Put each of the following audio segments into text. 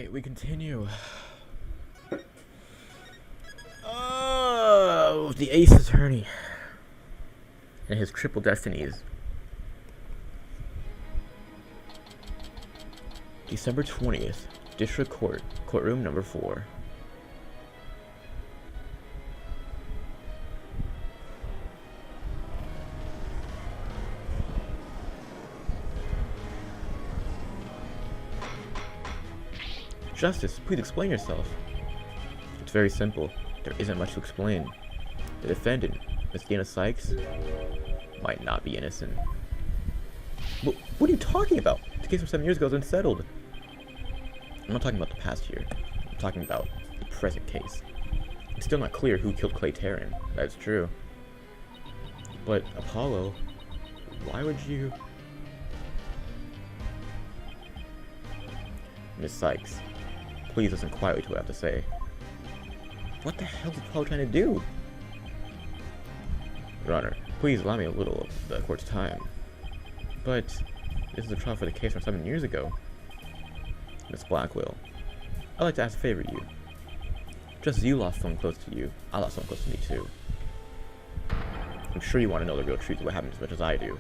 Alright, we continue. Oh, the Ace Attorney and his triple Destinies. December 20th, District Court, Courtroom number 4. Justice, please explain yourself. It's very simple. There isn't much to explain. The defendant, Miss Dana Sykes, might not be innocent. What are you talking about? The case from 7 years ago has been settled. I'm not talking about the past year. I'm talking about the present case. It's still not clear who killed Clay Tarrant. That's true. But, Apollo, why would you... Miss Sykes, please listen quietly to what I have to say. What the hell is Apollo trying to do? Your Honor, please allow me a little of the court's time. But this is a trial for the case from 7 years ago. Miss Blackwell, I'd like to ask a favor of you. Just as you lost someone close to you, I lost someone close to me too. I'm sure you want to know the real truth of what happened as much as I do.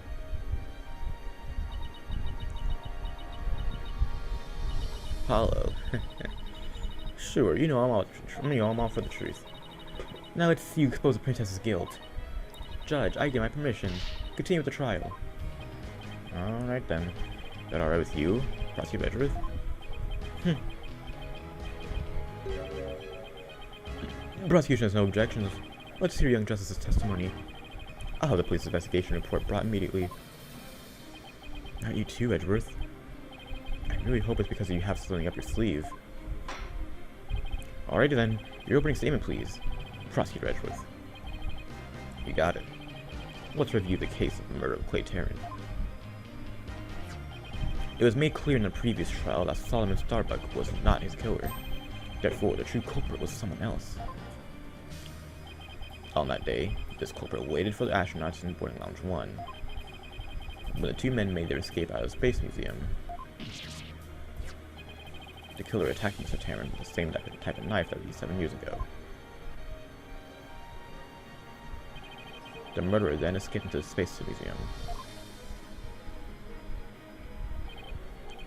Apollo. Sure, I'm all for the truth. Now let's see you expose the princess's guilt. Judge, I give my permission. Continue with the trial. Alright then. Is that alright with you, Prosecutor Edgeworth? The prosecution has no objections. Let's hear young Justice's testimony. I'll have the police investigation report brought immediately. Not you too, Edgeworth. I really hope it's because you have something up your sleeve. Alrighty then, your opening statement please, Prosecutor Edgeworth. You got it. Let's review the case of the murder of Clay Tarrant. It was made clear in the previous trial that Solomon Starbuck was not his killer. Therefore, the true culprit was someone else. On that day, this culprit waited for the astronauts in boarding lounge 1. When the two men made their escape out of the Space Museum, the killer attacked Mr. Tarrant with the same type of knife that he used 7 years ago. The murderer then escaped into the Space Museum.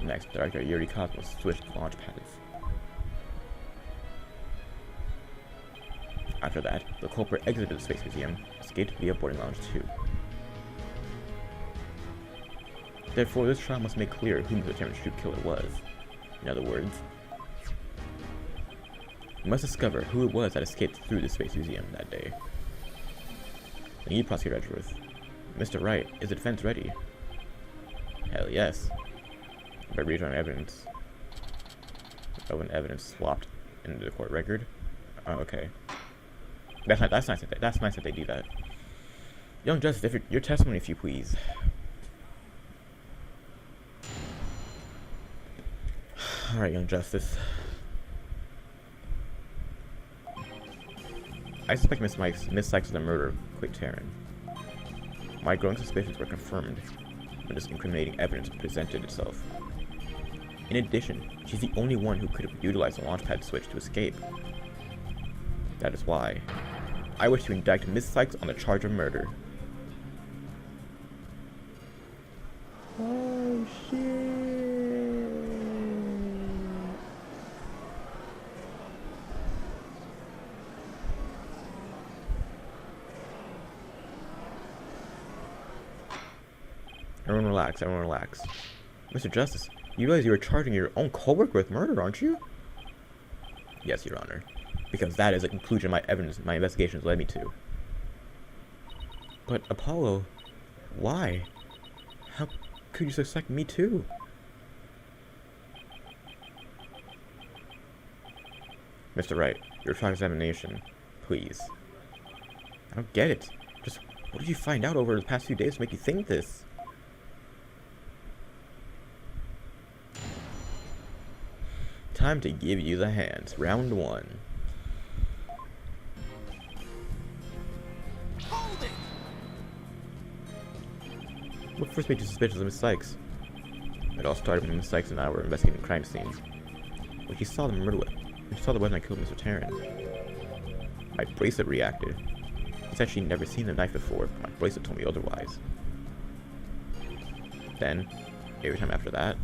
Next, Director Yuri Cosmos switched launch pads. After that, the culprit exited the Space Museum, escaped via boarding lounge 2. Therefore, this trial must make clear who Mr. Tarrant's true killer was. In other words, we must discover who it was that escaped through the Space Museum that day. Thank you, Prosecutor Edgeworth. Mr. Wright, is the defense ready? Hell yes. By reading evidence. When evidence swapped into the court record. Oh, okay. That's nice that they do that. Young Justice, your testimony, if you please. Alright, Young Justice. I suspect Miss Sykes is the murderer of Clay Tarrant. My growing suspicions were confirmed when this incriminating evidence presented itself. In addition, she's the only one who could have utilized the launchpad switch to escape. That is why I wish to indict Miss Sykes on the charge of murder. Oh shit. Everyone relax. Mr. Justice, you realize you are charging your own co-worker with murder, aren't you? Yes, Your Honor. Because that is a conclusion my investigations led me to. But, Apollo, why? How could you suspect me too? Mr. Wright, your trial examination, please. I don't get it. Just, what did you find out over the past few days to make you think this? Time to give you the hands. Round 1. Hold it! What first made you suspicious of Miss Sykes? It all started when Miss Sykes and I were investigating the crime scene. when she saw the murder weapon, when she saw the weapon I killed Mr. Taryn, my bracelet reacted. She said she'd never seen the knife before, but my bracelet told me otherwise. Then, every time after that,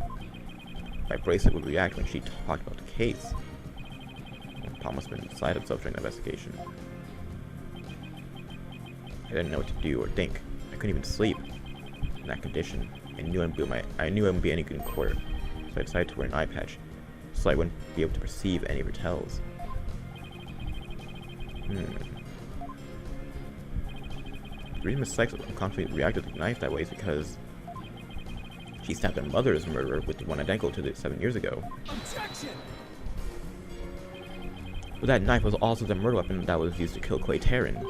my bracelet would react when she talked about the case. Paul must have been beside himself during the investigation. I didn't know what to do or think. I couldn't even sleep in that condition. I knew I wouldn't be any good in court, so I decided to wear an eye patch, so I wouldn't be able to perceive any of her tells. The reason Miss Sykes constantly reacted to the knife that way is because she stabbed her mother's murderer with the one identical to the 7 years ago. Objection! But that knife was also the murder weapon that was used to kill Clay Taryn.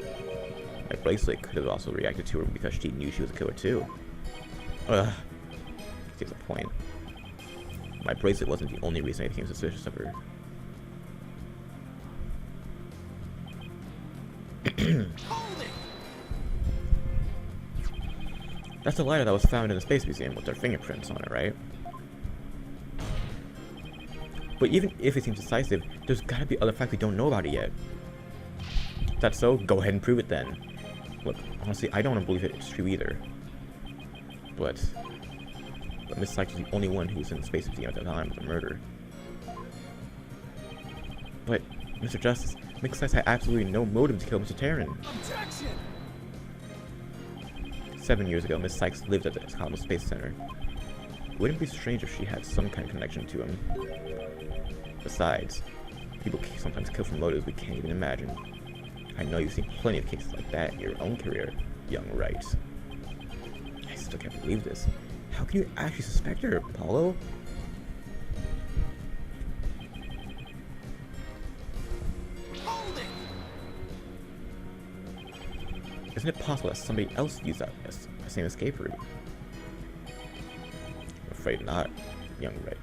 My bracelet could have also reacted to her because she knew she was a killer too. Ugh. Takes a point. My bracelet wasn't the only reason I became suspicious of her. That's the lighter that was found in the Space Museum with their fingerprints on it, right? But even if it seems decisive, there's gotta be other facts we don't know about it yet. If that's so, go ahead and prove it then. Look, honestly, I don't want to believe it's true either. But Miss Sykes was the only one who was in the Space Museum at the time of the murder. But, Mr. Justice, Miss Sykes had absolutely no motive to kill Mr. Taryn. Objection! 7 years ago, Miss Sykes lived at the Cosmos Space Center. It wouldn't be strange if she had some kind of connection to him. Besides, people sometimes kill for motives we can't even imagine. I know you've seen plenty of cases like that in your own career, young Wright. I still can't believe this. How can you actually suspect her, Paulo? Isn't it possible that somebody else used that same escape route? I'm afraid not, young Wright.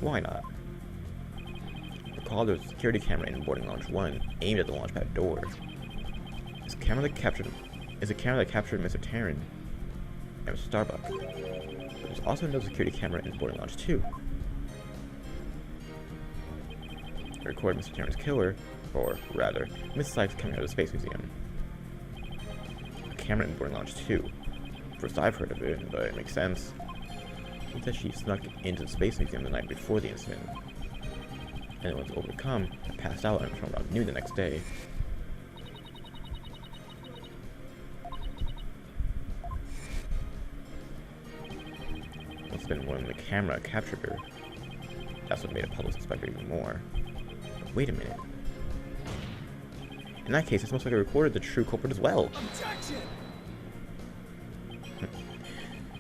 Why not? Recall there was a security camera in boarding lounge 1 aimed at the launchpad door. Is a camera that captured Mr. Taryn and Mr. Starbuck. There's also another security camera in boarding lounge 2. It recorded Mr. Taryn's killer, or rather, Miss Sykes coming out of the Space Museum. A camera in boarding lounge 2. First I've heard of it, but it makes sense. It says she snuck into the Space Museum the night before the incident. And was overcome and passed out and returned around noon the next day. Must have been when the camera captured her. That's what made a public suspect her even more. But wait a minute. In that case, it's most likely recorded the true culprit as well.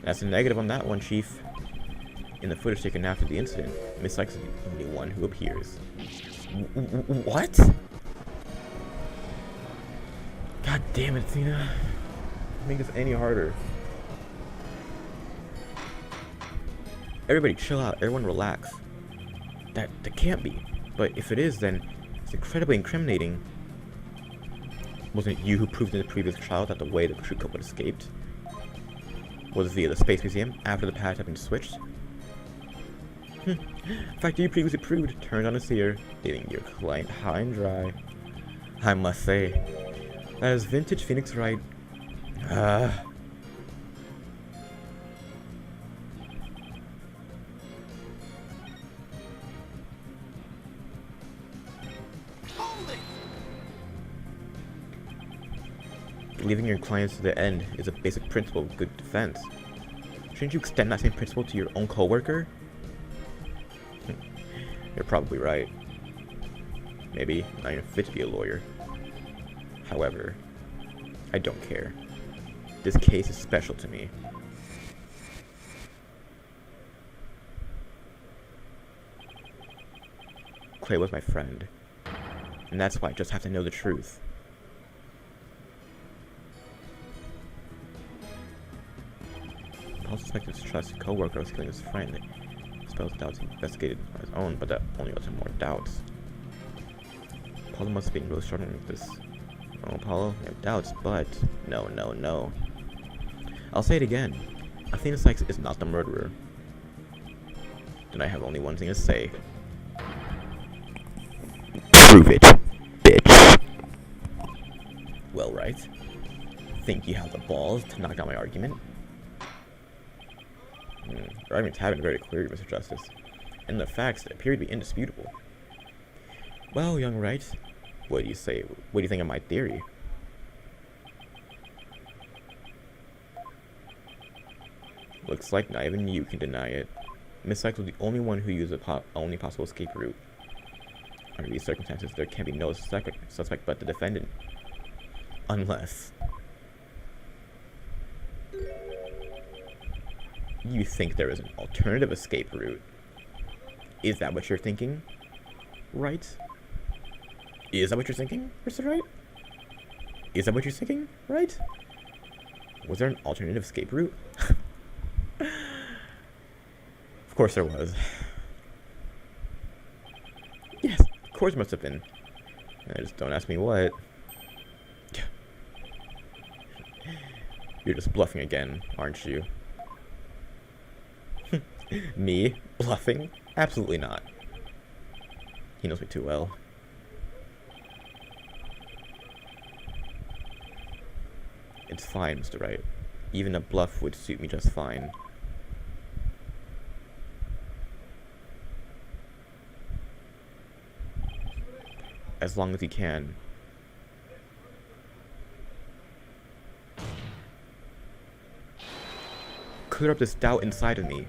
That's a negative on that one, Chief. In the footage taken after the incident, Miss Sykes is the only one who appears. What? God damn it, Tina. Make this any harder. Everybody chill out. Everyone relax. That can't be. But if it is, then it's incredibly incriminating. Wasn't it you who proved in the previous trial that the way the true culprit escaped was via the Space Museum after the path had been switched? The fact you previously proved turned on its ear, leaving your client high and dry. I must say, that is vintage Phoenix Wright. Leaving your clients to the end is a basic principle of good defense. Shouldn't you extend that same principle to your own coworker? You're probably right. Maybe not even fit to be a lawyer. However, I don't care. This case is special to me. Clay was my friend, and that's why I just have to know the truth. Paul suspected his trusted co-worker was killing his friend. Spells doubts he investigated on his own, but that only led to more doubts. Paulo must have been really struggling with this. Oh, Paulo, I have doubts, but no. I'll say it again. Athena Sykes is not the murderer. Then I have only one thing to say. Prove it, bitch. Well, right. Think you have the balls to knock down my argument? Your arguments have been very clear, Mr. Justice, and the facts appear to be indisputable. Well, young Wright, what do you say? What do you think of my theory? Looks like not even you can deny it. Miss Sykes was the only one who used the only possible escape route. Under these circumstances, there can be no suspect but the defendant. Unless you think there is an alternative escape route. Is that what you're thinking? Right? Is that what you're thinking, Mr. Wright? Is that what you're thinking, right? Was there an alternative escape route? Of course there was. Yes, of course there must have been. Just don't ask me what. You're just bluffing again, aren't you? Me? Bluffing? Absolutely not. He knows me too well. It's fine, Mr. Wright. Even a bluff would suit me just fine. As long as he can. Clear up this doubt inside of me.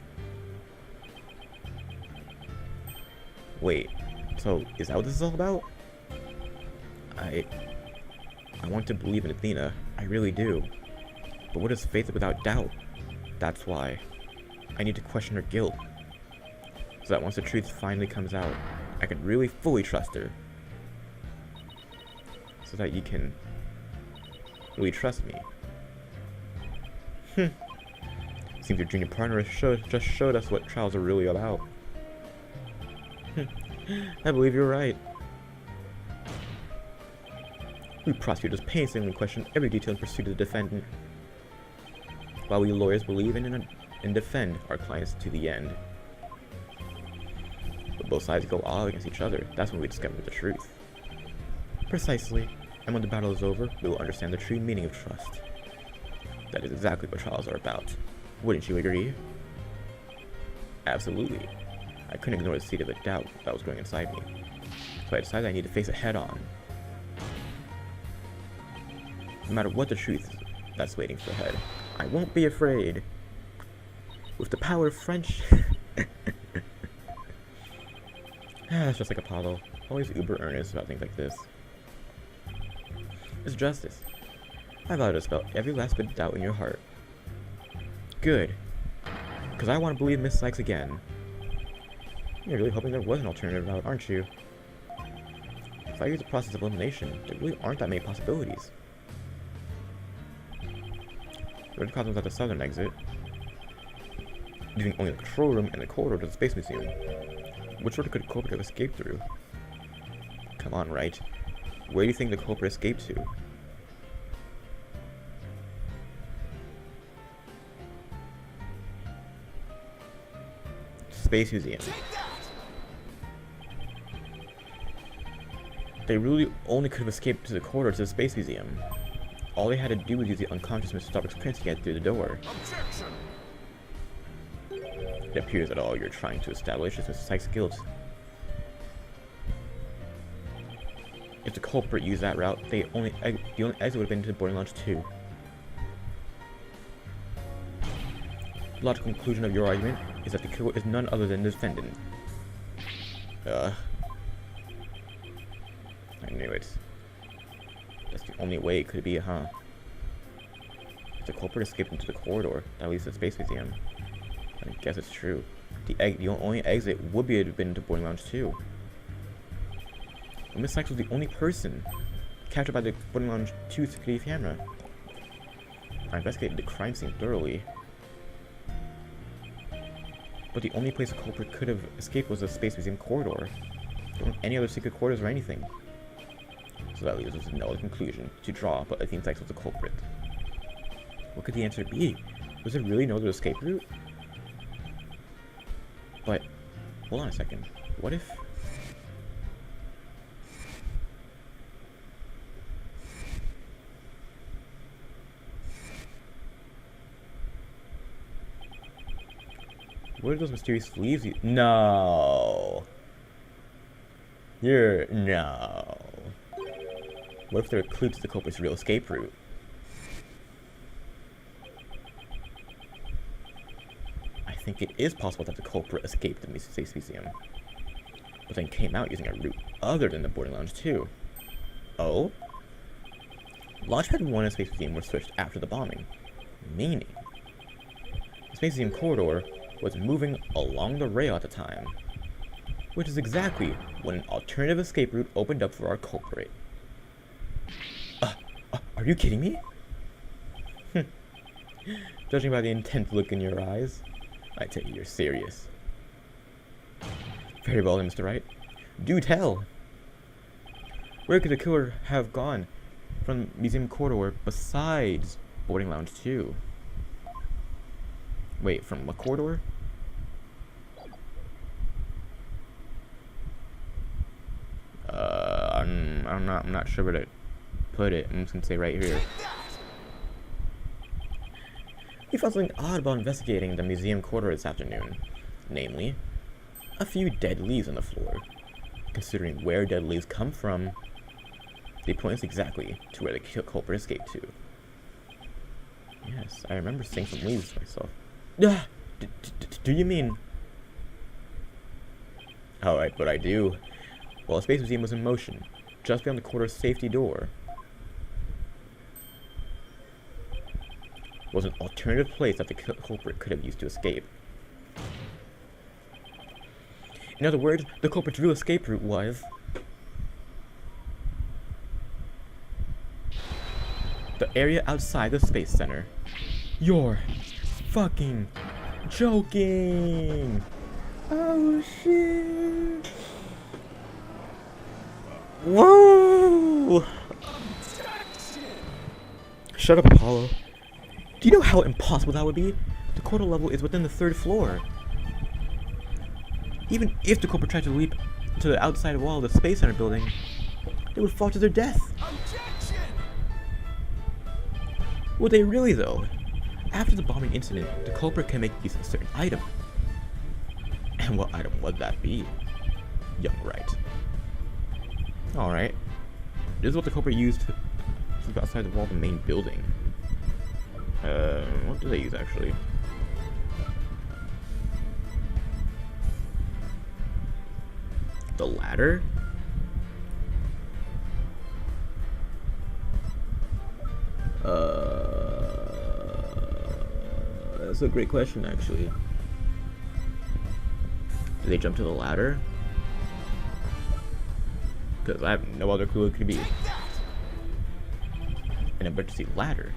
Wait, so is that what this is all about? I want to believe in Athena. I really do. But what is faith without doubt? That's why. I need to question her guilt. So that once the truth finally comes out, I can really fully trust her. So that you can really trust me. Seems your junior partner just showed us what trials are really about. I believe you're right. We prosecutors painstakingly question every detail in pursuit of the defendant, while we lawyers believe in and defend our clients to the end. But both sides go all against each other. That's when we discover the truth. Precisely. And when the battle is over, we will understand the true meaning of trust. That is exactly what trials are about. Wouldn't you agree? Absolutely. I couldn't ignore the seed of a doubt that was growing inside me. So I decided I need to face it head on. No matter what the truth that's waiting for ahead, I won't be afraid. With the power of French. It's just like Apollo. Always uber earnest about things like this. It's justice. I vow to dispel every last bit of doubt in your heart. Good. Because I want to believe Miss Sykes again. You're really hoping there was an alternative route, aren't you? If I use the process of elimination, there really aren't that many possibilities. The Red Cosmos at the southern exit, leaving only the control room and the corridor to the Space Museum. Which order could the culprit have escaped through? Come on, Wright. Where do you think the culprit escaped to? Space Museum. They really only could have escaped to the corridor to the Space Museum. All they had to do was use the unconscious Mr. Starbuck's prince to get through the door. Objection. It appears that all you're trying to establish is Mr. Sykes' guilt. If the culprit used that route, the only exit would have been to boarding launch 2. The logical conclusion of your argument is that the killer is none other than the defendant. I knew it. That's the only way it could be, huh? If the culprit escaped into the corridor that leads to the Space Museum, I guess it's true. The only exit would be have been to boarding lounge 2. But Miss Sykes was the only person captured by the boarding lounge 2 security camera. I investigated the crime scene thoroughly. But the only place the culprit could have escaped was the Space Museum corridor. There weren't any other secret corridors or anything. So that leaves us with no other conclusion to draw but Athena Sykes was the culprit. What could the answer be? Was there really no other escape route? But, hold on a second. What if... What are those mysterious leaves? No. No. What if they're a clue to the culprit's real escape route? I think it is possible that the culprit escaped the Space Museum, but then came out using a route other than the boarding lounge too. Oh? Launchpad 1 and Space Museum were switched after the bombing, meaning the Space Museum corridor was moving along the rail at the time, which is exactly when an alternative escape route opened up for our culprit. Are you kidding me? Judging by the intense look in your eyes, I take it you're serious. Very well then, Mr. Wright. Do tell! Where could the killer have gone from the museum corridor besides boarding lounge 2? Wait, from what corridor? I'm not sure where to put it. I'm just gonna say right here. We found something odd about investigating the museum corridor this afternoon. Namely, a few dead leaves on the floor. Considering where dead leaves come from, they point us exactly to where the culprit escaped to. Yes, I remember seeing some leaves myself. Do you mean... Alright, but I do. While the Space Museum was in motion, just beyond the corridor's safety door, was an alternative place that the culprit could have used to escape. In other words, the culprit's real escape route was the area outside the Space Center. You're fucking joking! Oh shit! Whoa! Shut up, Apollo. Do you know how impossible that would be? The corridor level is within the 3rd floor. Even if the culprit tried to leap to the outside wall of the Space Center building, they would fall to their death. Objection! Would they really, though? After the bombing incident, the culprit can make use of a certain item. And what item would that be? Young Wright. Alright. This is what the culprit used to go outside the wall of the main building. What do they use, actually? The ladder? That's a great question, actually. Do they jump to the ladder? Because I have no other clue it could be. An emergency ladder.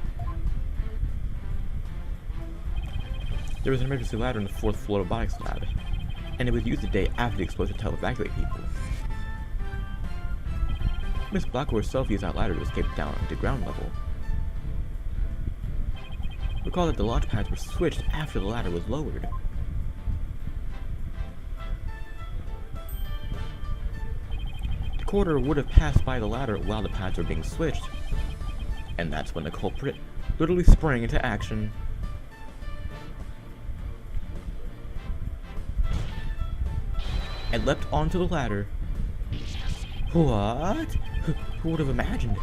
There was an emergency ladder in the 4th floor robotics lab, and it was used the day after the explosion to help evacuate people. Miss Blackwell herself used that ladder to escape down to ground level. Recall that the launch pads were switched after the ladder was lowered. The corridor would have passed by the ladder while the pads were being switched, and that's when the culprit literally sprang into action. And leapt onto the ladder. What? Who would have imagined?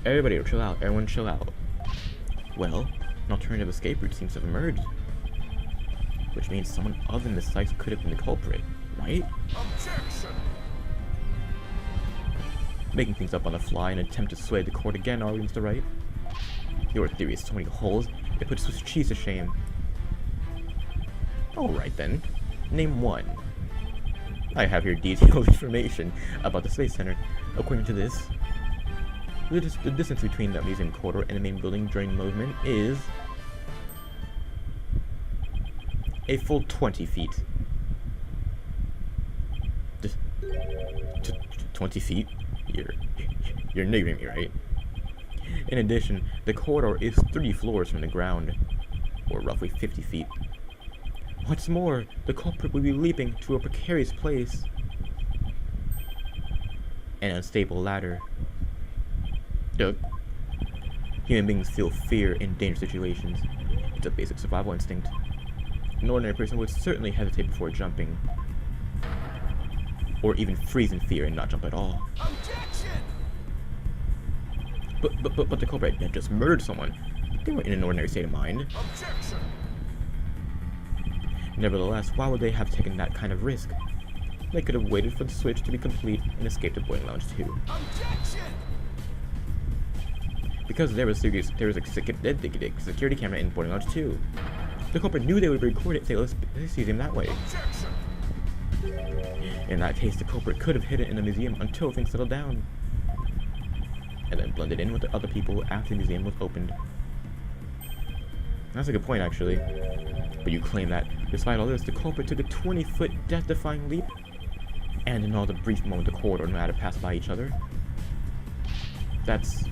Everybody chill out. Everyone chill out. Well, an alternative escape route seems to have emerged. Which means someone other than the Sykes could have been the culprit, right? Objection! Making things up on the fly in an attempt to sway the court again, are we, Mr. Wright? Your theory has so many holes, it puts Swiss cheese to shame. Alright then, name one. I have here detailed information about the Space Center. According to this, the distance between the museum corridor and the main building during movement is a full 20 feet. 20 feet? You're niggering me, right? In addition, the corridor is 3 floors from the ground, or roughly 50 feet. What's more, the culprit will be leaping to a precarious place. an unstable ladder. Duh. Human beings feel fear in dangerous situations. It's a basic survival instinct. An ordinary person would certainly hesitate before jumping. Or even freeze in fear and not jump at all. Objection! But the culprit had just murdered someone. They weren't in an ordinary state of mind. Objection! Nevertheless, why would they have taken that kind of risk? They could have waited for the switch to be complete and escaped to Boarding Lounge 2. Objection! Because there was a security camera in Boarding Lounge 2. The culprit knew they would record it, so let's use him that way. Objection! In that case, the culprit could have hid it in the museum until things settled down. And then blended in with the other people after the museum was opened. That's a good point, actually. But you claim that, despite all this, the culprit took a 20-foot death-defying leap? And in all the brief moment the corridor and matter passed by each other? That's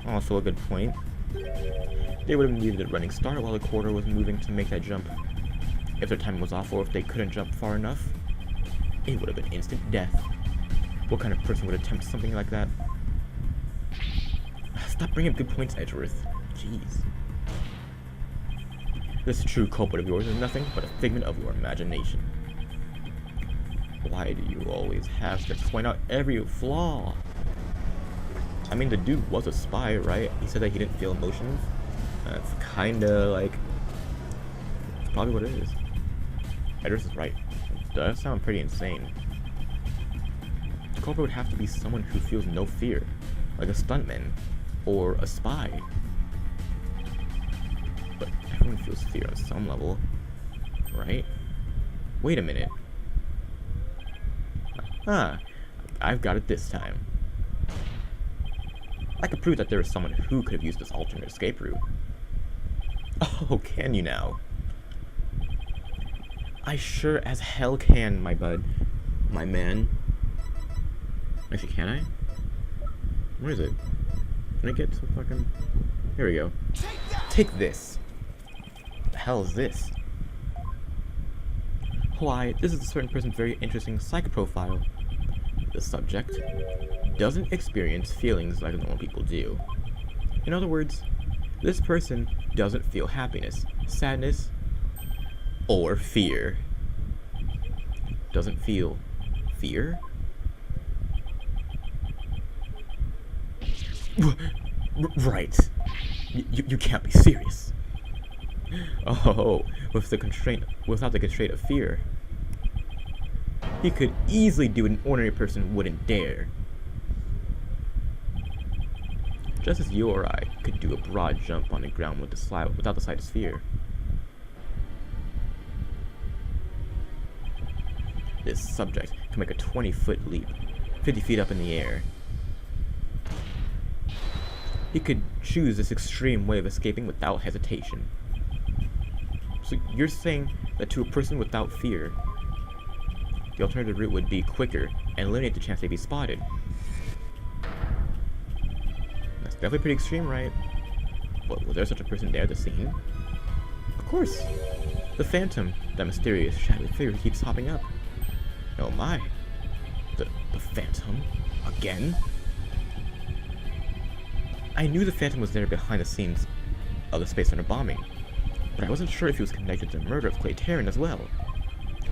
also a good point. They would have needed a running start while the corridor was moving to make that jump. If their timing was off or if they couldn't jump far enough, it would have been instant death. What kind of person would attempt something like that? Stop bringing up good points, Edgeworth. Jeez. This true culprit of yours is nothing but a figment of your imagination. Why do you always have to point out every flaw? I mean, the dude was a spy, right? He said that he didn't feel emotions. That's kinda like... It's probably what it is. Edgeworth is right. It does sound pretty insane. The culprit would have to be someone who feels no fear, like a stuntman, or a spy. But everyone feels fear on some level, right? Wait a minute. I've got it this time. I could prove that there is someone who could have used this alternate escape route. Oh, can you now? I sure as hell can, my bud. My man. Actually, can I? Where is it? Can I get some fucking... Here we go. Take this. What the hell is this? Why, this is a certain person's very interesting psych profile. The subject doesn't experience feelings like normal people do. In other words, this person doesn't feel happiness, sadness, or fear. Doesn't feel fear? Right. You can't be serious. Oh, without the constraint of fear. He could easily do what an ordinary person wouldn't dare. Just as you or I could do a broad jump on the ground with without the slightest fear. This subject can make a 20-foot leap, 50 feet up in the air. He could choose this extreme way of escaping without hesitation. So you're saying that to a person without fear, the alternative route would be quicker and eliminate the chance they'd be spotted. That's definitely pretty extreme, right? But was there such a person there at the scene? Of course! The Phantom, that mysterious, shadowy figure keeps popping up. Oh my. The Phantom? Again? I knew the Phantom was there behind the scenes of the Space Center bombing, but I wasn't sure if he was connected to the murder of Clay Terran as well.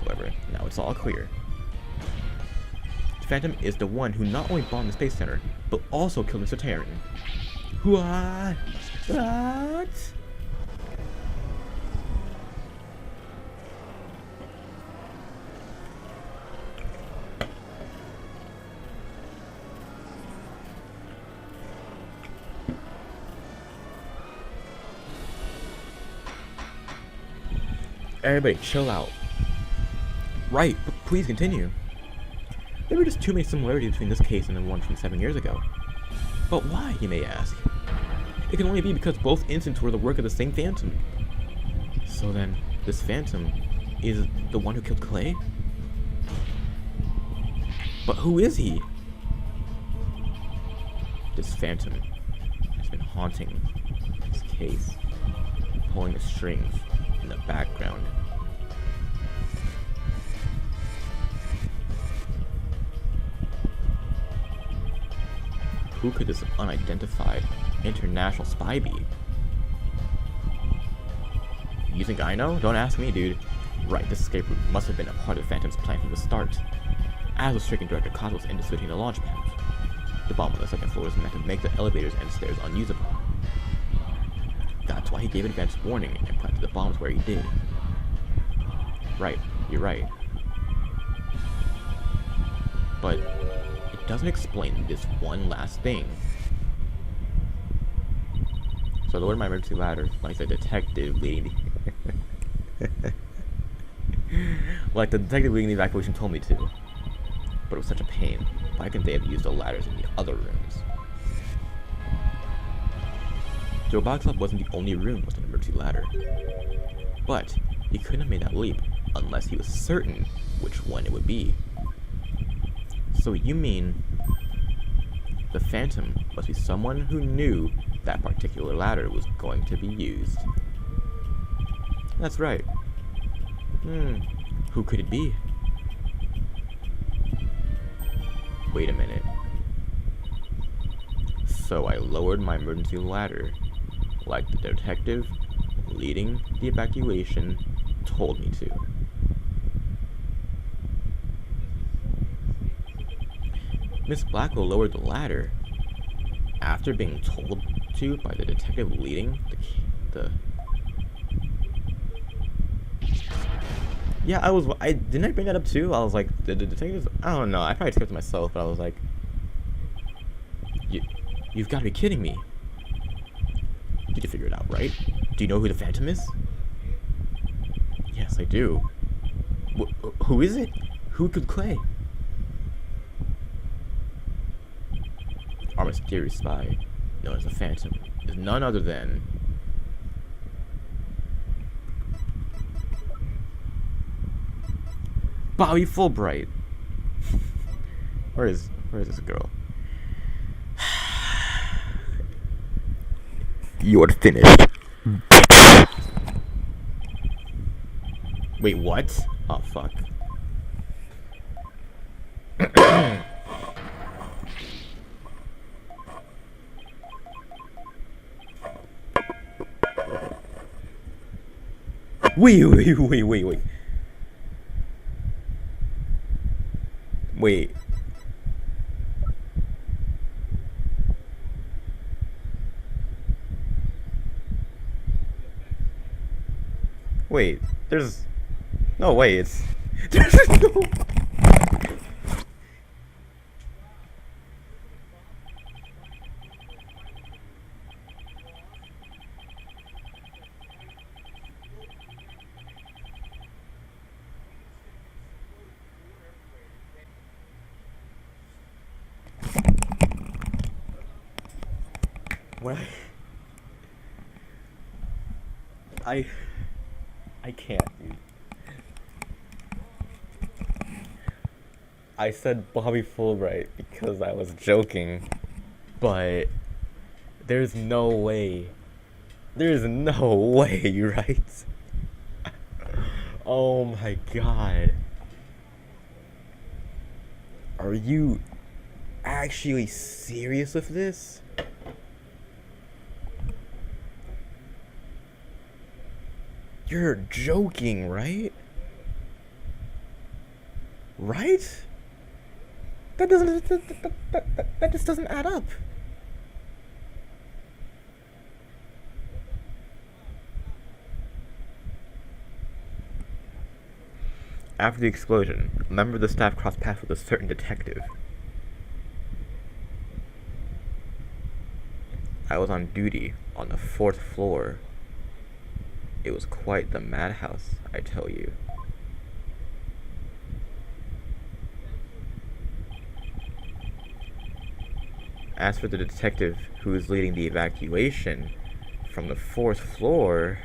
However, now it's all clear. The Phantom is the one who not only bombed the Space Center, but also killed Mr. Terran. What? What? Everybody, chill out. Right, but please continue. There were just too many similarities between this case and the one from 7 years ago. But why, you may ask? It can only be because both incidents were the work of the same Phantom. So then, this Phantom is the one who killed Clay? But who is he? This Phantom has been haunting this case, pulling the strings in the background. who could this unidentified international spy be? You think I know? Don't ask me, dude. Right, this escape route must have been a part of the Phantom's plan from the start. As was stricken Director Cosmos indicating the launch pad. The bomb on the second floor was meant to make the elevators and stairs unusable. That's why he gave advance warning and planted the bombs where he did. Right, you're right. But it doesn't explain this one last thing. So I lowered my emergency ladder like the detective leading like the detective leading the evacuation told me to. But it was such a pain. Why couldn't they have used the ladders in the other rooms? The robotics lab wasn't the only room with an emergency ladder. But he couldn't have made that leap unless he was certain which one it would be. So you mean the Phantom must be someone who knew that particular ladder was going to be used. That's right. Who could it be? Wait a minute. So I lowered my emergency ladder, like the detective leading the evacuation told me to. Miss Blackwell lowered the ladder after being told to by the detective leading the Yeah, didn't I bring that up too? I was like, the detectives, I don't know, I probably skipped it myself, but I was like, you've got to be kidding me. Did you figure it out, right? Do you know who the Phantom is? Yes, I do. Who is it? Who could Clay? Our mysterious spy, known as the Phantom, is none other than Bobby Fulbright. Where is this girl? You're finished. Wait, what? Oh, fuck. Wait. Wait. Wait, there's no way it's there's no what I can't, dude. I said Bobby Fulbright because I was joking, but there's no way. There's no way, right? Oh my god. Are you actually serious with this? You're joking, right? Right? That just doesn't add up. After the explosion, a member of the staff crossed paths with a certain detective. I was on duty on the 4th floor. It was quite the madhouse, I tell you. As for the detective who was leading the evacuation from the 4th floor,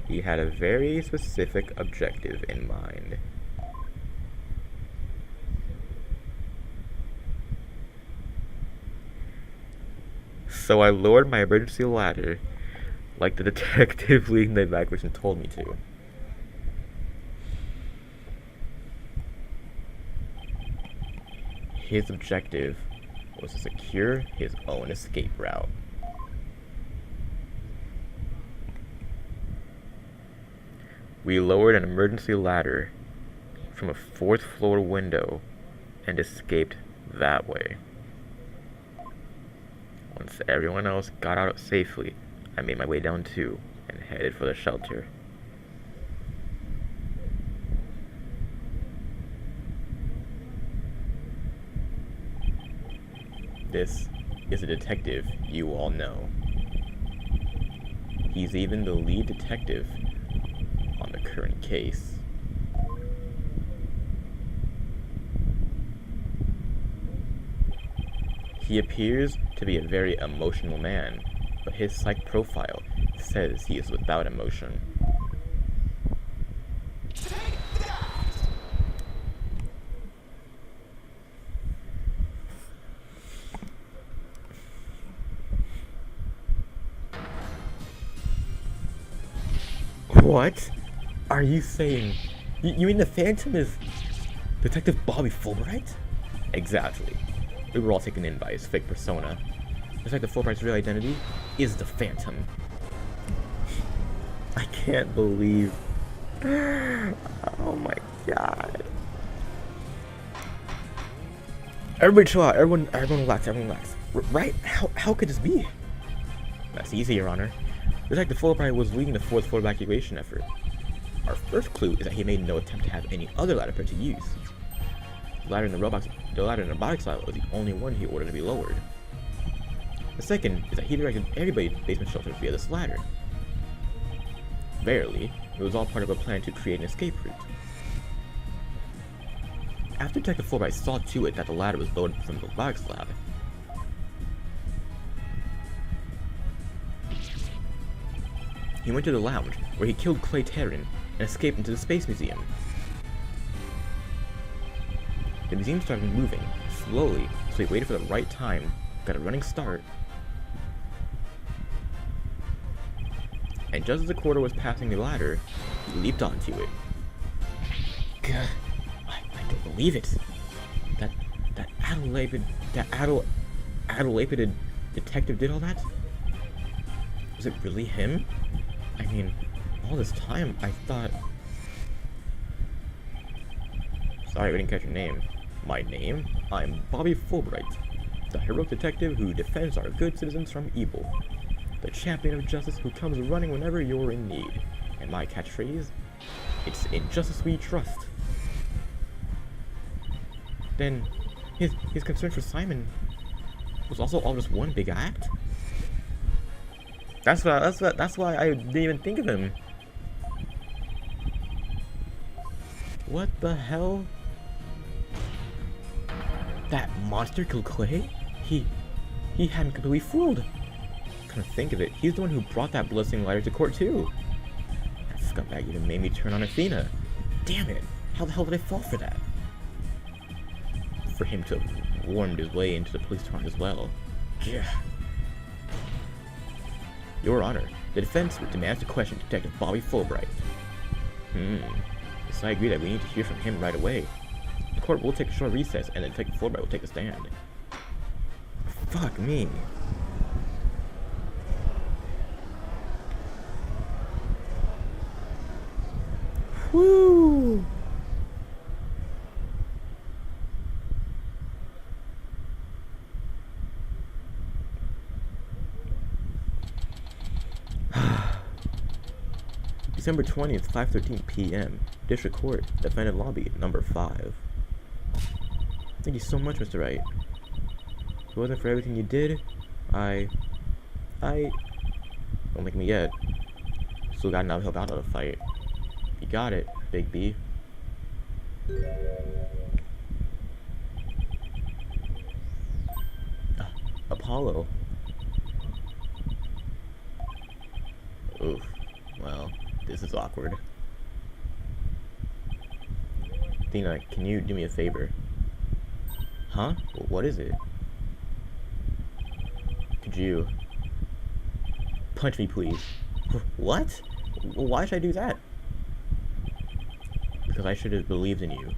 he had a very specific objective in mind. So I lowered my emergency ladder like the detective leading the evacuation told me to. his objective was to secure his own escape route. We lowered an emergency ladder from a 4th floor window and escaped that way. Once everyone else got out safely, I made my way down too and headed for the shelter. This is a detective you all know. He's even the lead detective on the current case. He appears to be a very emotional man, but his psych profile says he is without emotion. What? Are you saying... You mean the Phantom is Detective Bobby Fulbright? Exactly. We were all taken in by his fake persona. Detective Fulbright's real identity is the Phantom. I can't believe... Oh my god. Everybody chill out. Everyone relax. Right? How could this be? That's easy, Your Honor. Detective Fulbright was leading the 4th floor evacuation effort. Our first clue is that he made no attempt to have any other ladder put to use. The ladder in the robotics lab was the only one he ordered to be lowered. The second is that he directed everybody to the basement shelter via this ladder. Verily, it was all part of a plan to create an escape route. After Detective Fulbright saw to it that the ladder was lowered from the robotics lab, he went to the lounge, where he killed Clay Terran and escaped into the Space Museum. The museum started moving, slowly, so he waited for the right time, got a running start, and just as the quarter was passing the ladder, he leaped onto it. God, I don't believe it. That adolapid detective did all that? Was it really him? I mean, all this time, I thought... Sorry, I didn't catch your name. My name? I'm Bobby Fulbright, the heroic detective who defends our good citizens from evil. The champion of justice who comes running whenever you're in need. And my catchphrase? It's in justice we trust. Then, his concern for Simon was also all just one big act? That's why I didn't even think of him. What the hell? That monster killed Clay? He had me completely fooled. Come to think of it, he's the one who brought that bloodstained lighter to court too. That scumbag even made me turn on Athena. Damn it! How the hell did I fall for that? For him to have wormed his way into the police department as well. Yeah. Your Honor, the defense demands to question Detective Bobby Fulbright. Yes, I agree that we need to hear from him right away. The court will take a short recess, and then Detective Fulbright will take a stand. Fuck me. Woo! December 20th, 5:13 p.m. District Court, Defendant Lobby, number 5. Thank you so much, Mr. Wright. If it wasn't for everything you did, I don't think me yet. Still got enough help out of the fight. You got it, Big B. Apollo. Oof. Well, this is awkward. Athena, can you do me a favor? Huh? Well, what is it? Could you punch me, please? What? Why should I do that? Because I should have believed in you.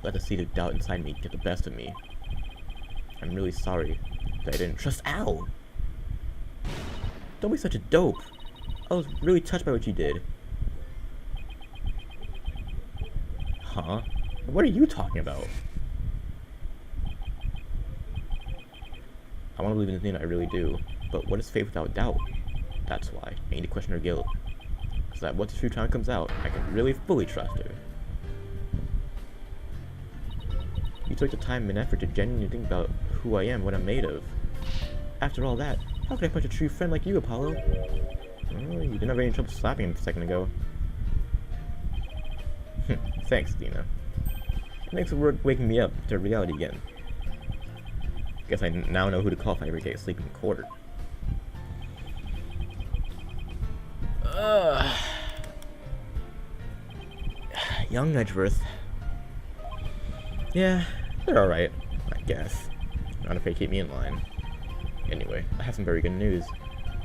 Let the seed of doubt inside me get the best of me. I'm really sorry that I didn't trust. Ow! Don't be such a dope. I was really touched by what you did. Huh? What are you talking about? I want to believe in the thing I really do, but what is faith without doubt? That's why I need to question her guilt. So that once the true time comes out, I can really fully trust her. You took the time and effort to genuinely think about who I am, what I'm made of. After all that, how could I punch a true friend like you, Apollo? Oh, you didn't have any trouble slapping him a second ago. Thanks, Dina. Thanks for waking me up to reality again. Guess I now know who to call if I ever get asleep in court. Young Edgeworth. Yeah, they're alright, I guess. Not if they keep me in line. Anyway, I have some very good news.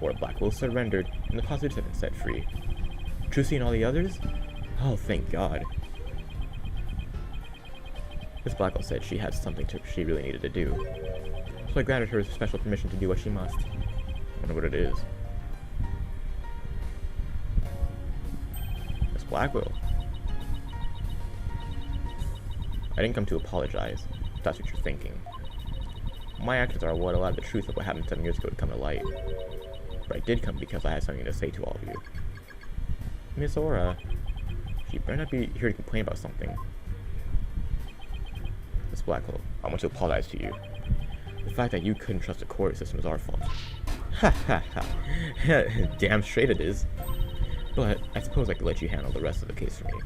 Lord Blackwell surrendered, and the positives have been set free. Trucy and all the others? Oh, thank God. Miss Blackwell said she had something she really needed to do. So I granted her special permission to do what she must. I wonder what it is. Miss Blackwell. I didn't come to apologize, if that's what you're thinking. My actions are what allowed the truth of what happened 7 years ago to come to light. But I did come because I had something to say to all of you. Miss Aura, she better not be here to complain about something. Miss Blackwell, I want to apologize to you. The fact that you couldn't trust the court system is our fault. Ha ha ha. Damn straight it is. But I suppose I could let you handle the rest of the case for me.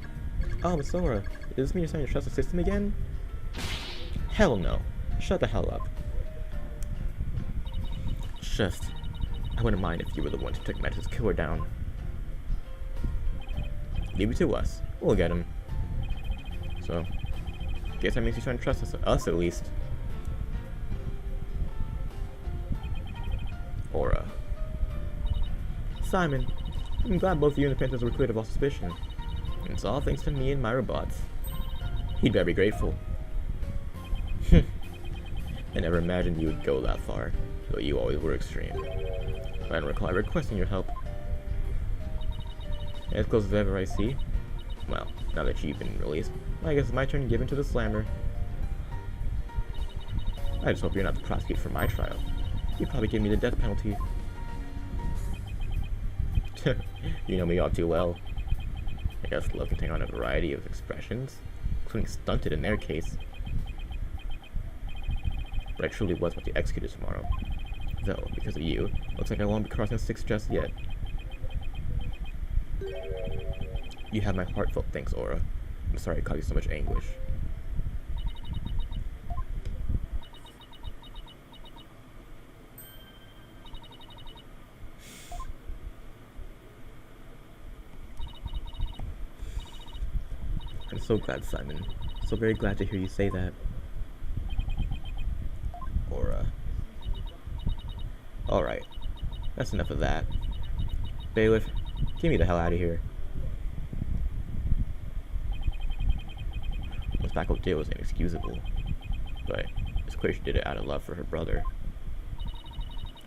Oh, Miss Aura, does this mean you're starting to trust the system again? Hell no. Shut the hell up. Just, I wouldn't mind if you were the one to take measures to kill her down. Leave it to us. We'll get him. So, guess that means you're trying to trust us at least. Aura. Simon, I'm glad both you and the Panthers were cleared of all suspicion. It's all thanks to me and my robots. He'd better be grateful. I never imagined you would go that far, though you always were extreme. But I don't recall requesting your help. As close as ever I see. Well, now that you've been released, I guess it's my turn to give in to the slammer. I just hope you're not the prosecutor for my trial. You'd probably give me the death penalty. You know me all too well. I guess love can take on a variety of expressions, including stunted in their case. But I truly was about to execute it tomorrow. Though, because of you, looks like I won't be crossing the 6 just yet. You have my heartfelt thanks, Aura. I'm sorry I caused you so much anguish. I'm so glad, Simon. So very glad to hear you say that. Aura. Alright. That's enough of that. Bailiff, get me the hell out of here. What Miss Blackwell did was inexcusable. But it's clear she did it out of love for her brother.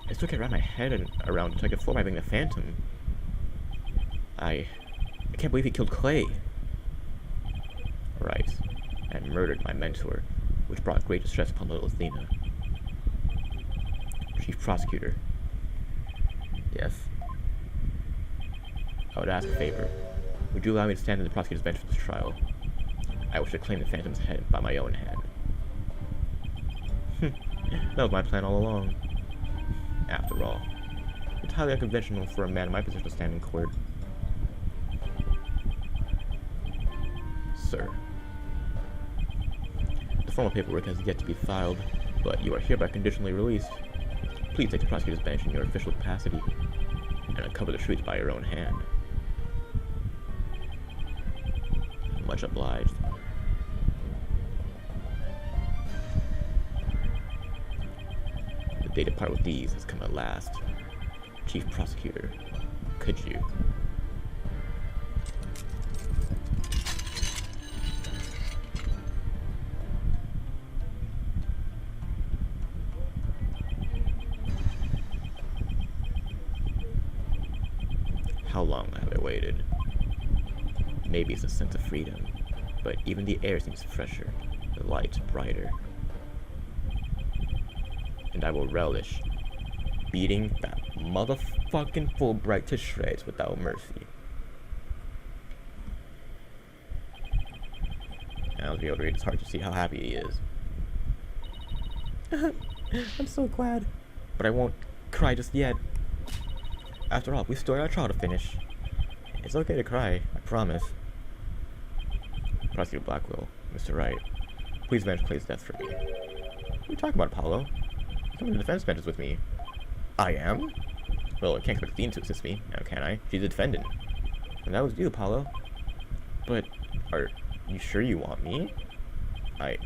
I still can't wrap my head around until I could floor my being the Phantom. I can't believe he killed Clay. Right, and murdered my mentor, which brought great distress upon little Athena. Chief Prosecutor. Yes. I would ask a favor. Would you allow me to stand in the prosecutor's bench for this trial? I wish to claim the Phantom's head by my own hand. That was my plan all along. After all, it's highly unconventional for a man in my position to stand in court. Sir. The formal paperwork has yet to be filed, but you are hereby conditionally released. Please take the prosecutor's bench in your official capacity, and uncover the truth by your own hand. Much obliged. The day to part with these has come at last. Chief Prosecutor, could you? How long have I waited? Maybe it's a sense of freedom, but even the air seems fresher, the lights brighter. And I will relish beating that motherfucking Fulbright to shreds without mercy. I'll be able to read his heart to see how happy he is. I'm so glad, but I won't cry just yet. After all, we still got our trial to finish. It's okay to cry, I promise. Prosecutor Blackwell, Mr. Wright, please avenge Clay's death for me. What are you talking about, Apollo? You're coming to the defense benches with me. I am? Well, I can't expect Dean to assist me, now can I? She's a defendant. And that was you, Apollo. But, are you sure you want me? I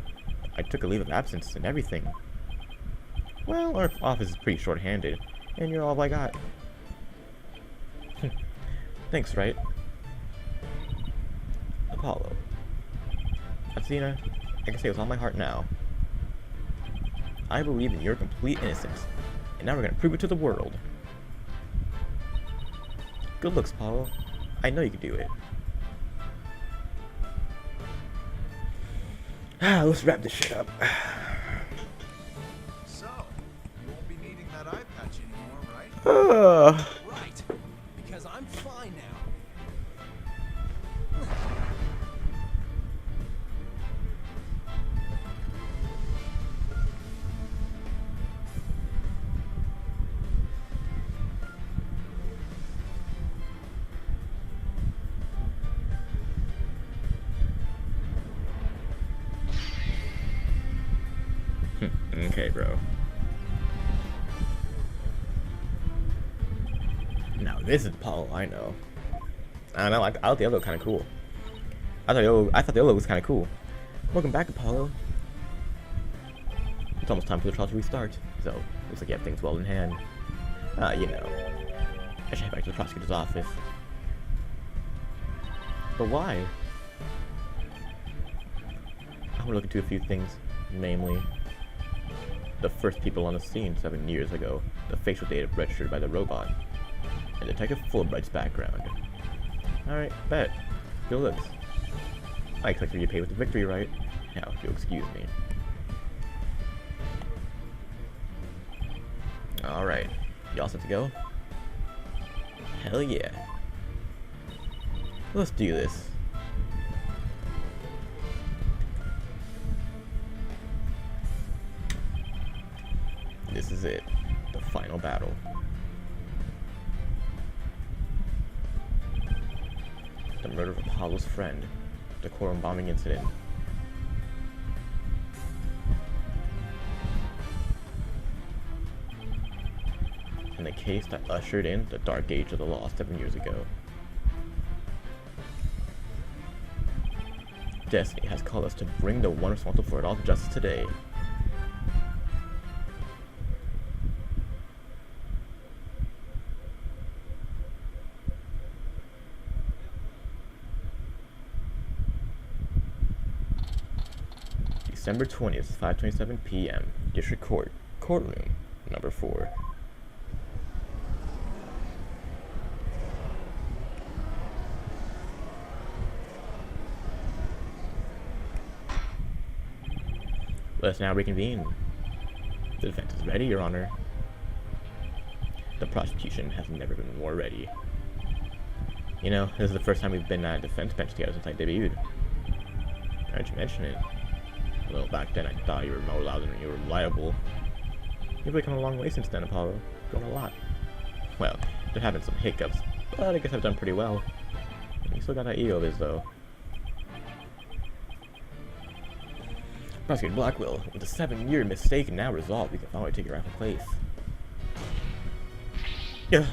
took a leave of absence and everything. Well, our office is pretty short-handed, and you're all I got. Thanks, Wright. Apollo. Athena, I can say with all my heart now. I believe in your complete innocence, and now we're gonna prove it to the world. Good looks, Apollo. I know you can do it. Let's wrap this shit up. So, you won't be needing that eye patch anymore, right? Right, because I'm fine now. Okay, bro. Now this is Apollo I know. I don't know. I thought the other looked kind of cool. I thought the other was kind of cool. Welcome back, Apollo. It's almost time for the trial to restart, so looks like you have things well in hand. You know, I should head back to the prosecutor's office. But why? I want to look into a few things, namely the first people on the scene 7 years ago, the facial data registered by the robot, and Detective Fulbright's background. Alright, bet. Good looks. I expect you to pay with the victory, right? Now, if you'll excuse me. Alright, you all set to go? Hell yeah. Let's do this. This is it. The final battle. The murder of Apollo's friend. The Quorum bombing incident. And the case that ushered in the dark age of the law 7 years ago. Destiny has called us to bring the one responsible for it all to justice today. December 20th, 5:27 p.m. District Court, Courtroom, number 4. Let us now reconvene. The defense is ready, Your Honor. The prosecution has never been more ready. You know, this is the first time we've been at a defense bench together since I debuted. Why'd you mention it? Well, back then I thought you were more loud than you were reliable. You've really come a long way since then, Apollo. Grown a lot. Well, there have been some hiccups, but I guess I've done pretty well. You still got that ego of his, though. Prosecutor Blackwell, with a 7-year mistake now resolved, we can finally take your rightful place. Yeah,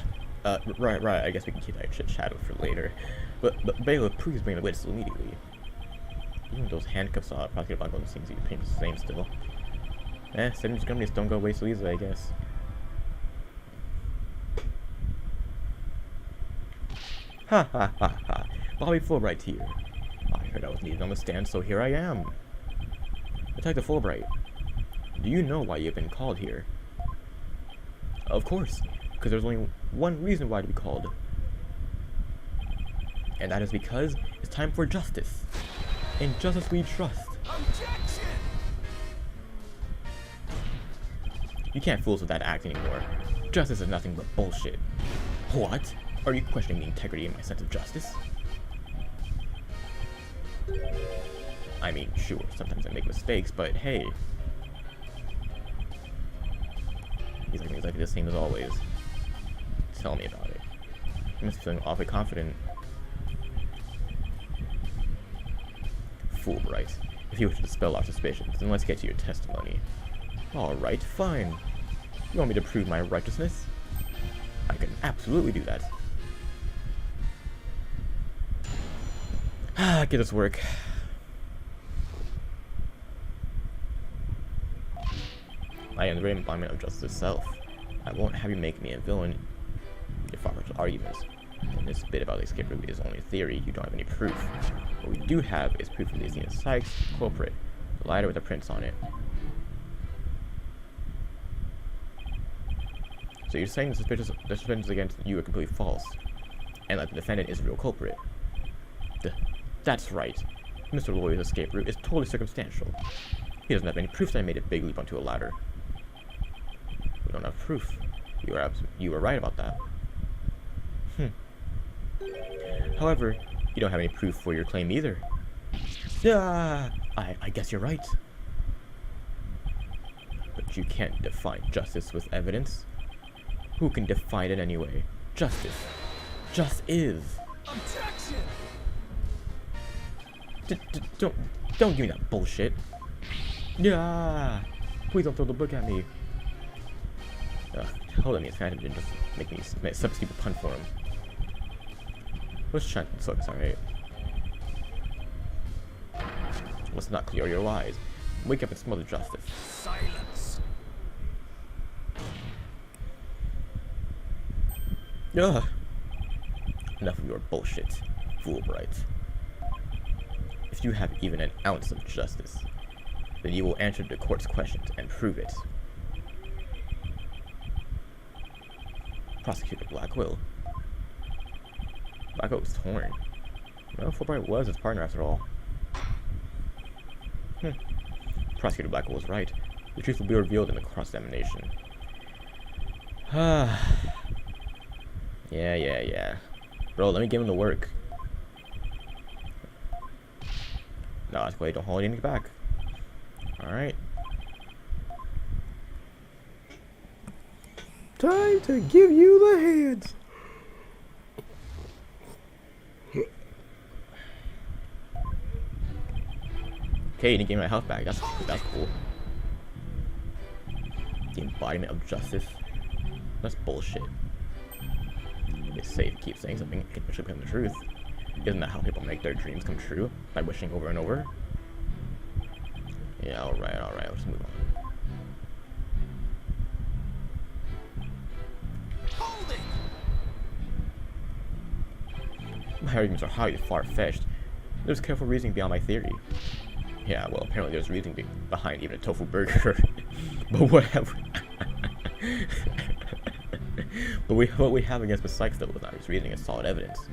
right, I guess we can keep that shit shadowed for later. But bailiff, please bring the witness immediately. Even with those handcuffs on, Prosecutor Blackwell seems to be pretty the same still. 7 years companies don't go away so easily, I guess. Ha ha ha ha. Bobby Fulbright here. I heard I was needed on the stand, so here I am. Detective Fulbright, do you know why you've been called here? Of course, because there's only one reason why to be called. And that is because it's time for justice. In justice we trust. Objection! You can't fool us with that act anymore. Justice is nothing but bullshit. What? Are you questioning the integrity of my sense of justice? I mean, sure, sometimes I make mistakes, but hey. He's looking exactly the same as always. Tell me about it. You must be feeling awfully confident. Fool, right? If you wish to dispel our suspicions, then let's get to your testimony. Alright, fine. You want me to prove my righteousness? I can absolutely do that. Get this work. I am the very embodiment of justice itself. I won't have you make me a villain if I were to arguments. And this bit about the escape route is only theory. You don't have any proof. What we do have is proof of Destinies Sykes, culprit, the lighter with the prints on it. So you're saying the suspicions against you are completely false, and that the defendant is the real culprit. That's right. Mr. Lawyer's escape route is totally circumstantial. He doesn't have any proof that I made a big leap onto a ladder. We don't have proof. You were right about that. However, you don't have any proof for your claim either. I guess you're right. But you can't define justice with evidence. Who can define it anyway? Justice. Just is. Objection! Don't give me that bullshit. Yeah. Please don't throw the book at me. Hold on, me, it's kind of just make me make some stupid pun for him. Let's try to focus, alright? Let's not clear your lies. Wake up and smell the justice. Silence. Ugh. Enough of your bullshit, Fulbright. If you have even an ounce of justice, then you will answer the court's questions and prove it. Prosecutor Blackwell. Blackwell was torn. Well, Fulbright was his partner after all. Prosecutor Blackwell was right. The truth will be revealed in the cross-examination. Yeah. Bro, let me give him the work. No, that's why I don't hold anything back. Alright. Time to give you the hands. Okay, you didn't give me my health back. That's cool. The embodiment of justice. That's bullshit. It's safe to keep saying something it should become the truth. Isn't that how people make their dreams come true? By wishing over and over? Yeah, alright, let's move on. Holding! My arguments are highly far-fetched. There's careful reasoning beyond my theory. Yeah, well, apparently there's reasoning behind even a tofu burger. But whatever. But what we have against the Sykes, though, is not his reasoning, it's solid evidence.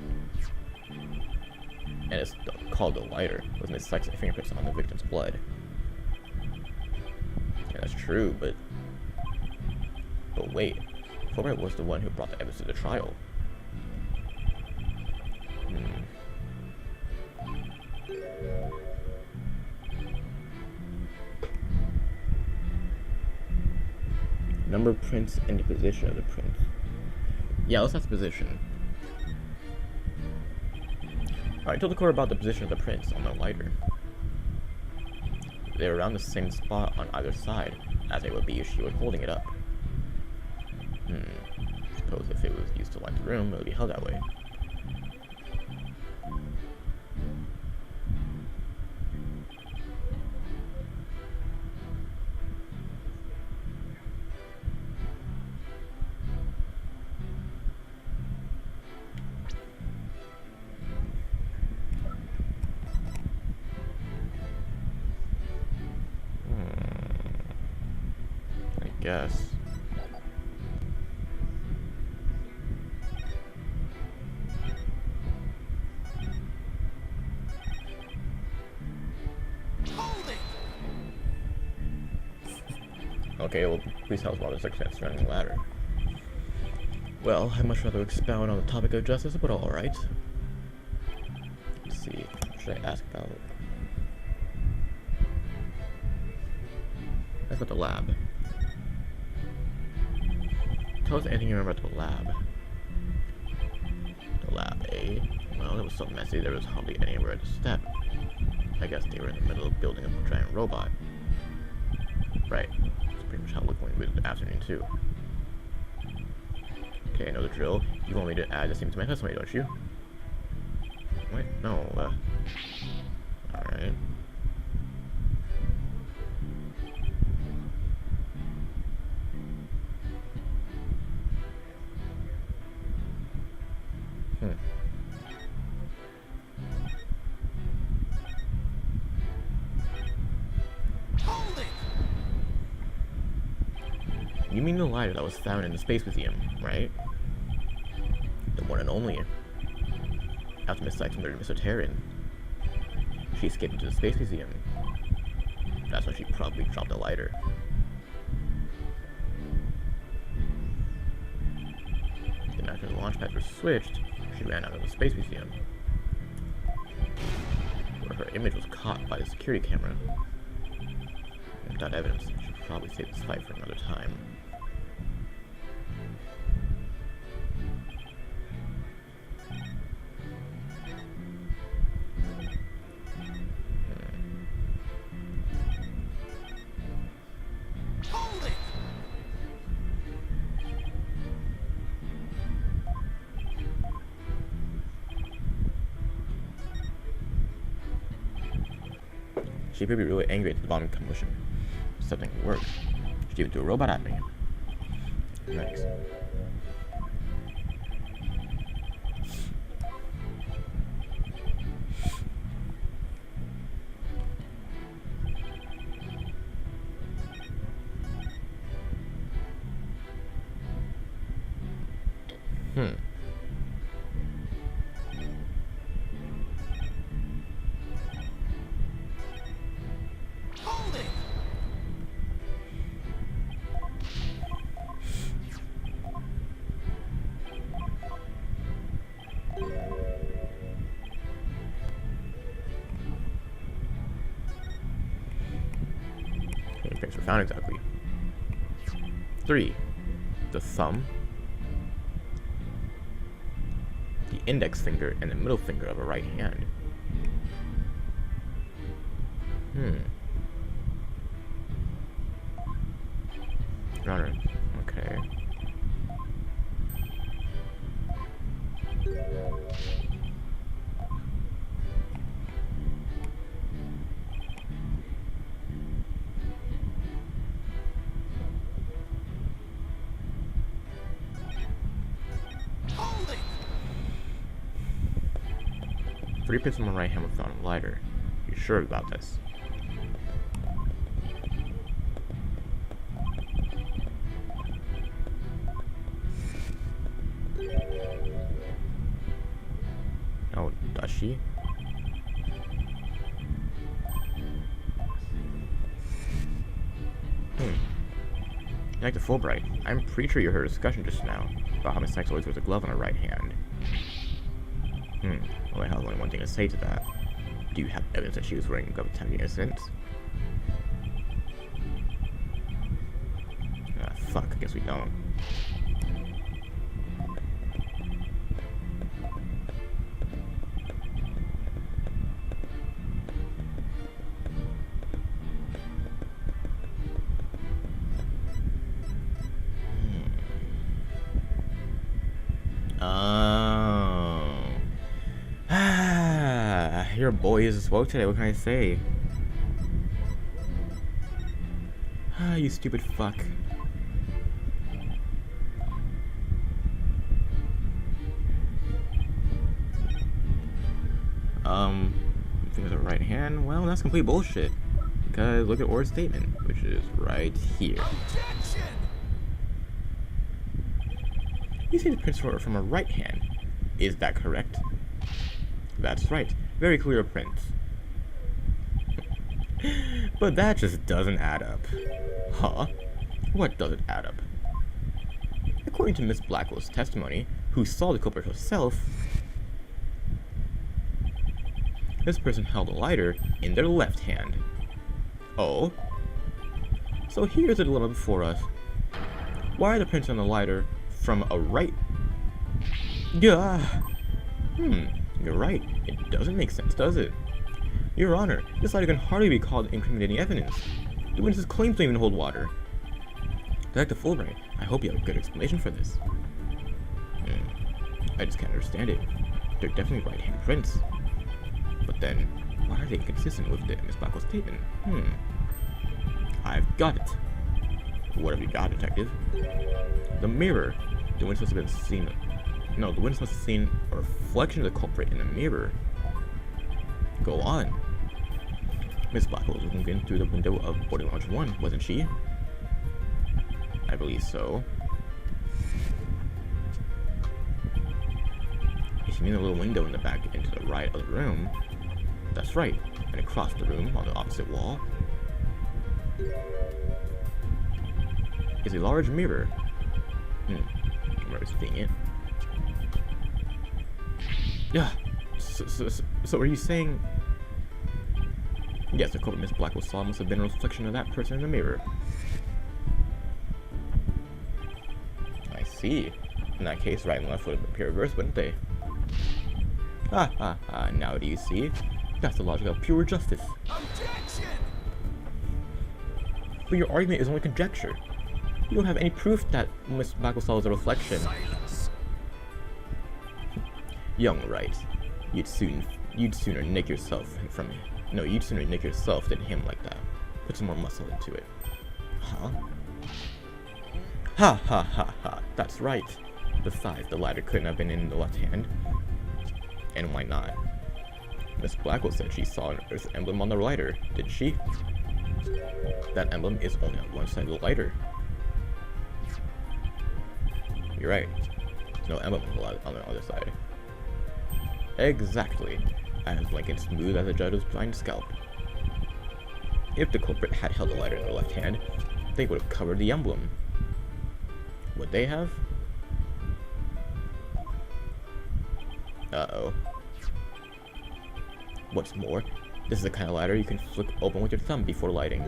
And it's called the lighter, with Miss Sykes' fingerprints on the victim's blood. Yeah, that's true, but wait. Fulbright was the one who brought the evidence to the trial. Number of prints and the position of the prints. Yeah, let's ask the position. Alright, tell the court about the position of the prints on the lighter. They're around the same spot on either side, as they would be if she was holding it up. Suppose if it was used to light the room, it would be held that way. Yes. Okay, well, please tell us about the circumstances surrounding the ladder. Well, I'd much rather expound on the topic of justice, but alright. Let's see, what should I ask about? Ask about the lab. Tell us anything you remember about the lab. The lab, eh? Well, it was so messy there was hardly anywhere to step. I guess they were in the middle of building a giant robot. Right. That's pretty much how it looked when we were in the afternoon, too. Okay, I know the drill. You want me to add this thing to my testimony, don't you? Wait, no, alright. Hold it! You mean the lighter that was found in the Space Museum, right? The one and only. After Miss Sykes murdered Mr. Terran, she escaped into the Space Museum. That's when she probably dropped the lighter. Then after the launch pads were switched, she ran out of the Space Museum, where her image was caught by the security camera. Without evidence, she should probably save this fight for another time. Hold it! She would be really angry at the bombing commotion. Something worked. She even threw a robot at me. Thanks. Hold it! Any picks were found exactly? 3. The thumb, the index finger, and the middle finger of a right hand. Runner. Okay. Hold it! 3 pins on my right hand were found on the lighter. You sure about this? Oh, does she? Like the Fulbright, I'm pretty sure you heard a discussion just now about how Miss Sykes always wears a glove on her right hand. Well, I have only one thing to say to that. Do you have evidence that she was wearing a glove attempting innocence? Ah, fuck, I guess we don't. Your boy is woke today, what can I say? You stupid fuck. Think of the right hand? Well, that's complete bullshit. Because look at Orr's statement, which is right here. Objection! You see the prints from a right hand. Is that correct? That's right. Very clear prints. But that just doesn't add up. Huh? What does it add up? According to Miss Blackwell's testimony, who saw the culprit herself, this person held a lighter in their left hand. Oh? So here's the dilemma before us. Why are the prints on the lighter from a right? Yeah. You're right. It doesn't make sense, does it? Your Honor, this lighter can hardly be called incriminating evidence. The witness's claims don't even hold water. Detective Fulbright, I hope you have a good explanation for this. I just can't understand it. They're definitely right-hand prints. But then, why are they inconsistent with Miss Blackwell's statement? I've got it. What have you got, Detective? The mirror. The witness must have been seen. No, the witness must have seen a reflection of the culprit in the mirror. Go on. Miss Blackwell was looking in through the window of boarding lounge 1, wasn't she? I believe so. If you mean the little window in the back into the right of the room, that's right. And across the room on the opposite wall is a large mirror. I remember seeing it. Yeah. So are you saying? Yes, the culprit Miss Blackwell saw must have been a reflection of that person in the mirror. I see. In that case, right and left would appear reversed, wouldn't they? Now do you see? That's the logic of pure justice. Objection! But your argument is only conjecture. You don't have any proof that Miss Blackwell saw was a reflection. Silence. Young, right? You'd sooner nick yourself from him. No, you'd sooner nick yourself than him like that. Put some more muscle into it. Huh? Ha. That's right. Besides, the lighter couldn't have been in the left hand. And why not? Miss Blackwell said she saw an Earth emblem on the lighter, did she? That emblem is only on one side of the lighter. You're right. There's no emblem on the other side. Exactly. As blank and smooth as a judge's blind scalp. If the culprit had held the lighter in their left hand, they would have covered the emblem. Would they have? Uh-oh. What's more, this is the kind of lighter you can flick open with your thumb before lighting.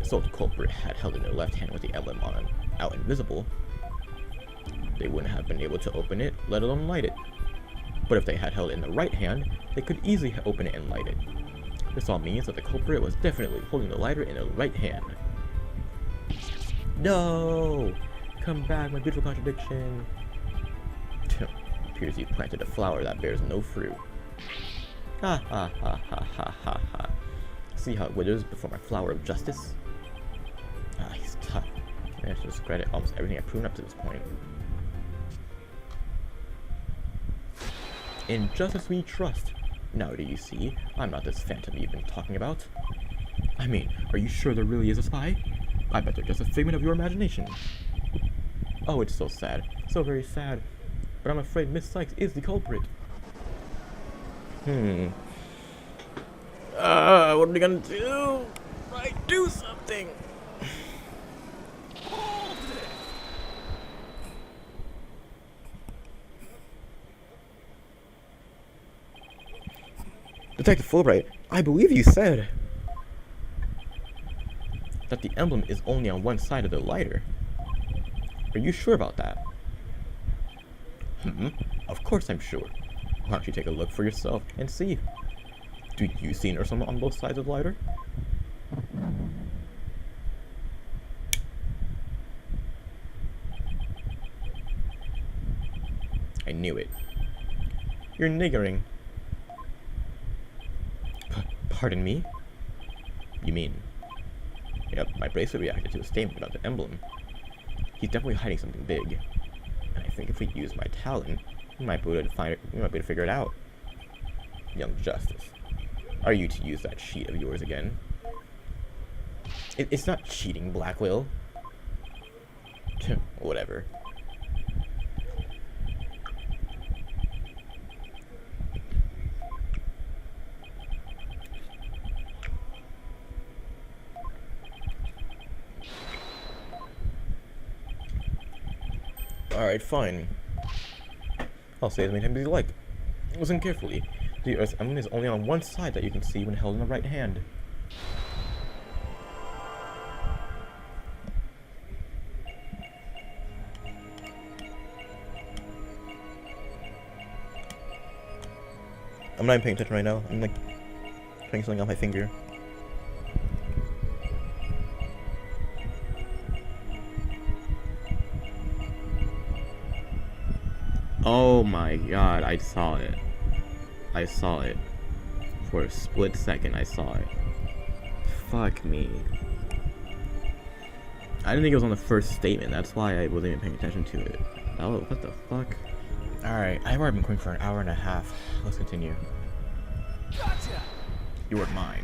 So if the culprit had held it in their left hand with the emblem on out invisible, they wouldn't have been able to open it, let alone light it. But if they had held it in the right hand, they could easily open it and light it. This all means that the culprit was definitely holding the lighter in the right hand. No! Come back, my beautiful contradiction. Appears you planted a flower that bears no fruit. Ha. See how it withers before my flower of justice? He's tough. I managed to discredit almost everything I've proven up to this point. In justice we trust. Now do you see? I'm not this phantom you've been talking about. I mean, are you sure there really is a spy? I bet they're just a figment of your imagination. Oh, it's so sad. So very sad. But I'm afraid Miss Sykes is the culprit. What are we gonna do? Right, do something! Hold it! Detective Fulbright, I believe you said that the emblem is only on one side of the lighter. Are you sure about that? Of course I'm sure. Why don't you take a look for yourself and see? Do you see an Ursula on both sides of the lighter? I knew it. You're niggering. Pardon me? You mean? Yep, my bracelet reacted to a statement about the emblem. He's definitely hiding something big. And I think if we use my talent, we might be able to figure it out. Young Justice, are you to use that sheet of yours again? It's not cheating, Blackwell. Whatever. Alright, fine. I'll say as many times as you like. Listen carefully. The Earth's emblem is only on one side that you can see when held in the right hand. I'm not even paying attention right now. I'm like putting something on my finger. Oh my god, I saw it. I saw it. For a split second, I saw it. Fuck me. I didn't think it was on the first statement, that's why I wasn't even paying attention to it. Oh, what the fuck? Alright, I've already been going for an hour and a half. Let's continue. Gotcha! You are mine.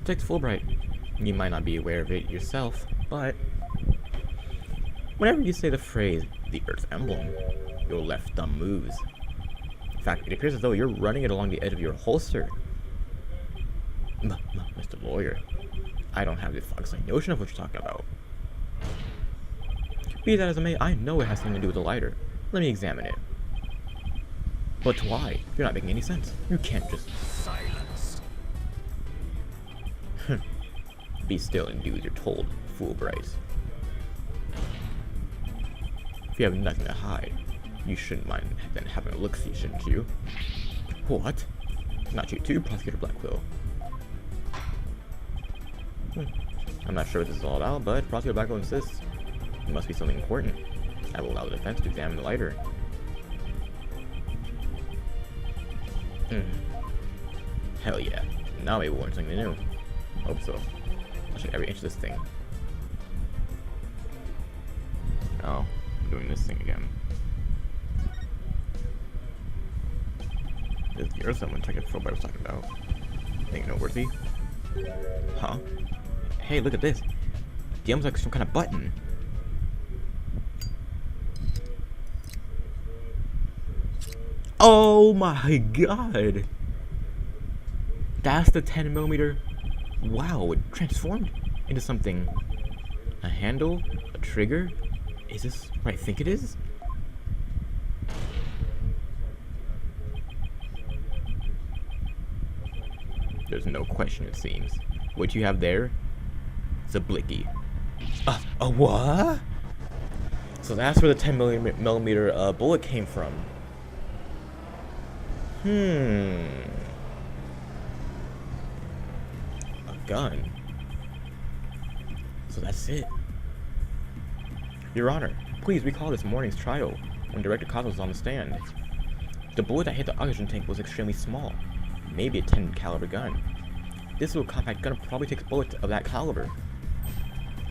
Protect Fulbright. You might not be aware of it yourself, but whenever you say the phrase, the Earth's emblem, your left thumb moves. In fact, it appears as though you're running it along the edge of your holster. Mr. Lawyer, I don't have the fog's notion of what you're talking about. Be that as it may, I know it has something to do with the lighter. Let me examine it. But why? You're not making any sense. You can't just... Silence. Be still and do as you're told, Fulbright. If you have nothing to hide, you shouldn't mind then having a look-see, shouldn't you? What? Not you too, Prosecutor Blackwell. I'm not sure what this is all about, but Prosecutor Blackwell insists. It must be something important. I will allow the defense to examine the lighter. Hell yeah. Now maybe we'll learn something new. Hope so. I'll check every inch of this thing. Oh, I'm doing this thing again. This is the Earth someone checking for what I was talking about. Ain't noteworthy. Huh? Hey, look at this. The arm's like some kind of button. Oh my god! That's the 10mm. Wow, it transformed into something. A handle? A trigger? Is this what I think it is? There's no question, it seems. What you have there is a blicky. A what? So that's where the 10mm bullet came from. A gun. So that's it. Your Honor, please recall this morning's trial when Director Cosmo was on the stand. The bullet that hit the oxygen tank was extremely small, maybe a 10 caliber gun. This little compact gun probably takes bullets of that caliber.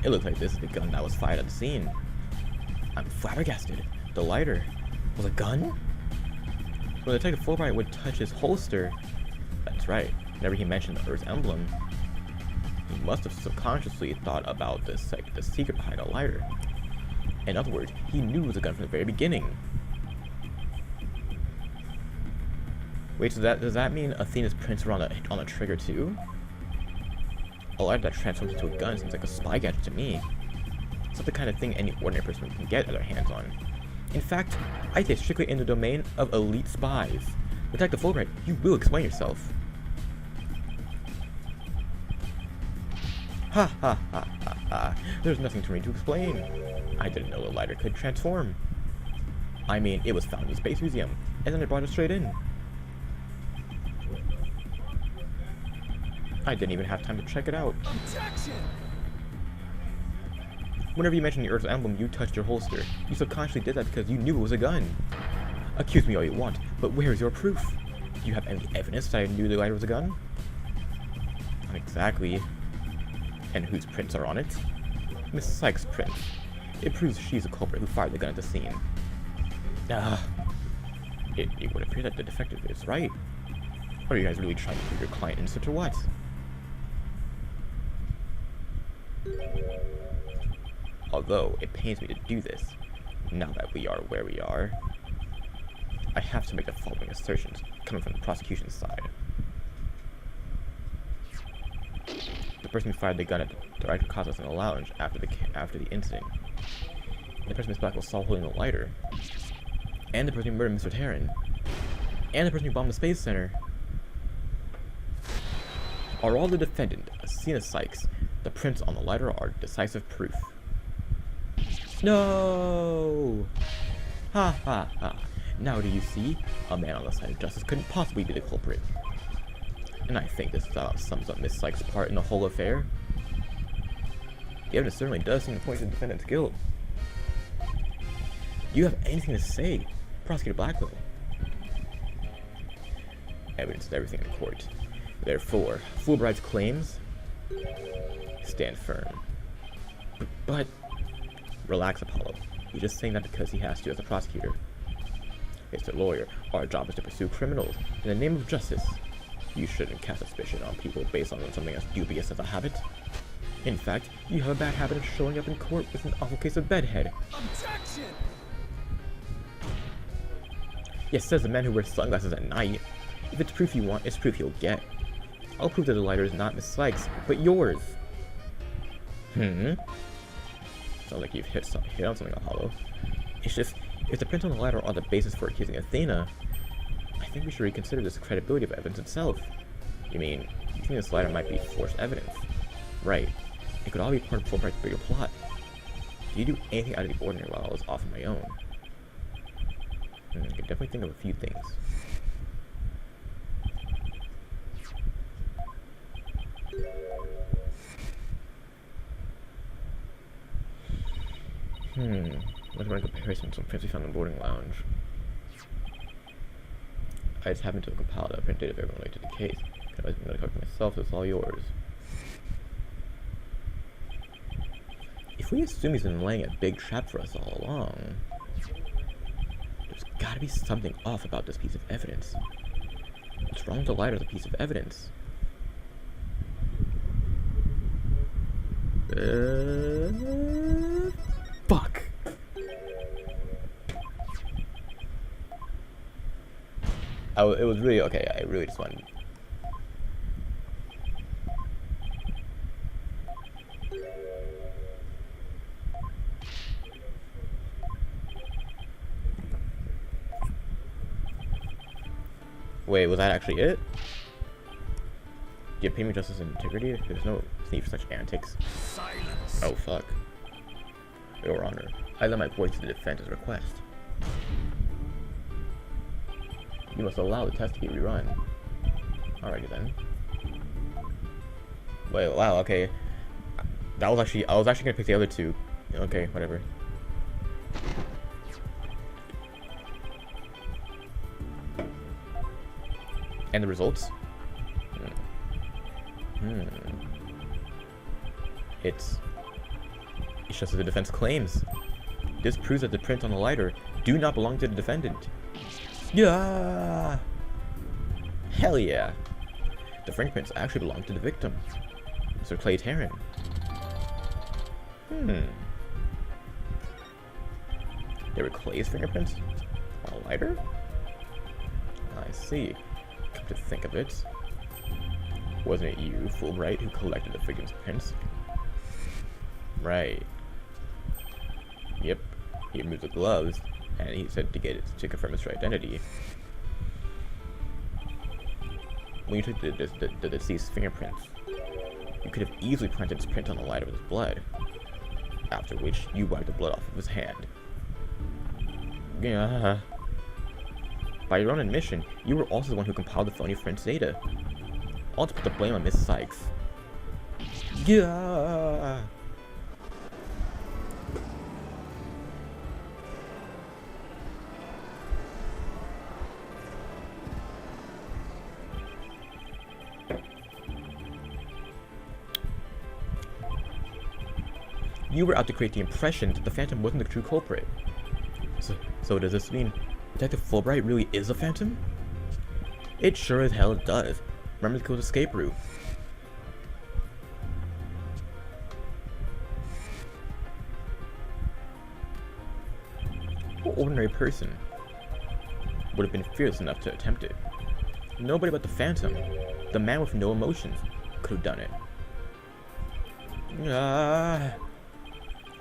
It looks like this is the gun that was fired at the scene. I'm flabbergasted. The lighter was a gun? When Detective Fulbright would touch his holster, that's right, whenever he mentioned the Earth's emblem, he must have subconsciously thought about the secret behind a lighter. In other words, he knew it was a gun from the very beginning. Wait, so does that mean Athena's prints were on a trigger too? A lighter that transforms into a gun seems like a spy gadget to me. It's not the kind of thing any ordinary person can get their hands on. In fact, I think it's strictly in the domain of elite spies. Detective Fulbright, you will explain yourself. Ha ha ha ha ha. There's nothing for me to explain. I didn't know the lighter could transform. I mean, it was found in the Space Museum, and then they brought it straight in. I didn't even have time to check it out. Objection! Whenever you mentioned the Earth's emblem, you touched your holster. You subconsciously did that because you knew it was a gun. Accuse me all you want, but where is your proof? Do you have any evidence that I knew the lighter was a gun? Not exactly. And whose prints are on it? Miss Sykes' print. It proves she's the culprit who fired the gun at the scene. It would appear that the defective is right. Are you guys really trying to keep your client innocent or what? Although, it pains me to do this, now that we are where we are. I have to make the following assertions, coming from the prosecution's side. The person who fired the gun at the director caught us in the lounge after the incident. And the person Miss Blackwell saw holding the lighter. And the person who murdered Mr. Taryn. And the person who bombed the Space Center. Are all the defendant, Athena Sykes, the prints on the lighter are decisive proof. No! Ha ha ha. Now do you see? A man on the side of justice couldn't possibly be the culprit. And I think this sums up Miss Sykes' part in the whole affair. The evidence certainly does seem to point to the defendant's guilt. Do you have anything to say, Prosecutor Blackwell? Evidence is everything in court. Therefore, Fulbright's claims stand firm. But relax, Apollo. He's just saying that because he has to as a prosecutor. Mr. Lawyer, our job is to pursue criminals in the name of justice. You shouldn't cast suspicion on people based on something as dubious as a habit. In fact, you have a bad habit of showing up in court with an awful case of bedhead. Objection! Yes, says the man who wears sunglasses at night. If it's proof you want, it's proof you'll get. I'll prove that the lighter is not Miss Sykes, but yours. Sounds like you've hit on something, Apollo. It's just, if the prints on the lighter are the basis for accusing Athena, I think we should reconsider this credibility of evidence itself. You mean, you think this lighter might be forced evidence? Right. It could all be part of Fulbright's bigger plot. Did you do anything out of the ordinary while I was off on my own? I can definitely think of a few things. Let's run a comparison to some prints we found in the boarding lounge. I just happened to have compiled a print data of everyone related to the case. I'm going to cover myself, so it's all yours. If we assume he's been laying a big trap for us all along, there's gotta be something off about this piece of evidence. What's wrong with the lighter as a piece of evidence? Fuck! It was really okay. I really just wanted. Wait, was that actually it? Do you pay me justice and integrity? There's no need for such antics. Silence! Oh fuck. Your Honor, I lend my voice to the defense's request. You must allow the test to be rerun. Alrighty then. Wait, wow, okay. I was actually gonna pick the other two. Okay, whatever. And the results? It's just as the defense claims. This proves that the prints on the lighter do not belong to the defendant. Yeah! Hell yeah! The fingerprints actually belong to the victim, Mr. Clay Taryn. They were Clay's fingerprints on a lighter? I see. Come to think of it, wasn't it you, Fulbright, who collected the victim's prints? Right. Yep. He removed the gloves, and he said to get it to confirm his identity. When you took the deceased's fingerprints, you could have easily planted his print on the lighter with his blood, after which you wiped the blood off of his hand. Yeah. By your own admission, you were also the one who compiled the phony French data. All to put the blame on Miss Sykes. Yeah. You were out to create the impression that the Phantom wasn't the true culprit. So does this mean Detective Fulbright really is a Phantom? It sure as hell does. Remember the cool escape route. What ordinary person would have been fearless enough to attempt it. Nobody but the Phantom, the man with no emotions, could have done it.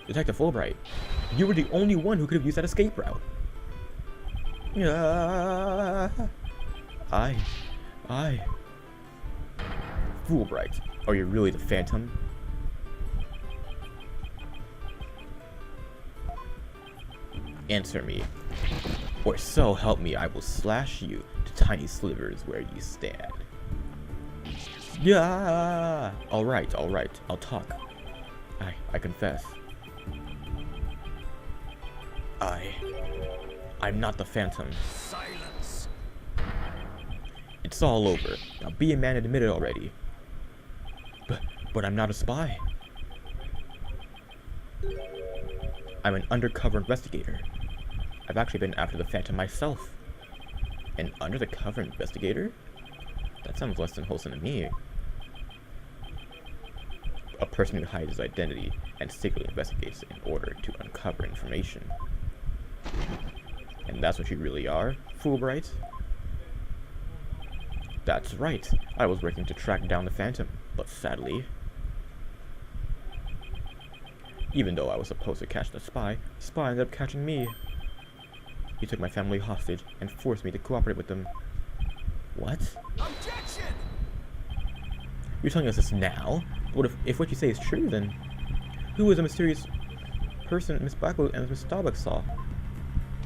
Detective Fulbright, you were the only one who could have used that escape route. Fulbright, are you really the Phantom? Answer me, or so help me, I will slash you to tiny slivers where you stand. Yeah. All right, I'll talk. I confess. I'm not the Phantom. Silence. It's all over. Now be a man and admit it already. But I'm not a spy. I'm an undercover investigator. I've actually been after the Phantom myself. An undercover investigator? That sounds less than wholesome to me. A person who hides his identity and secretly investigates in order to uncover information. And that's what you really are, Fulbright? That's right. I was working to track down the Phantom, but sadly, even though I was supposed to catch the spy ended up catching me. He took my family hostage and forced me to cooperate with them. What? Objection! You're telling us this now? What if what you say is true, then who was the mysterious person Miss Blackwell and Miss Starbuck saw?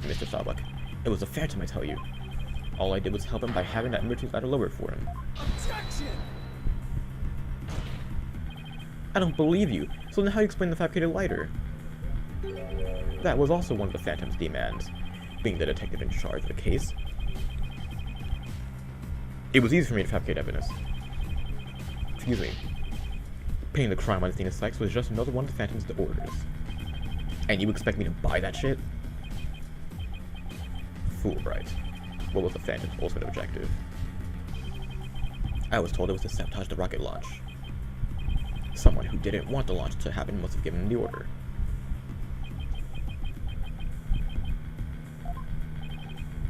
Mr. Starbuck, it was the Phantom, I tell you. All I did was help him by having that emergency ladder lowered for him. Objection! I don't believe you. So then how do you explain the fabricated lighter? That was also one of the Phantom's demands, being the detective in charge of the case. It was easy for me to fabricate evidence. Excuse me. Pinning the crime on Destinies Sykes was just another one of the Phantom's orders. And you expect me to buy that shit? Fulbright. What was the Phantom's ultimate objective? I was told it was to sabotage the rocket launch. Someone who didn't want the launch to happen must have given him the order.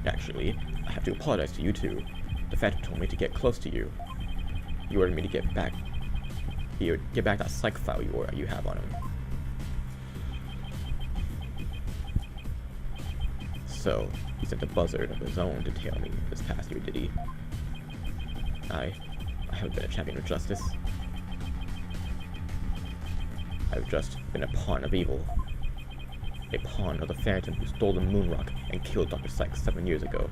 Actually, I have to apologize to you two. The Phantom told me to get close to you. He ordered me to get back that psych file you have on him. So, he sent a buzzard of his own to tail me this past year, did he? I haven't been a champion of justice. I've just been a pawn of evil. A pawn of the Phantom who stole the moon rock and killed Dr. Sykes 7 years ago.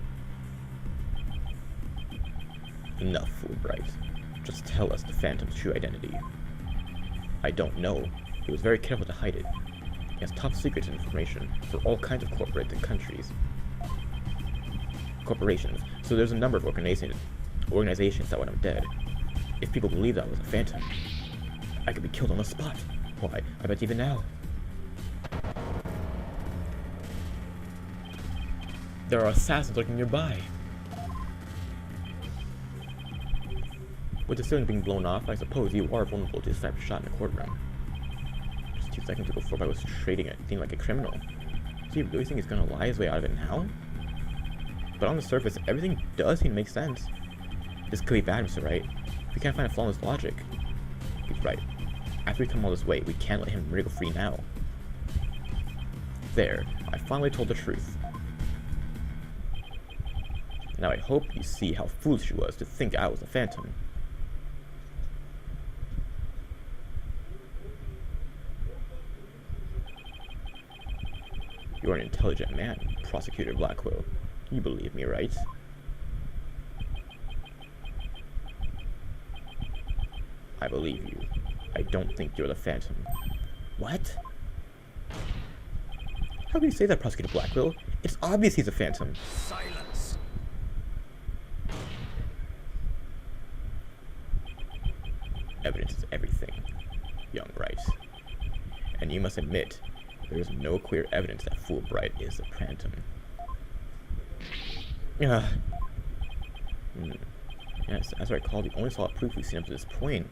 Enough, Fulbright. Just tell us the Phantom's true identity. I don't know. He was very careful to hide it. He has top secret information for all kinds of corporates and countries. Corporations. So there's a number of organizations that want him dead. If people believe that was a Phantom, I could be killed on the spot. Why, I bet even now. There are assassins lurking nearby. With the ceiling being blown off, I suppose you are vulnerable to a sniper shot in the courtroom. Just 2 seconds ago, Fulbright was trading it, acting like a criminal. Do you really think he's gonna lie his way out of it now? But on the surface, everything does seem to make sense. This could be bad, Mr. Wright. We can't find a flaw in his logic. He's right. After we come all this way, we can't let him wriggle free now. There, I finally told the truth. Now I hope you see how foolish he was to think I was a Phantom. You're an intelligent man, Prosecutor Blackwell. You believe me, right? I believe you. I don't think you're the Phantom. What? How can you say that, Prosecutor Blackwell? It's obvious he's a Phantom. Silence. Evidence is everything, young Wright. And you must admit, there is no clear evidence that Fulbright is a Phantom. Yes, as I recall, the only solid proof we've seen up to this point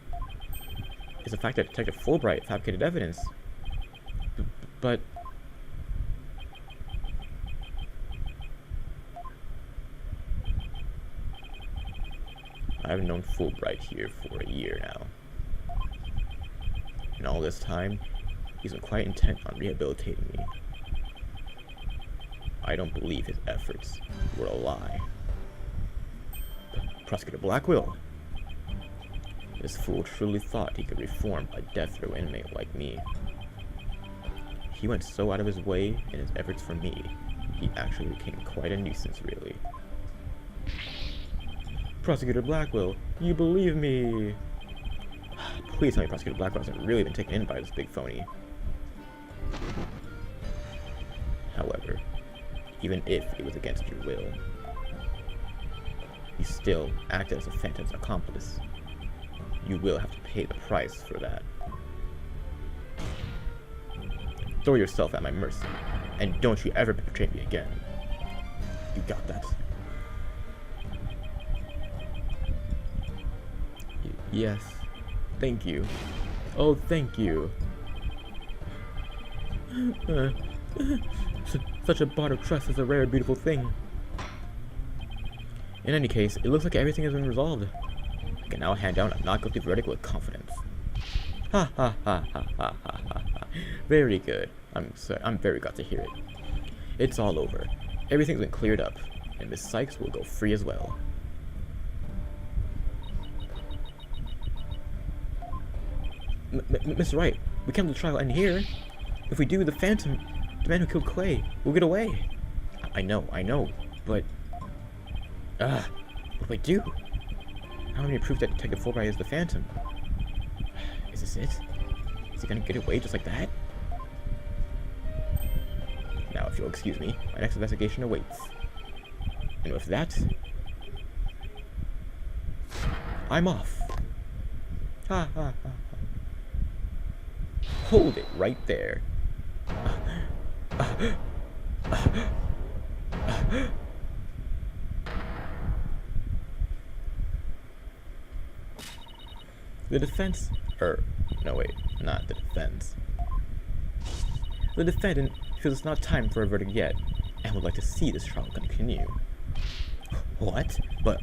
is the fact that Detective Fulbright fabricated evidence. I've known Fulbright here for a year now. And all this time, he's been quite intent on rehabilitating me. I don't believe his efforts were a lie. Prosecutor Blackwell. This fool truly thought he could reform a death row inmate like me. He went so out of his way in his efforts for me, he actually became quite a nuisance, really. Prosecutor Blackwell, you believe me? Please tell me Prosecutor Blackwell hasn't really been taken in by this big phony. However, even if it was against your will, you still acted as a Phantom's accomplice. You will have to pay the price for that. Throw yourself at my mercy, and don't you ever betray me again. You got that? Yes. Thank you. Oh, thank you. Such a bond of trust is a rare, beautiful thing. In any case, it looks like everything has been resolved. I can now hand down a not guilty verdict with confidence. Ha ha ha ha ha ha ha. Very good. I'm very glad to hear it. It's all over. Everything's been cleared up, and Miss Sykes will go free as well. Miss Wright, we can't let the trial end here. If we do, the Phantom, the man who killed Clay, will get away. I know, but... what do I do? How many proof that Detective Fulbright is the Phantom? Is this it? Is he gonna get away just like that? Now, if you'll excuse me, my next investigation awaits. And with that... I'm off. Ha ha ha. Hold it right there. The defense, no wait, not the defense. The defendant feels it's not time for a verdict yet, and would like to see this trial continue. What? But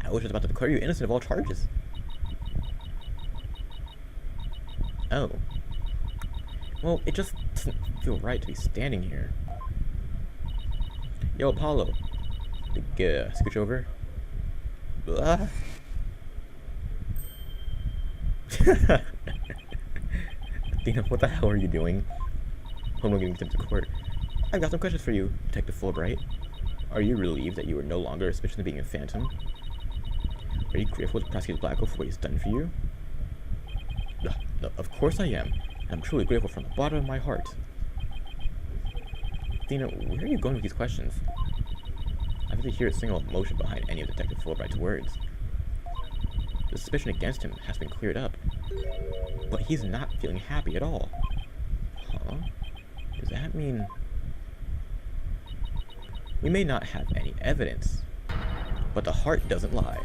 I was just about to declare you innocent of all charges. Oh. Well, it just doesn't feel right to be standing here. Yo, Apollo. Big, scooch over. Blah. Athena, what the hell are you doing? Hold on, getting sent to court. I've got some questions for you, Detective Fulbright. Are you relieved that you are no longer suspicious of being a Phantom? Are you grateful to Prosecutor Blackwell for what he's done for you? No, of course I am. I'm truly grateful from the bottom of my heart. Athena, where are you going with these questions? I have to hear a single emotion behind any of Detective Fulbright's words. The suspicion against him has been cleared up, but he's not feeling happy at all. Huh? Does that mean... We may not have any evidence, but the heart doesn't lie.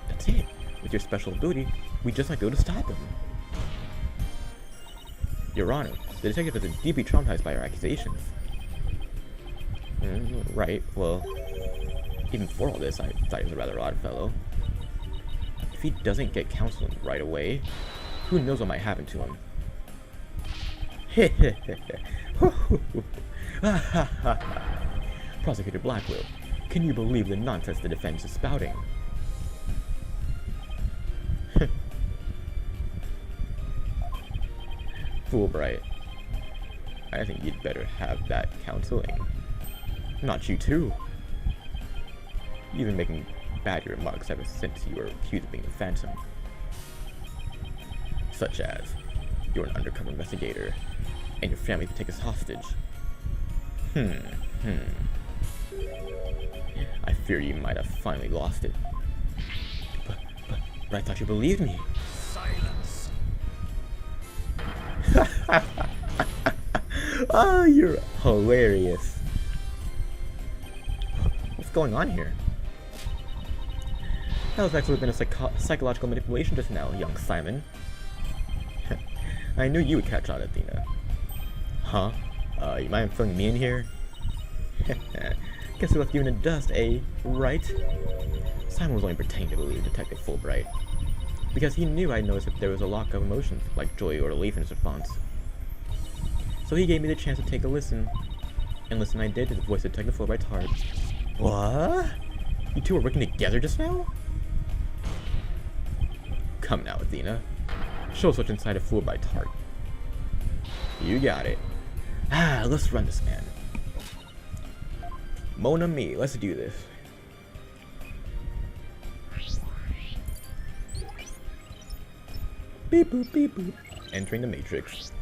That's it. With your special ability, we just might be able to stop him. Your Honor, the detective has been deeply traumatized by our accusations. Right, well, even before all this, I thought he was a rather odd fellow. If he doesn't get counseling right away, who knows what might happen to him. Prosecutor Blackwell, can you believe the nonsense the defense is spouting? Fulbright, I think you'd better have that counseling. Not you too. You've been making bad remarks ever since you were accused of being a Phantom. Such as, you're an undercover investigator, and your family to take us hostage. I fear you might have finally lost it. But I thought you believed me. Silence. Oh, you're hilarious. What's going on here? That was actually been a psychological manipulation just now, young Simon. I knew you would catch on, Athena. Huh? You mind filling me in here? Guess we left you in the dust, eh? Right? Simon was only pretending to believe Detective Fulbright, because he knew I'd noticed if there was a lack of emotions, like joy or relief in his response. So he gave me the chance to take a listen. And listen I did to the voice of Detective Fulbright's heart. What? You two were working together just now? Come now, Athena. Show us what's inside of Fulbright's heart. You got it. Let's run this man. Mon ami, let's do this. Beep boop, beep boop. Entering the Matrix.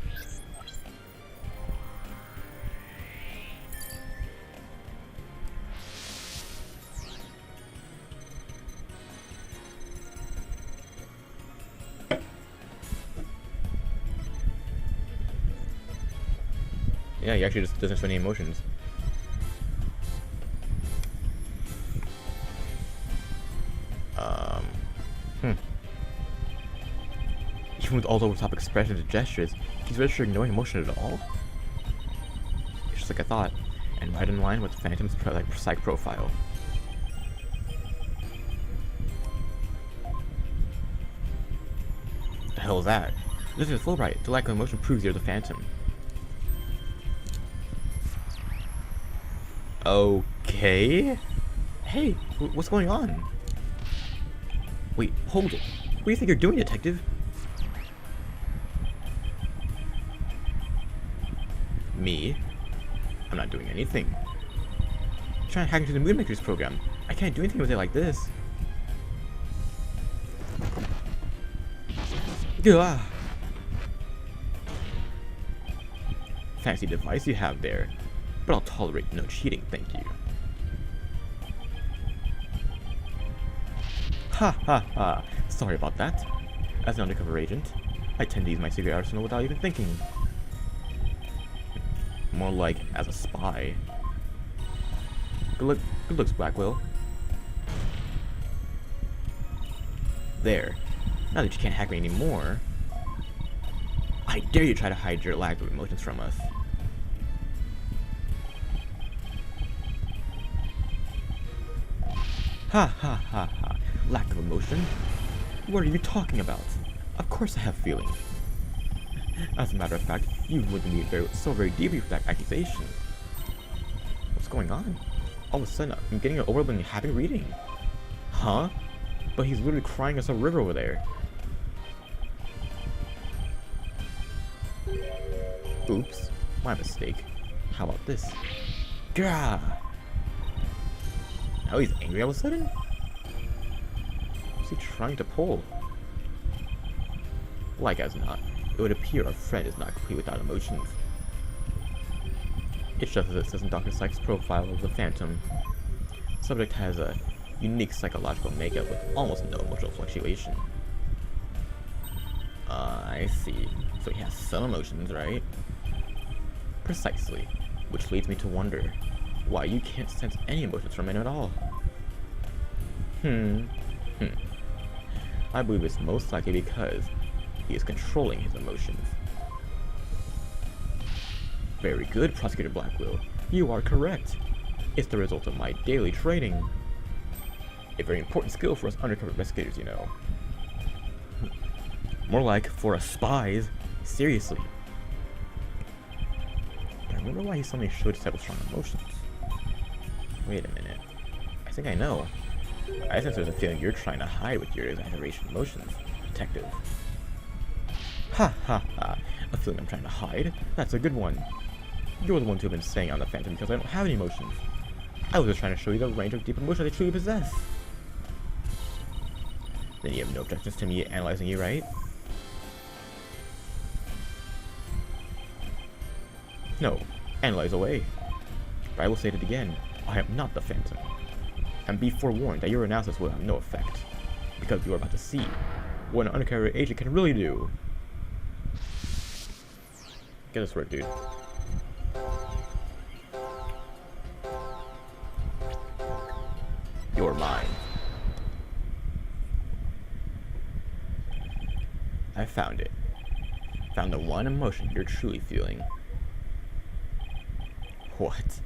Yeah, he actually just doesn't show any emotions. Even with all the over-top expressions and gestures, he's registering no emotion at all? It's just like I thought, and right in line with Phantom's psych profile. What the hell is that? This is Fulbright. The lack of emotion proves you're the Phantom. Okay. Hey, what's going on? Wait, hold it. What do you think you're doing, Detective? Me? I'm not doing anything. I'm trying to hack into the Moonmakers program. I can't do anything with it like this. Gah! Fancy device you have there. But I'll tolerate no cheating, thank you. Ha ha ha. Sorry about that. As an undercover agent, I tend to use my secret arsenal without even thinking. More like as a spy. Good looks, Blackwell. There. Now that you can't hack me anymore, I dare you try to hide your lack of emotions from us. Ha ha ha ha. Lack of emotion? What are you talking about? Of course I have feelings. As a matter of fact, you wounded me so very deeply with that accusation. What's going on? All of a sudden, I'm getting an overwhelming happy reading. Huh? But he's literally crying us a river over there. Oops, my mistake. How about this? Gah! Now he's angry all of a sudden? What's he trying to pull? Like as not, it would appear our friend is not complete without emotions. It's just as it says in Dr. Sykes' profile of the Phantom. The subject has a unique psychological makeup with almost no emotional fluctuation. I see. So he has some emotions, right? Precisely. Which leads me to wonder why you can't sense any emotions from him at all. I believe it's most likely because he is controlling his emotions. Very good, Prosecutor Blackwell. You are correct. It's the result of my daily training. A very important skill for us undercover investigators, you know. More like for us spies. Seriously. I wonder why he suddenly showed such strong emotions. Wait a minute. I think I know. I sense there's a feeling you're trying to hide with your exaggeration emotions, Detective. Ha ha ha. A feeling I'm trying to hide? That's a good one. You're the one to have been saying I'm the Phantom because I don't have any emotions. I was just trying to show you the range of deep emotion I truly possess. Then you have no objections to me analyzing you, right? No. Analyze away. But I will say it again. I am not the Phantom. And be forewarned that your analysis will have no effect. Because you are about to see what an undercover agent can really do. Get this work, dude. You're mine. I found it. Found the one emotion you're truly feeling. What?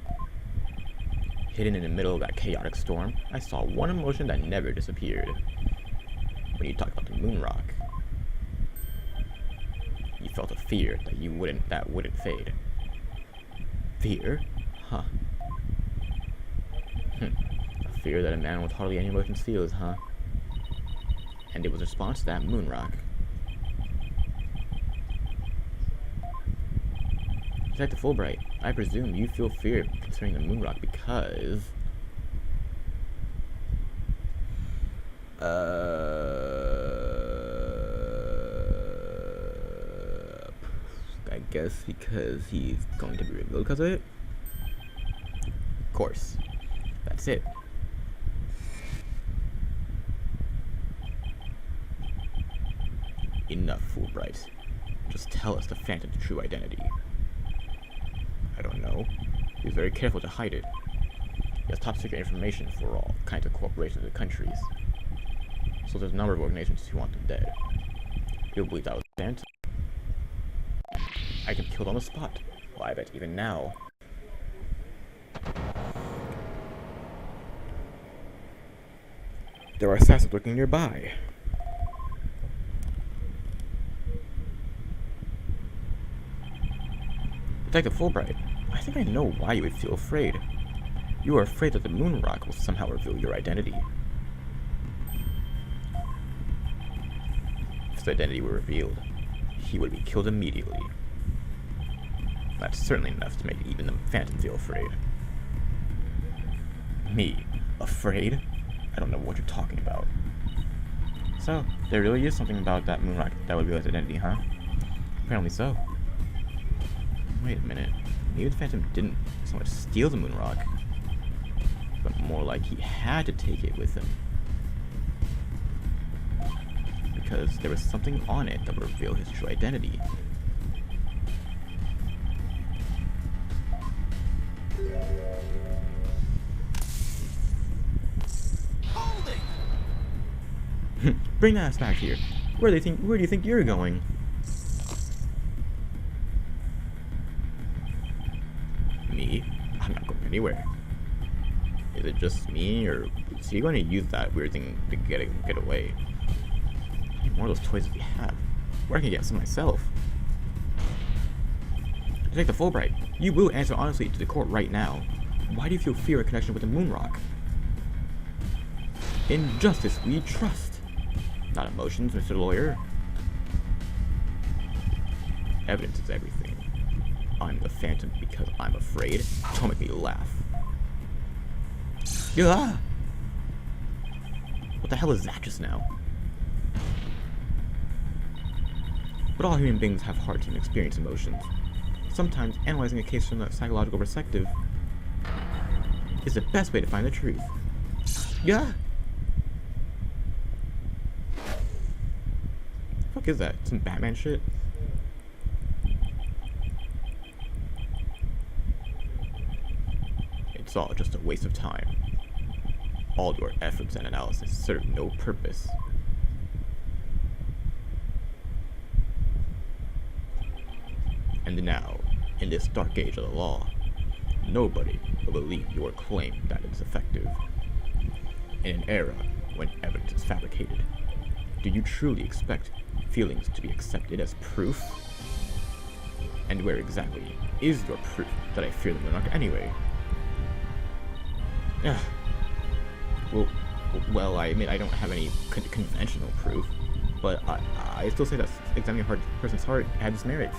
Hidden in the middle of that chaotic storm, I saw one emotion that never disappeared. When you talked about the moon rock, you felt a fear that wouldn't fade. Fear? Huh. A fear that a man with hardly any emotions feels, huh? And it was a response to that moon rock. Detective Fulbright, I presume you feel fear concerning the moon rock because... I guess because he's going to be revealed because of it? Of course. That's it. Enough, Fulbright. Just tell us the Phantom's true identity. I don't know. He's very careful to hide it. He has top secret information for all kinds of corporations and countries. So there's a number of organizations who want them dead. You'll believe that was the Phantom. I can kill on the spot. Well, I bet even now. There are assassins lurking nearby. Detective Fulbright, I think I know why you would feel afraid. You are afraid that the moon rock will somehow reveal your identity. If his identity were revealed, he would be killed immediately. That's certainly enough to make even the Phantom feel afraid. Me? Afraid? I don't know what you're talking about. So, there really is something about that moon rock that would reveal his identity, huh? Apparently so. Wait a minute. Maybe the Phantom didn't so much steal the moon rock, but more like he had to take it with him. Because there was something on it that would reveal his true identity. Holding! Bring that ass back here. Where do you think you're going? Me? I'm not going anywhere. Is it just me, or is he going to use that weird thing to get away? I need more of those toys that we have. Where can I get some myself? Detective Fulbright, you will answer honestly to the court right now. Why do you feel fear of connection with the moon rock? In justice we trust. Not emotions, Mr. Lawyer. Evidence is everything. I'm the Phantom because I'm afraid. Don't make me laugh. Ah! What the hell is that just now? But all human beings have hearts and experience emotions. Sometimes analyzing a case from a psychological perspective is the best way to find the truth. Yeah. Fuck is that? Some Batman shit? It's all just a waste of time. All your efforts and analysis serve no purpose. And now, in this dark age of the law, nobody will believe your claim that it's effective. In an era when evidence is fabricated, do you truly expect feelings to be accepted as proof? And where exactly is your proof that I fear the monarch anyway? Well, I admit I don't have any conventional proof, but I still say that examining a person's heart adds merit.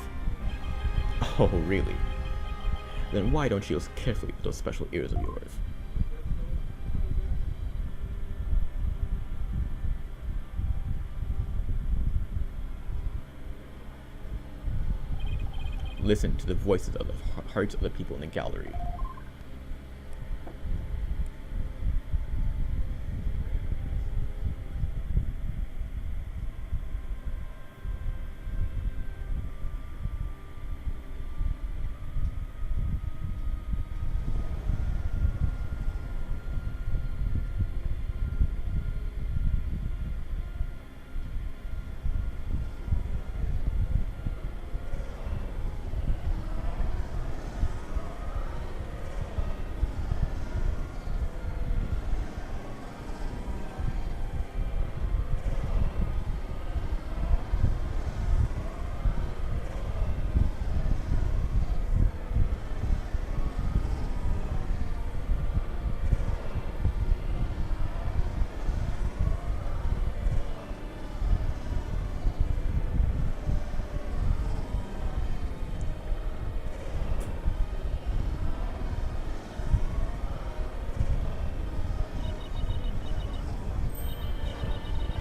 Oh, really? Then why don't you listen carefully to those special ears of yours? Listen to the voices of the hearts of the people in the gallery.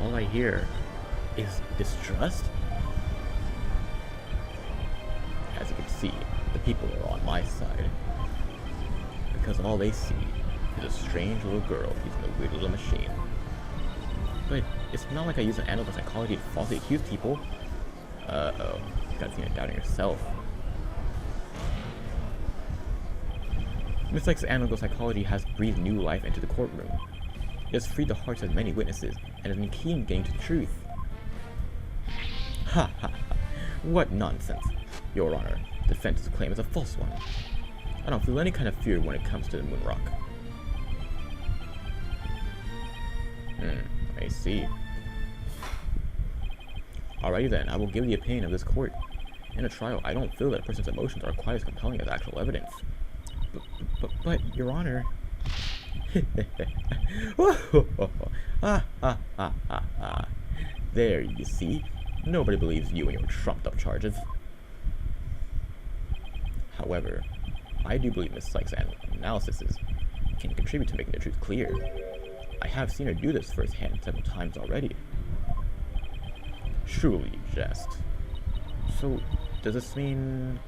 all I hear is distrust. As you can see, the people are on my side. Because all they see is a strange little girl using a weird little machine. But it's not like I use an analytical psychology to falsely accuse people. Uh-oh. You gotta think of doubting yourself. Miss Sykes' analytical psychology has breathed new life into the courtroom. It has freed the hearts of many witnesses, and has been keen in getting to the truth. Ha ha ha. What nonsense. Your Honor, the defense's claim is a false one. I don't feel any kind of fear when it comes to the moon rock. I see. Alrighty then, I will give the opinion of this court. In a trial, I don't feel that a person's emotions are quite as compelling as actual evidence. But Your Honor... There, you see. Nobody believes you and your trumped-up charges. However, I do believe Miss Sykes' analysis can contribute to making the truth clear. I have seen her do this firsthand several times already. Truly, you jest. So, does this mean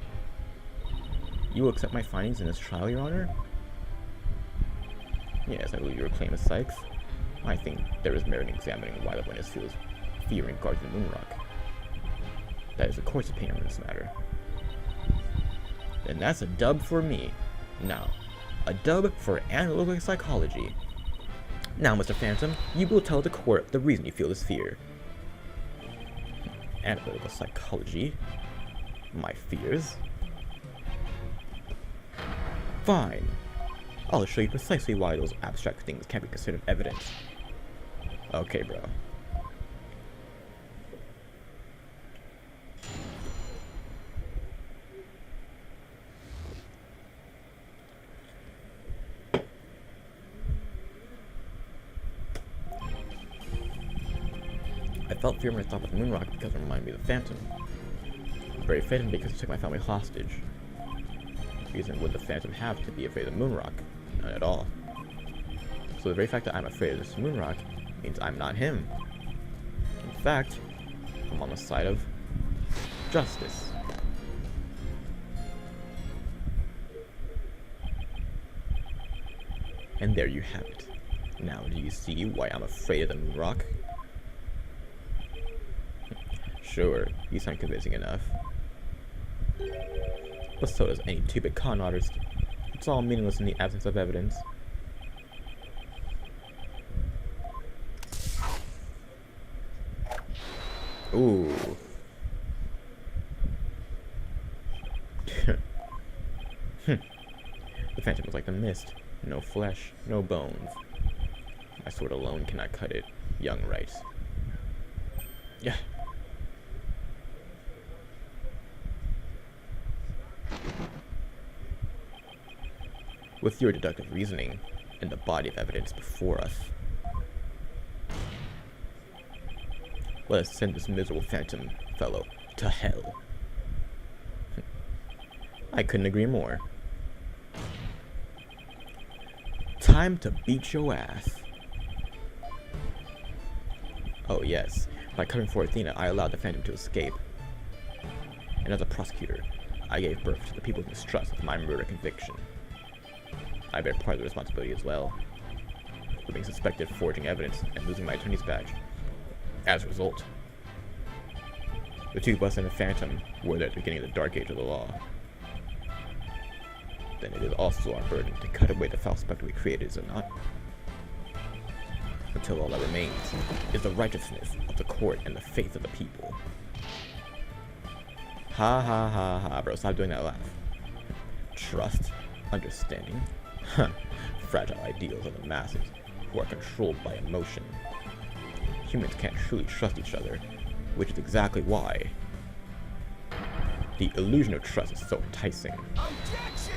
you will accept my findings in this trial, Your Honor? Yes, I believe your claim is Sykes. I think there is merit in examining why the witness feels fear in regard to the moon rock. That is the court's opinion on this matter. Then that's a dub for me. Now, a dub for analytical psychology. Now, Mr. Phantom, you will tell the court the reason you feel this fear. Analytical psychology? My fears? Fine. I'll show you precisely why those abstract things can't be considered evidence. Okay, bro. I felt fear when I thought of the moon rock because it reminded me of the Phantom. Very fitting because he took my family hostage. Reason would the Phantom have to be afraid of the moon rock? None at all. So the very fact that I'm afraid of this moon rock means I'm not him. In fact, I'm on the side of justice. And there you have it. Now do you see why I'm afraid of the moon rock? Sure, you sound convincing enough. But so does any two-bit con artist. It's all meaningless in the absence of evidence. Ooh. The Phantom was like the mist. No flesh, no bones. My sword alone cannot cut it. Young right. Yeah. With your deductive reasoning and the body of evidence before us, let us send this miserable Phantom fellow to hell. I couldn't agree more. Time to beat your ass. Oh yes, by covering for Athena, I allowed the Phantom to escape. And as a prosecutor, I gave birth to the people's mistrust of my murder conviction. I bear part of the responsibility as well, for being suspected of forging evidence and losing my attorney's badge. As a result, the two of us and the Phantom were there at the beginning of the dark age of the law. Then it is also our burden to cut away the foul specter we created, is it not? Until all that remains is the righteousness of the court and the faith of the people. Ha ha ha ha, bro, stop doing that laugh. Trust, understanding, fragile ideals of the masses who are controlled by emotion. Humans can't truly trust each other, which is exactly why the illusion of trust is so enticing. Objection!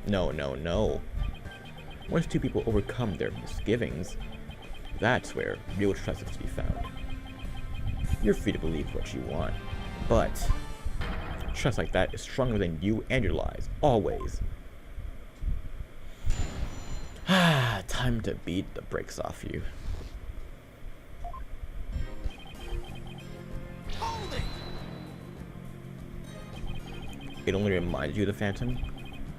No, no, no. Once two people overcome their misgivings, that's where real trust is to be found. You're free to believe what you want, but trust like that is stronger than you and your lies, always. Time to beat the brakes off you. it only reminds you of the Phantom?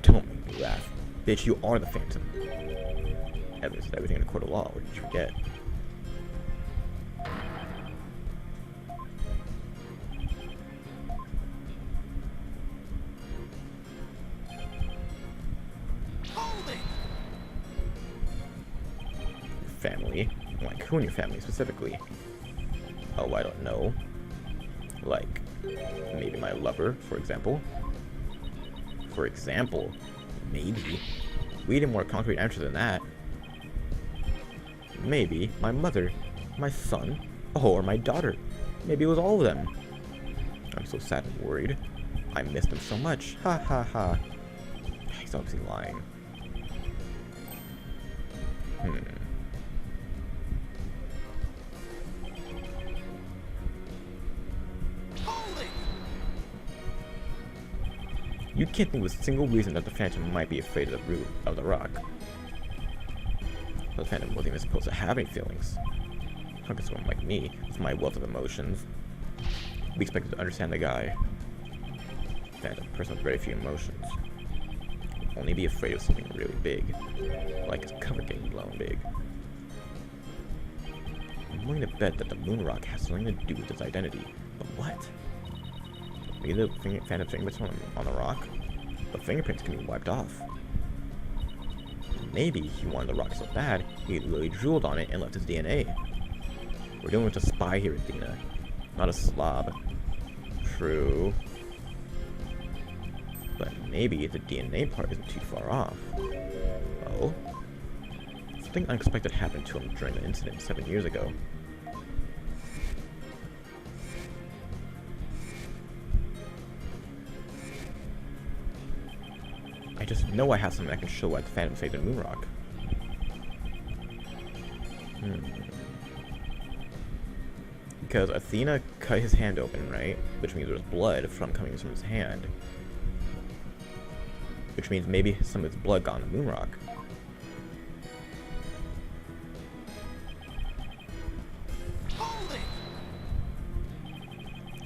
Don't make me laugh. Bitch, you are the Phantom. Evidence of everything in a court of law. What did you forget? Family? Like, who in your family specifically? Oh, I don't know. Like, maybe my lover, for example. For example? Maybe. We need a more concrete answer than that. Maybe my mother, my son, or my daughter. Maybe it was all of them. I'm so sad and worried. I missed him so much. Ha ha ha. He's obviously lying. You can't think of a single reason that the Phantom might be afraid of the root of the rock. The Phantom wasn't even supposed to have any feelings. How could someone like me, with my wealth of emotions, be expected to understand the guy? Phantom, a person with very few emotions, would only be afraid of something really big, like his cover getting blown big. I'm willing to bet that the moon rock has something to do with his identity, but what? Maybe the Phantom fingerprints on the rock? But fingerprints can be wiped off. Maybe he wanted the rock so bad, he literally drooled on it and left his DNA. We're dealing with a spy here, Athena, not a slob. True. But maybe the DNA part isn't too far off. Oh? Something unexpected happened to him during the incident 7 years ago. I just know I have something I can show at the Phantom saved in Moonrock. Because Athena cut his hand open, right? Which means there was blood coming from his hand. Which means maybe some of his blood got on the Moonrock.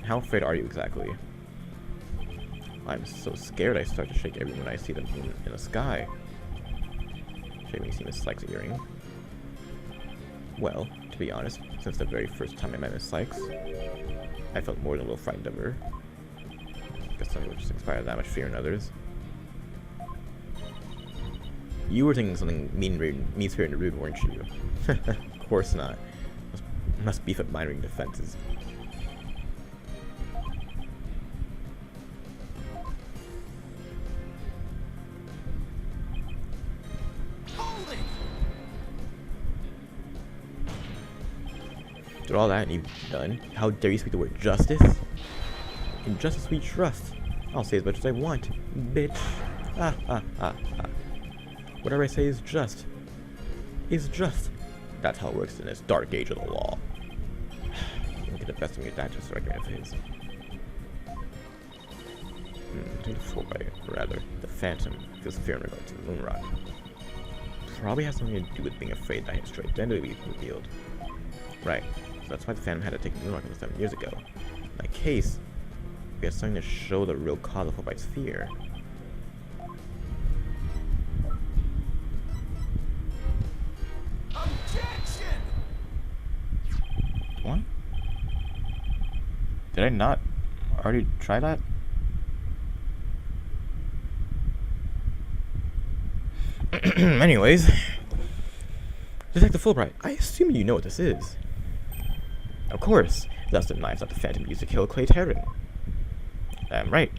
How afraid are you exactly? I'm so scared I start to shake every when I see the moon in the sky. Should me see Miss Sykes' earring? Well, to be honest, since the very first time I met Miss Sykes, I felt more than a little frightened of her. Guess something would just inspire that much fear in others. You were thinking something mean-spirited and rude, weren't you? Of course not. Must beef up mind-reading defenses. After all that and you've done, how dare you speak the word justice? In justice we trust. I'll say as much as I want, bitch. Ah, ah, ah, ah. Whatever I say is just. Is just. That's how it works in this dark age of the law. You can get the best of me with that just argument of his. The Fulbright, or rather, the Phantom, feels fear in regard to the Moonrock. Probably has something to do with being afraid that his true identity will be revealed. Right. So that's why the Phantom had to take the Moonrock 7 years ago. In that case, we have something to show the real cause of Fulbright's fear. Objection! What? Did I not already try that? Anyways, Detective Fulbright, I assume you know what this is. Of course, that's the knives that the Phantom used to kill Clay Terran. Right.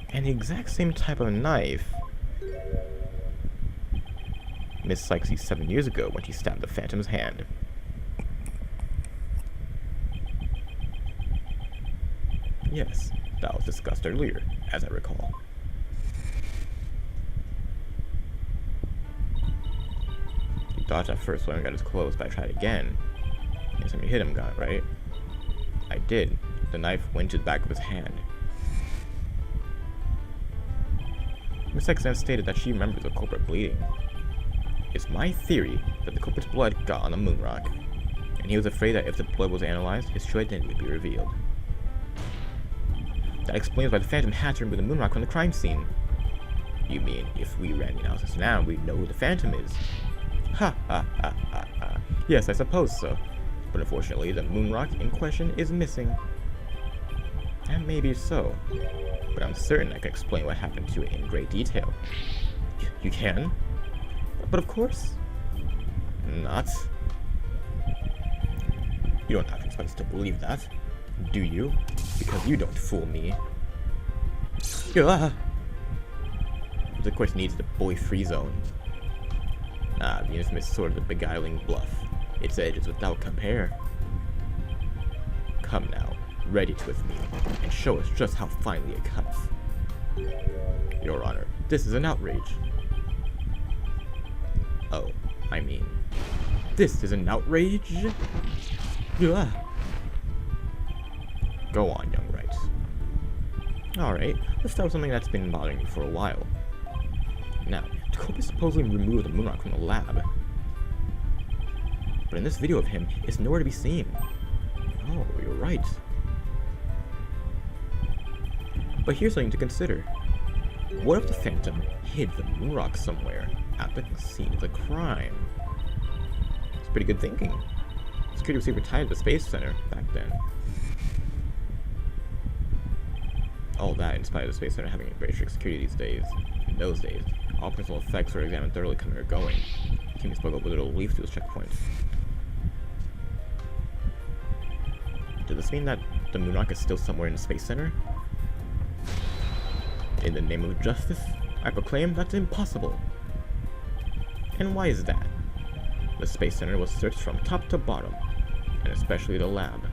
And the exact same type of knife Miss Sykes used 7 years ago when she stabbed the Phantom's hand. Yes, that was discussed earlier, as I recall. He dodged at first when I got his clothes, but I tried again. And something hit him, right? I did. The knife went to the back of his hand. Miss Sykes then stated that she remembers the culprit bleeding. It's my theory that the culprit's blood got on the Moonrock, and he was afraid that if the blood was analyzed, his true identity would be revealed. That explains why the Phantom had to remove the moon rock from the crime scene. You mean, if we ran the analysis now, we'd know who the Phantom is? Ha ha ha ha ha. Yes, I suppose so. But unfortunately, the moon rock in question is missing. And maybe so. But I'm certain I can explain what happened to it in great detail. You can? But of course not. You don't have to expect us to believe that, do you? Because you don't fool me. Which of course needs the boy free zone. Ah, the infamous sword of the beguiling bluff. Its edge is without compare. Come now, ready to with me, and show us just how finely it cuts. Your Honor, this is an outrage. Oh, I mean, this is an outrage? Ugh. Go on, young Wright. Alright, let's start with something that's been bothering you for a while. Now, Jacoby supposedly removed the moon rock from the lab. But in this video of him, it's nowhere to be seen. Oh, you're right. But here's something to consider. What if the Phantom hid the moon rock somewhere at the scene of the crime? It's pretty good thinking. Security was super tied to the Space Center back then. All that in spite of the Space Center having very strict security these days. In those days, all personal effects were examined thoroughly coming or going. King spoke up with little relief to his checkpoints. Does this mean that the moon rock is still somewhere in the Space Center? In the name of justice, I proclaim that's impossible. And why is that? The Space Center was searched from top to bottom, and especially the lab.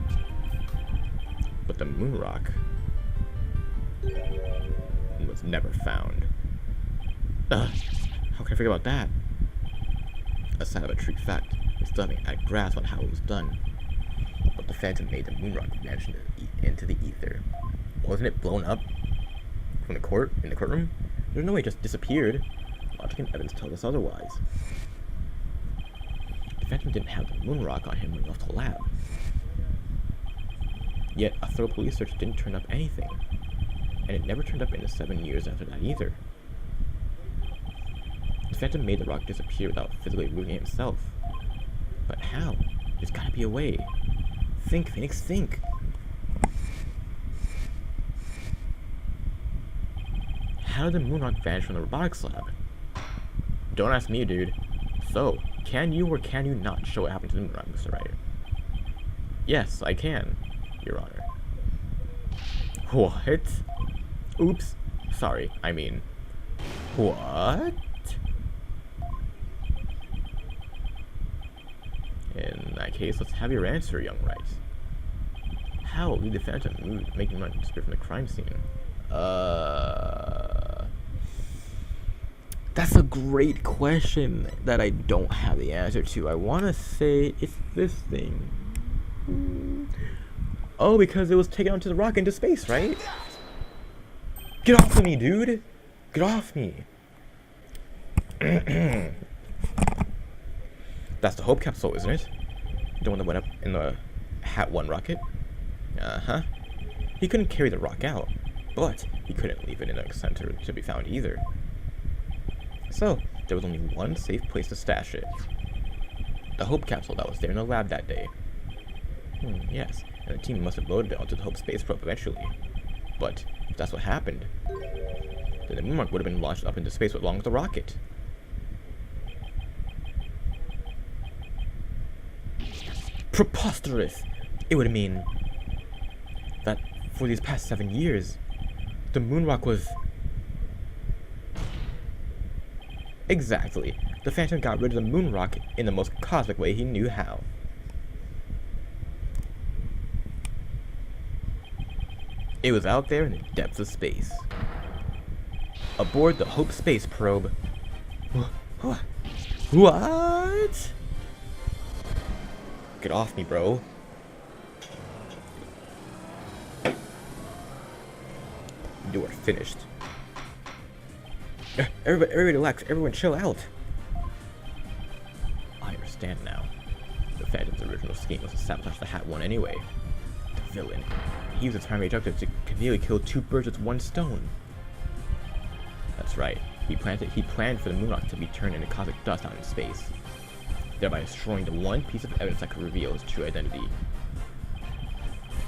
But the moon rock was never found. Ugh, how can I forget about that? Aside of a true fact, we still haven't had a grasp on how it was done. But the Phantom made the moon rock vanish into the ether. Wasn't it blown up from the courtroom? There's no way it just disappeared. Logic and evidence tell us otherwise. The Phantom didn't have the moon rock on him when he left the lab. Yet a thorough police search didn't turn up anything. And it never turned up in the 7 years after that either. The Phantom made the rock disappear without physically removing it himself. But how? There's gotta be a way. Think, Phoenix, think! How did the moon rock vanish from the robotics lab? Don't ask me, dude. So, can you or can you not show what happened to the moon rock, Mr. Wright? Yes, I can, Your Honor. What? Oops. Sorry, I mean... What? In that case, let's have your answer, young Wright. How did the Phantom make him disappear from the crime scene? That's a great question that I don't have the answer to. I want to say it's this thing. Oh, because it was taken onto the rocket into space, right? Get off of me, dude! Get off me! That's the Hope capsule, isn't it? The one that went up in the Hat 1 rocket? Uh-huh. He couldn't carry the rock out, but he couldn't leave it in the center to be found either. So, there was only one safe place to stash it. The Hope capsule that was there in the lab that day. Yes, and the team must have loaded it onto the Hope space probe eventually. But, if that's what happened, then the moon rock would have been launched up into space along with the rocket. Preposterous! It would mean that for these past 7 years, the moon rock was... Exactly. The Phantom got rid of the moon rock in the most cosmic way he knew how. It was out there in the depths of space. Aboard the Hope space probe. What? Get off me, bro. You are finished. Everybody relax. Everyone chill out. I understand now. The Phantom's original scheme was to sabotage the Hat 1 anyway. To villain. He used his primary objective to conveniently kill 2 birds with 1 stone. That's right. He planned for the moonrock to be turned into cosmic dust out in space, thereby destroying the one piece of evidence that could reveal his true identity.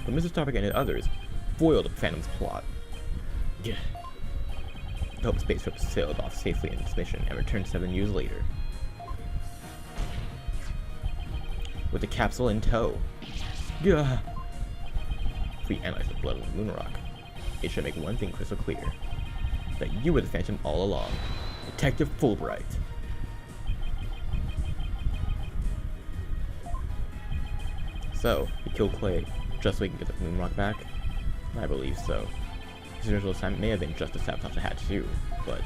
But Mr. Starbuck and the others foiled the Phantom's plot. Yeah. The Hope spaceship sailed off safely in its mission and returned 7 years later, with the capsule in tow. Yeah. If we analyze the blood of the moonrock, it should make one thing crystal clear: that you were the Phantom all along, Detective Fulbright. So, he killed Clay just so he can get the moonrock back? I believe so. His original assignment may have been just to sabotage the hatch too, but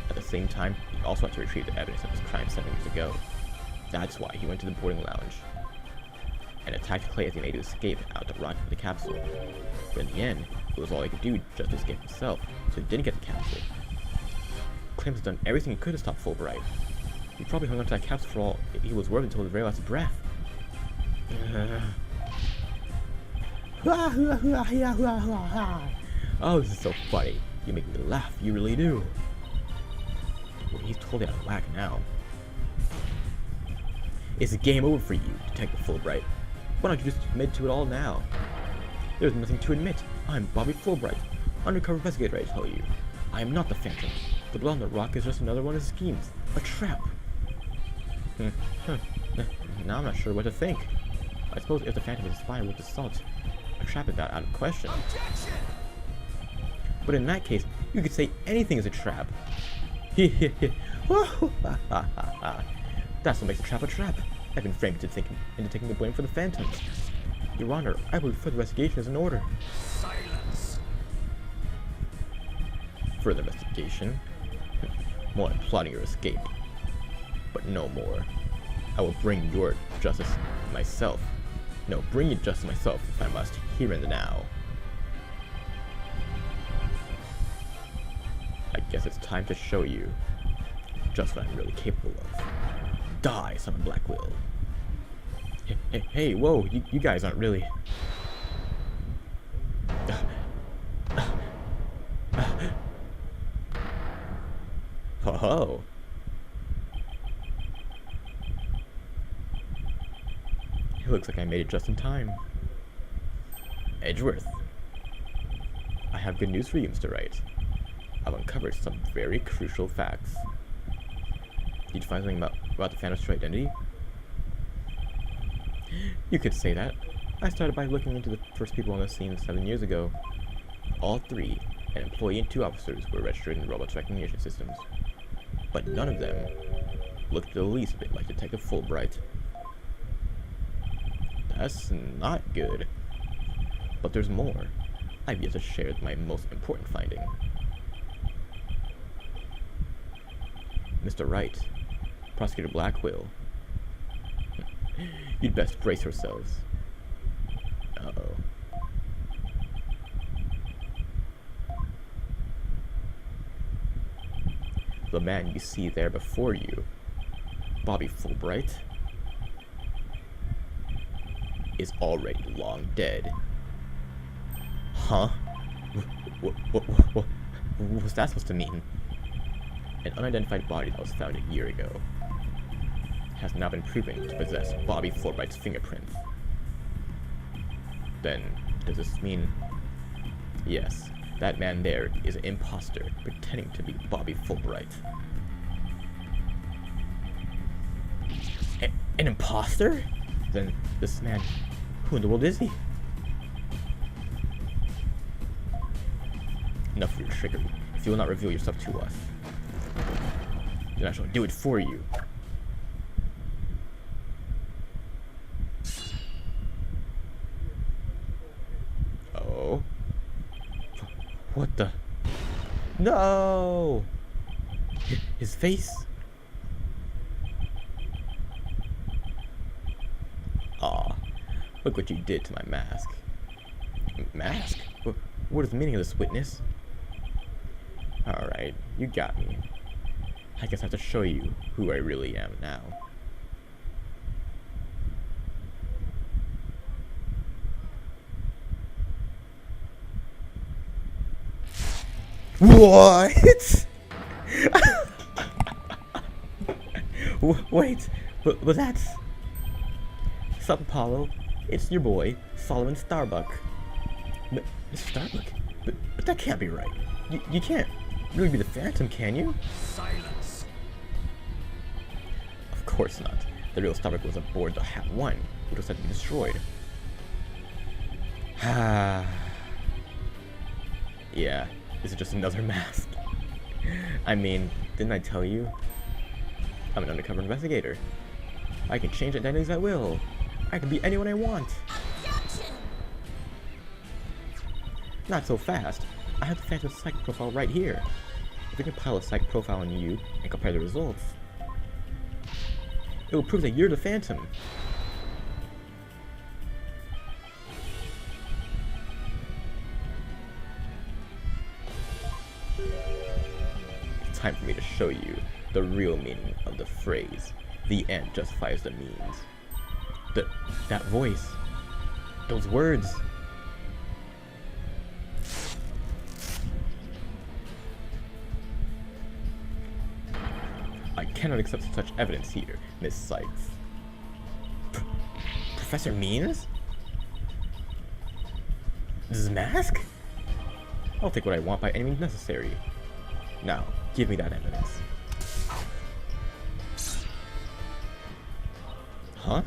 at the same time, he also had to retrieve the evidence of his crime 7 years ago. That's why he went to the boarding lounge and attacked Clay as he made to escape out the rocket of the capsule. But in the end, it was all he could do just to escape himself, so he didn't get the capsule. Clay has done everything he could to stop Fulbright. He probably hung on to that capsule for all he was worth until the very last breath. Oh, this is so funny. You make me laugh, you really do. Well, he's totally out of whack now. It's a game over for you, Detective Fulbright. Why don't you just admit to it all now? There's nothing to admit. I'm Bobby Fulbright, undercover investigator, I tell you. I am not the Phantom. The blood on the rock is just another one of his schemes. A trap. Now I'm not sure what to think. I suppose if the Phantom is fine with assault, a trap is not out of question. Objection! But in that case, you could say anything is a trap. That's what makes a trap a trap. I've been framed into taking the blame for the Phantoms. Your Honor, I believe further investigation is in order. Silence! Further investigation? More on plotting your escape. But no more. I will bring your justice myself. No, bring you justice myself if I must, here and now. I guess it's time to show you just what I'm really capable of. Die, son of Black Will. Hey, whoa, you guys aren't really... Oh. It looks like I made it just in time. Edgeworth. I have good news for you, Mr. Wright. I've uncovered some very crucial facts. Did you find something about the Phantom's true identity? You could say that. I started by looking into the first people on the scene 7 years ago. All 3, an employee and 2 officers, were registered in robots recognition systems. But none of them looked the least bit like Detective Fulbright. That's not good. But there's more. I've yet to share my most important finding. Mr. Wright, Prosecutor Blackwell, you'd best brace yourselves. Uh-oh. The man you see there before you, Bobby Fulbright, is already long dead. Huh? What's that supposed to mean? An unidentified body that was found a year ago has now been proven to possess Bobby Fulbright's fingerprints. Then, does this mean... Yes, that man there is an imposter pretending to be Bobby Fulbright. An imposter? Then this man, who in the world is he? Enough of your trickery. If you will not reveal yourself to us, then I shall do it for you. Oh. What the? No! His face? Aw, look what you did to my mask. Mask? What is the meaning of this, witness? Alright, you got me. I guess I have to show you who I really am now. What? Wait, but that's... Sup, Apollo? It's your boy, Solomon Starbuck. But, Mr. Starbuck? But that can't be right. You can't really be the Phantom, can you? Silence. Of course not. The real Starbuck was aboard the Hat 1, which was said to be destroyed. Yeah, this is just another mask. I mean, didn't I tell you? I'm an undercover investigator. I can change identities at will. I can be anyone I want. Objection! Not so fast. I have the Phantom psych profile right here. If we compile a psych profile on you and compare the results, it will prove that you're the Phantom. It's time for me to show you the real meaning of the phrase, the end justifies the means. That voice, those words. I cannot accept such evidence here, Miss Sykes. Professor Means? This mask? I'll take what I want by any means necessary. Now, give me that evidence. Huh?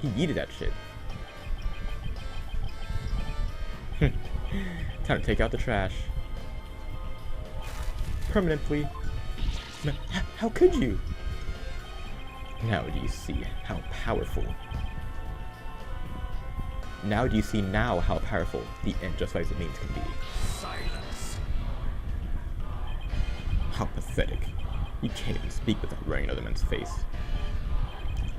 He yeeted that shit. Time to take out the trash. Permanently. How could you? Now do you see how powerful? Now do you see now how powerful the end justifies the means can be? Silence. How pathetic. You can't even speak without wearing another man's face.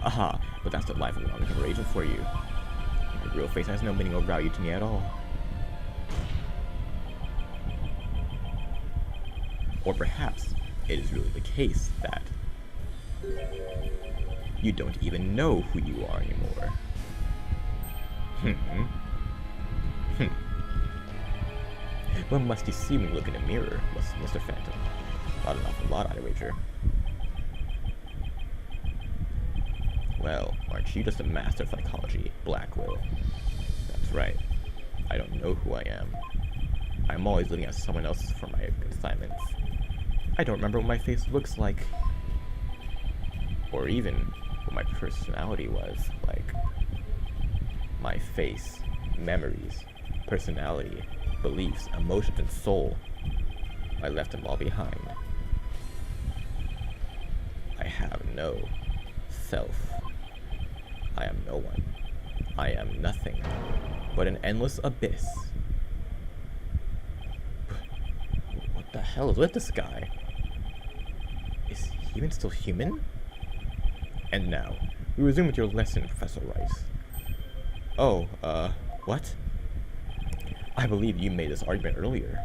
Aha, but that's the life of an undercover agent for you. My real face has no meaning or value to me at all. Or perhaps it is really the case that you don't even know who you are anymore. What must you see when you look in a mirror, Mr. Phantom? Not an awful lot, I wager. Well, aren't you just a master of psychology, Blackwell? That's right. I don't know who I am. I'm always looking at someone else for my assignments. I don't remember what my face looks like. Or even what my personality was like. My face, memories, personality, beliefs, emotions, and soul. I left them all behind. I have no self. I am no one. I am nothing but an endless abyss. What the hell is with this guy? Is he even still human? And now, we resume with your lesson, Professor Rice. Oh, what? I believe you made this argument earlier.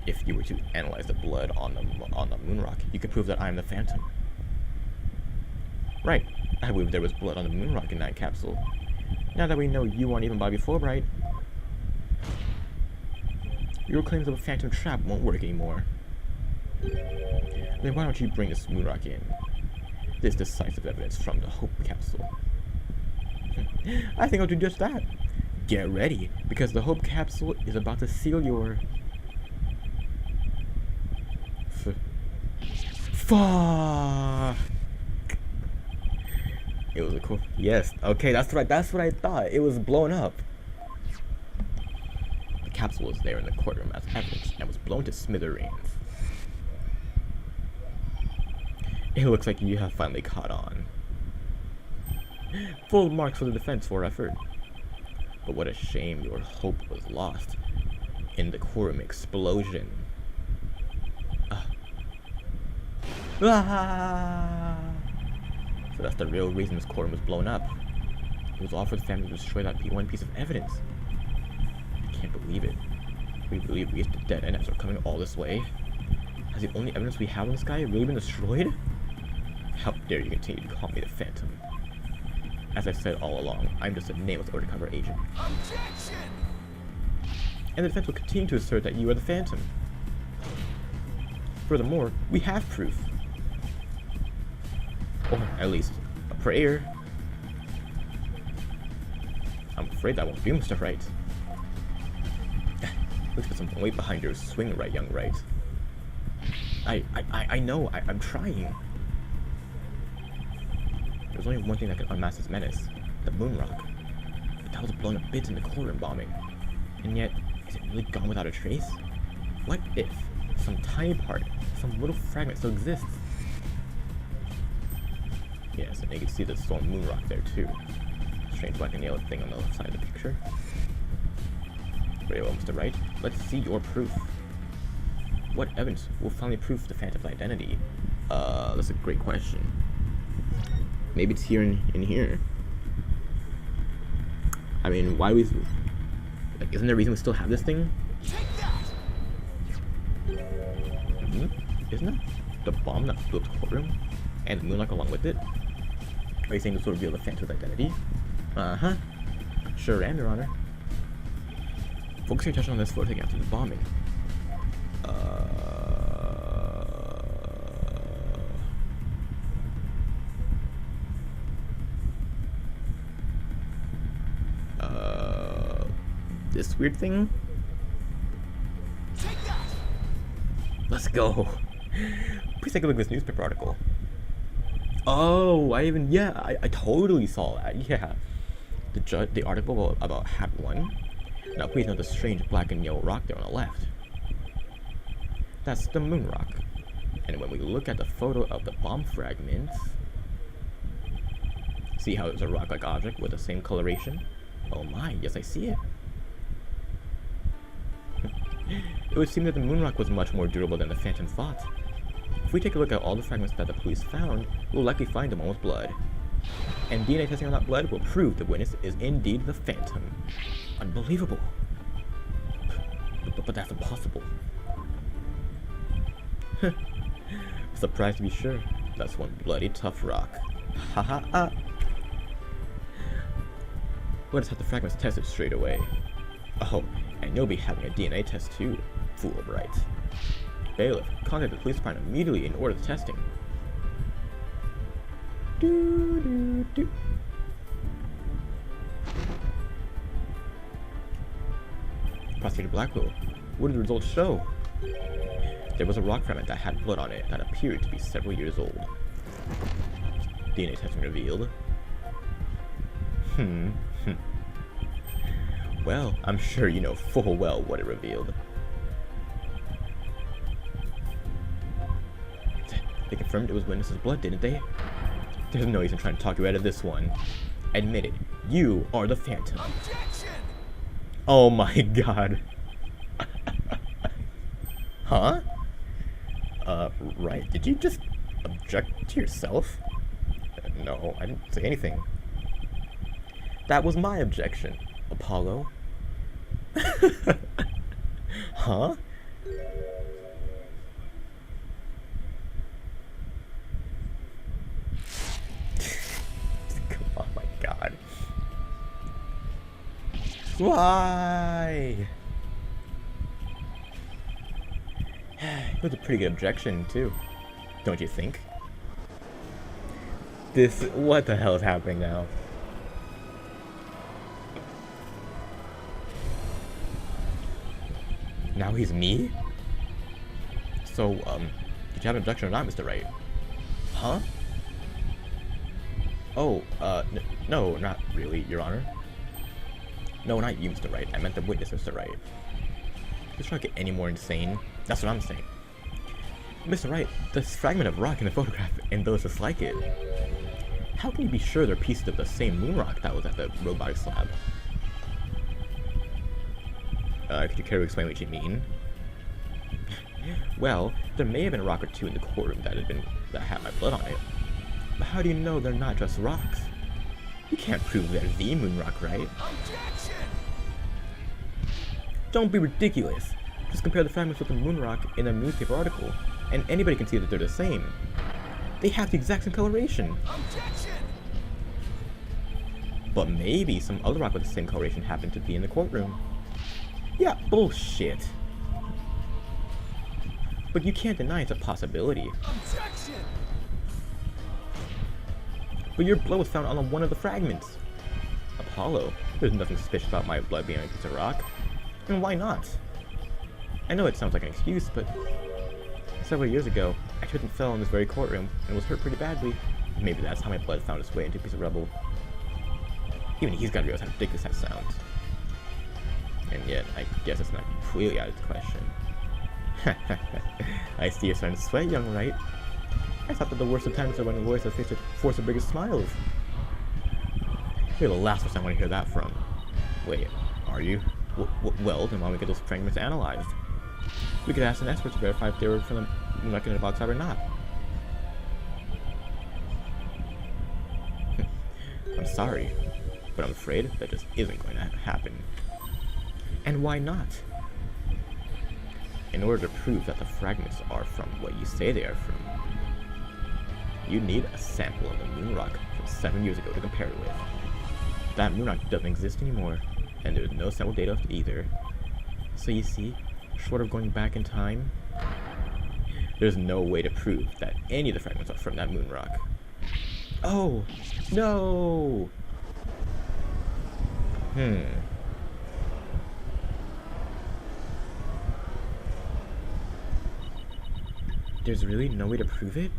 If you were to analyze the blood on the moon rock, you could prove that I am the Phantom. Right. I believe there was blood on the moon rock in that capsule. Now that we know you weren't even Bobby Fulbright, your claims of a phantom trap won't work anymore. Then why don't you bring this moon rock in? This decisive evidence from the Hope capsule. I think I'll do just that. Get ready, because the Hope capsule is about to seal your... Fuck! It was a cool... Yes, okay, that's right, that's what I thought. It was blown up. The capsule was there in the courtroom as evidence and was blown to smithereens. It looks like you have finally caught on. Full marks for the defense for effort. But what a shame your hope was lost in the courtroom explosion. Ah! So that's the real reason this courtroom was blown up. It was all for the family to destroy that one piece of evidence. I can't believe it. We really reached the dead end after coming all this way. Has the only evidence we have on this guy really been destroyed? How dare you continue to call me the Phantom? As I've said all along, I'm just a nameless undercover agent. Objection! and the defense will continue to assert that you are the Phantom. Furthermore, we have proof. Or at least, a prayer. I'm afraid that won't do, Mr. Wright. Let's put some weight behind your swing, right, young Wright. I know, I'm trying. There's only one thing that can unmask this menace, the moon rock. But that was blown up bits in the courtroom bombing. And yet, is it really gone without a trace? What if some tiny part, some little fragment still exists? Yes, and you can see the stolen moon rock there too. Strange black and yellow thing on the left side of the picture. Very well, Mr. Wright. Let's see your proof. What evidence will finally prove the Phantom's identity? That's a great question. Maybe it's here in here. I mean, why do we... Like, isn't there a reason we still have this thing? Isn't it the bomb that blew up the courtroom? And the moonlight along with it? Are you saying this will reveal the Phantom's identity? Uh-huh. Sure am, Your Honor. Focus your attention on this photo taken after the bombing. This weird thing? Let's go. Please take a look at this newspaper article. Oh, I totally saw that. Yeah, the article about Hat 1. Now please note the strange black and yellow rock there on the left. That's the moon rock. And when we look at the photo of the bomb fragments, see how it's a rock-like object with the same coloration? Oh my, yes I see it. It would seem that the moon rock was much more durable than the Phantom thought. If we take a look at all the fragments that the police found, we'll likely find them all with blood. And DNA testing on that blood will prove the witness is indeed the Phantom. Unbelievable. But that's impossible. Surprised to be sure. That's one bloody tough rock. Ha ha ha. Let us have the fragments tested straight away. Oh, and you'll be having a DNA test too, fool of Wright. Bailiff, contact the police department immediately and order the testing. Do. Prosecutor Blackwell, what did the results show? There was a rock fragment that had blood on it that appeared to be several years old. DNA testing revealed. Well, I'm sure you know full well what it revealed. They confirmed it was witness's blood, didn't they? There's no reason trying to talk you out of this one. Admit it, you are the Phantom. Objection! Oh my god. Huh? Right, did you just object to yourself? No, I didn't say anything. That was my objection, Apollo. Huh? Come on, my god. Why? It was a pretty good objection, too. Don't you think? What the hell is happening now? Now he's me? So, did you have an objection or not, Mr. Wright? Huh? Oh, no, not really, Your Honor. No, not you, Mr. Wright. I meant the witness, Mr. Wright. Just trying to get any more insane. That's what I'm saying. Mr. Wright, this fragment of rock in the photograph and those just like it. How can you be sure they're pieces of the same moon rock that was at the robotic slab? Could you care to explain what you mean? Well, there may have been a rock or two in the courtroom that had my blood on it. But how do you know they're not just rocks? You can't prove they're the moon rock, right? Objection! Don't be ridiculous. Just compare the fragments with the moon rock in a newspaper article, and anybody can see that they're the same. They have the exact same coloration. Objection! But maybe some other rock with the same coloration happened to be in the courtroom. Yeah, bullshit. But you can't deny it's a possibility. Objection! But your blood was found on one of the fragments. Apollo, there's nothing suspicious about my blood being on a piece of rock. And why not? I know it sounds like an excuse, but several years ago, I tripped and fell in this very courtroom and was hurt pretty badly. Maybe that's how my blood found its way into a piece of rubble. Even he's gotta realize how ridiculous that sounds. And yet, I guess it's not completely out of the question. I see you're starting to sweat, young right? I thought that the worst of times are when the voice has faced to force the biggest smiles. You're the last person I want to hear that from. Wait, are you? Well, then why don't we get those fragments analyzed? We could ask an expert to verify if they were from the moon-rock in the box or not. I'm sorry, but I'm afraid that just isn't going to happen. And why not? In order to prove that the fragments are from what you say they are from, you need a sample of the moon rock from 7 years ago to compare it with. That moon rock doesn't exist anymore, and there's no sample data of it either. So you see, short of going back in time, there's no way to prove that any of the fragments are from that moon rock. Oh, no! There's really no way to prove it?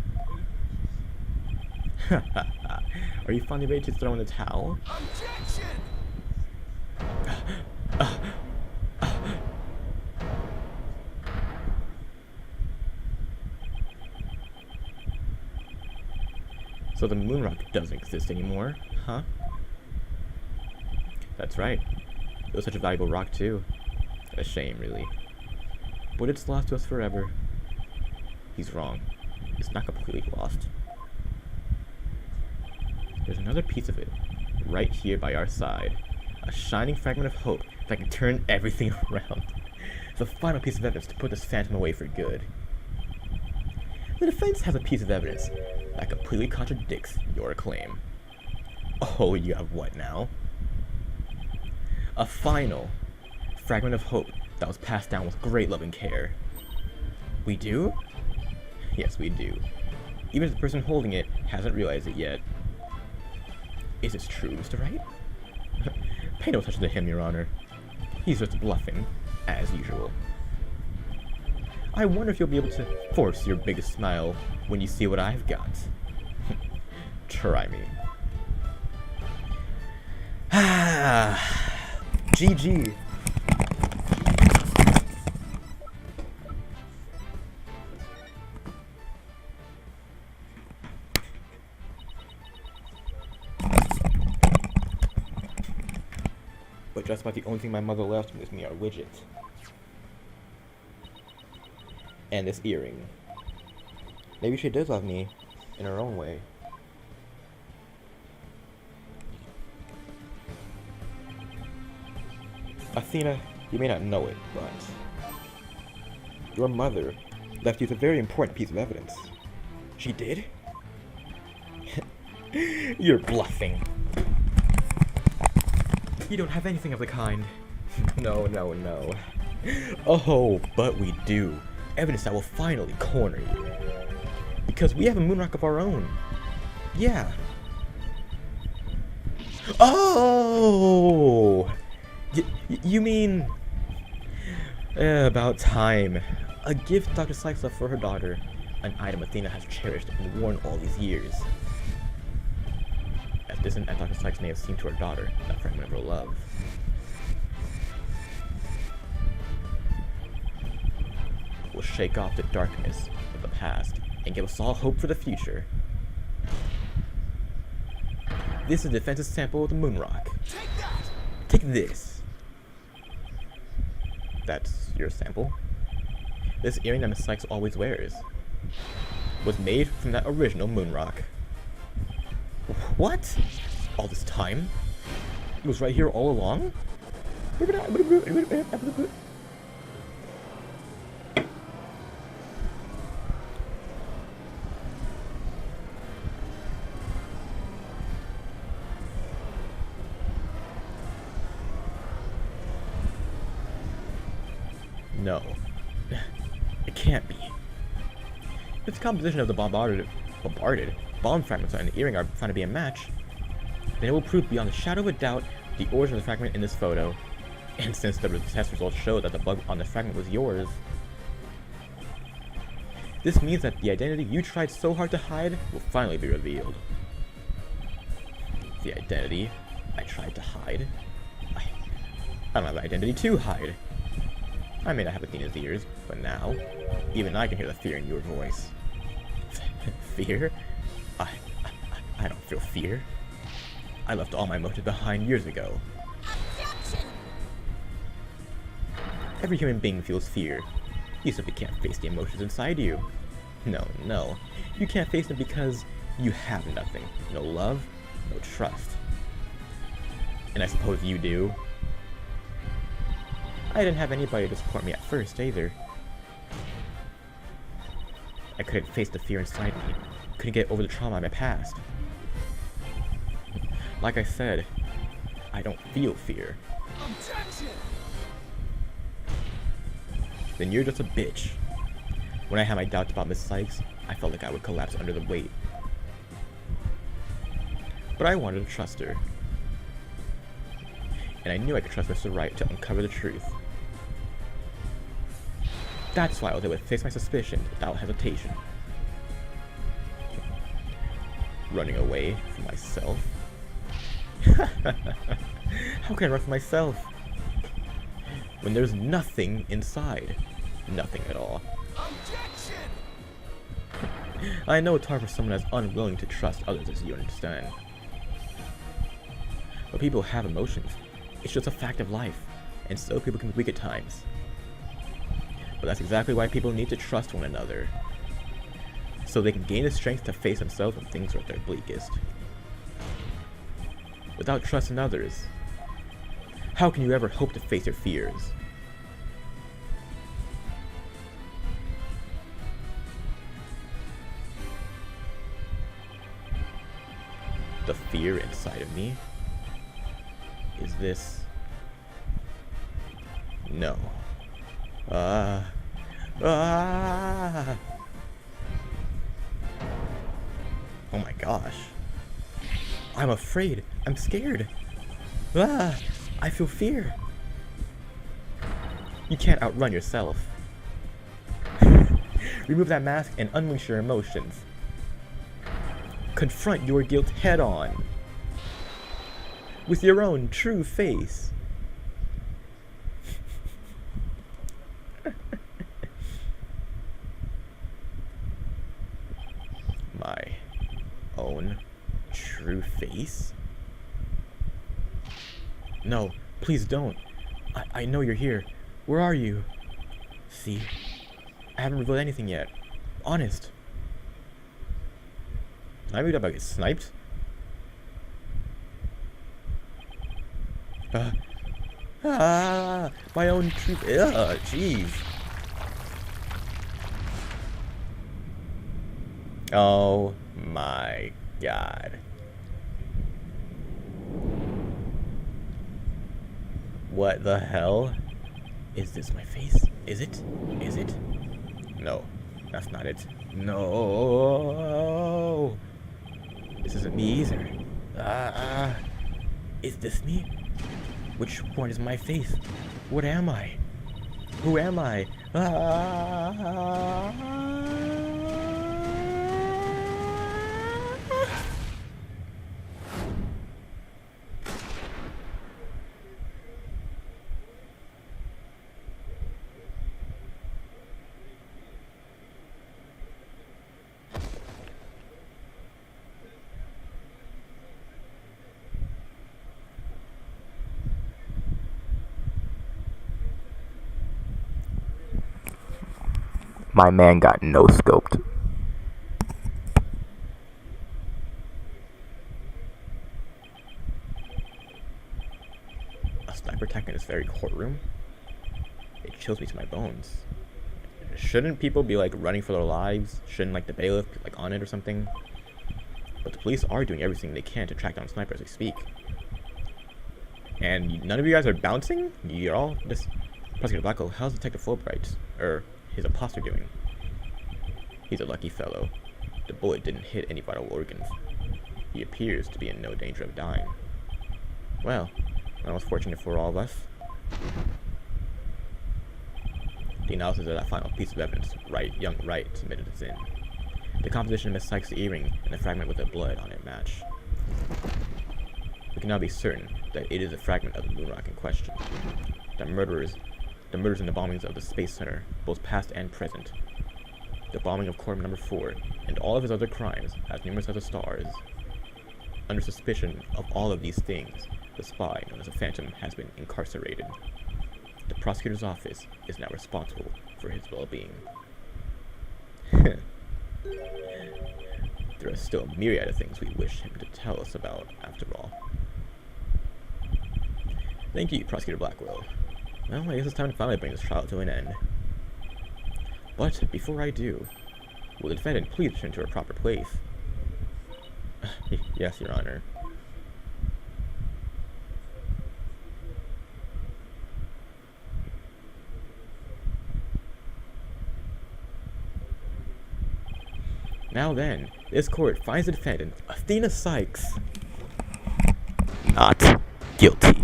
Are you finally ready to throw in the towel? Objection! So the moon rock doesn't exist anymore, huh? That's right. It was such a valuable rock too. A shame, really. But it's lost to us forever. He's wrong. It's not completely lost. There's another piece of it, right here by our side. A shining fragment of hope that can turn everything around. The final piece of evidence to put this phantom away for good. The defense has a piece of evidence that completely contradicts your claim. Oh, you have what now? A final fragment of hope that was passed down with great love and care. We do? Yes, we do. Even if the person holding it hasn't realized it yet. Is this true, Mr. Wright? Pay no attention to him, Your Honor. He's just bluffing, as usual. I wonder if you'll be able to force your biggest smile when you see what I've got. Try me. Ah, GG. But just about the only thing my mother left with me are widgets. And this earring. Maybe she does love me in her own way. Athena, you may not know it, but your mother left you with a very important piece of evidence. She did? You're bluffing. You don't have anything of the kind. No, no, no. Oh, but we do. Evidence that will finally corner you. Because we have a moon rock of our own. Yeah. Oh! You mean... about time. A gift Dr. Sykes left for her daughter. An item Athena has cherished and worn all these years. As distant as Dr. Sykes may have seemed to her daughter, that fragment of her love. Will shake off the darkness of the past and give us all hope for the future. This is a defensive sample of the moon rock. Take that! Take this. That's your sample. This earring that Miss Sykes always wears was made from that original moon rock. What? All this time? It was right here all along? No. It can't be. If the composition of the bombarded bomb fragments and the earring are found to be a match, then it will prove beyond a shadow of a doubt the origin of the fragment in this photo. And since the test results show that the bug on the fragment was yours, this means that the identity you tried so hard to hide will finally be revealed. The identity I tried to hide? I don't have an identity to hide. I may not have Athena's ears, but now, even I can hear the fear in your voice. Fear? I don't feel fear. I left all my emotions behind years ago. Every human being feels fear. You simply can't face the emotions inside you. No. You can't face them because you have nothing. No love, no trust. And I suppose you do. I didn't have anybody to support me at first, either. I couldn't face the fear inside me. Couldn't get over the trauma in my past. Like I said, I don't feel fear. Objection! Then you're just a bitch. When I had my doubts about Miss Sykes, I felt like I would collapse under the weight. But I wanted to trust her. And I knew I could trust Mr. Wright to uncover the truth. That's why I was able to face my suspicions without hesitation. Running away from myself? How can I run from myself? When there's nothing inside. Nothing at all. Objection! I know it's hard for someone as unwilling to trust others as you understand. But people have emotions. It's just a fact of life. And so people can be weak at times. But that's exactly why people need to trust one another. So they can gain the strength to face themselves when things are at their bleakest. Without trust in others, how can you ever hope to face your fears? The fear inside of me? Is this... No. Oh my gosh. I'm afraid. I'm scared. I feel fear. You can't outrun yourself. Remove that mask and unleash your emotions. Confront your guilt head on. With your own true face. My own true face? No, please don't. I know you're here. Where are you? See? I haven't revealed anything yet. Honest. I moved up, I get sniped. My own truth. Jeez. Oh my god. What the hell? Is this my face? Is it? Is it? No, that's not it. No. This isn't me either. Is this me? Which one is my face? What am I? Who am I? My man got no scoped. A sniper attack in this very courtroom? It chills me to my bones. Shouldn't people be like running for their lives? Shouldn't like the bailiff be like on it or something? But the police are doing everything they can to track down snipers as we speak. And none of you guys are bouncing? You're all just Prosecutor Blackwell, how's Detective Fulbright, his imposter doing? He's a lucky fellow. The bullet didn't hit any vital organs. He appears to be in no danger of dying. Well, that was fortunate for all of us. The analysis of that final piece of evidence, young Wright submitted us in. The composition of Miss Sykes' earring and the fragment with the blood on it match. We can now be certain that it is a fragment of the moon rock in question. The murders and the bombings of the Space Center, both past and present. The bombing of Corp Number 4, and all of his other crimes, as numerous other stars. Under suspicion of all of these things, the spy, known as a Phantom, has been incarcerated. The prosecutor's office is now responsible for his well-being. There are still a myriad of things we wish him to tell us about, after all. Thank you, Prosecutor Blackwell. Well, I guess it's time to finally bring this trial to an end. But before I do, will the defendant please return to her proper place? Yes, Your Honor. Now then, this court finds the defendant, Athena Sykes, Not guilty.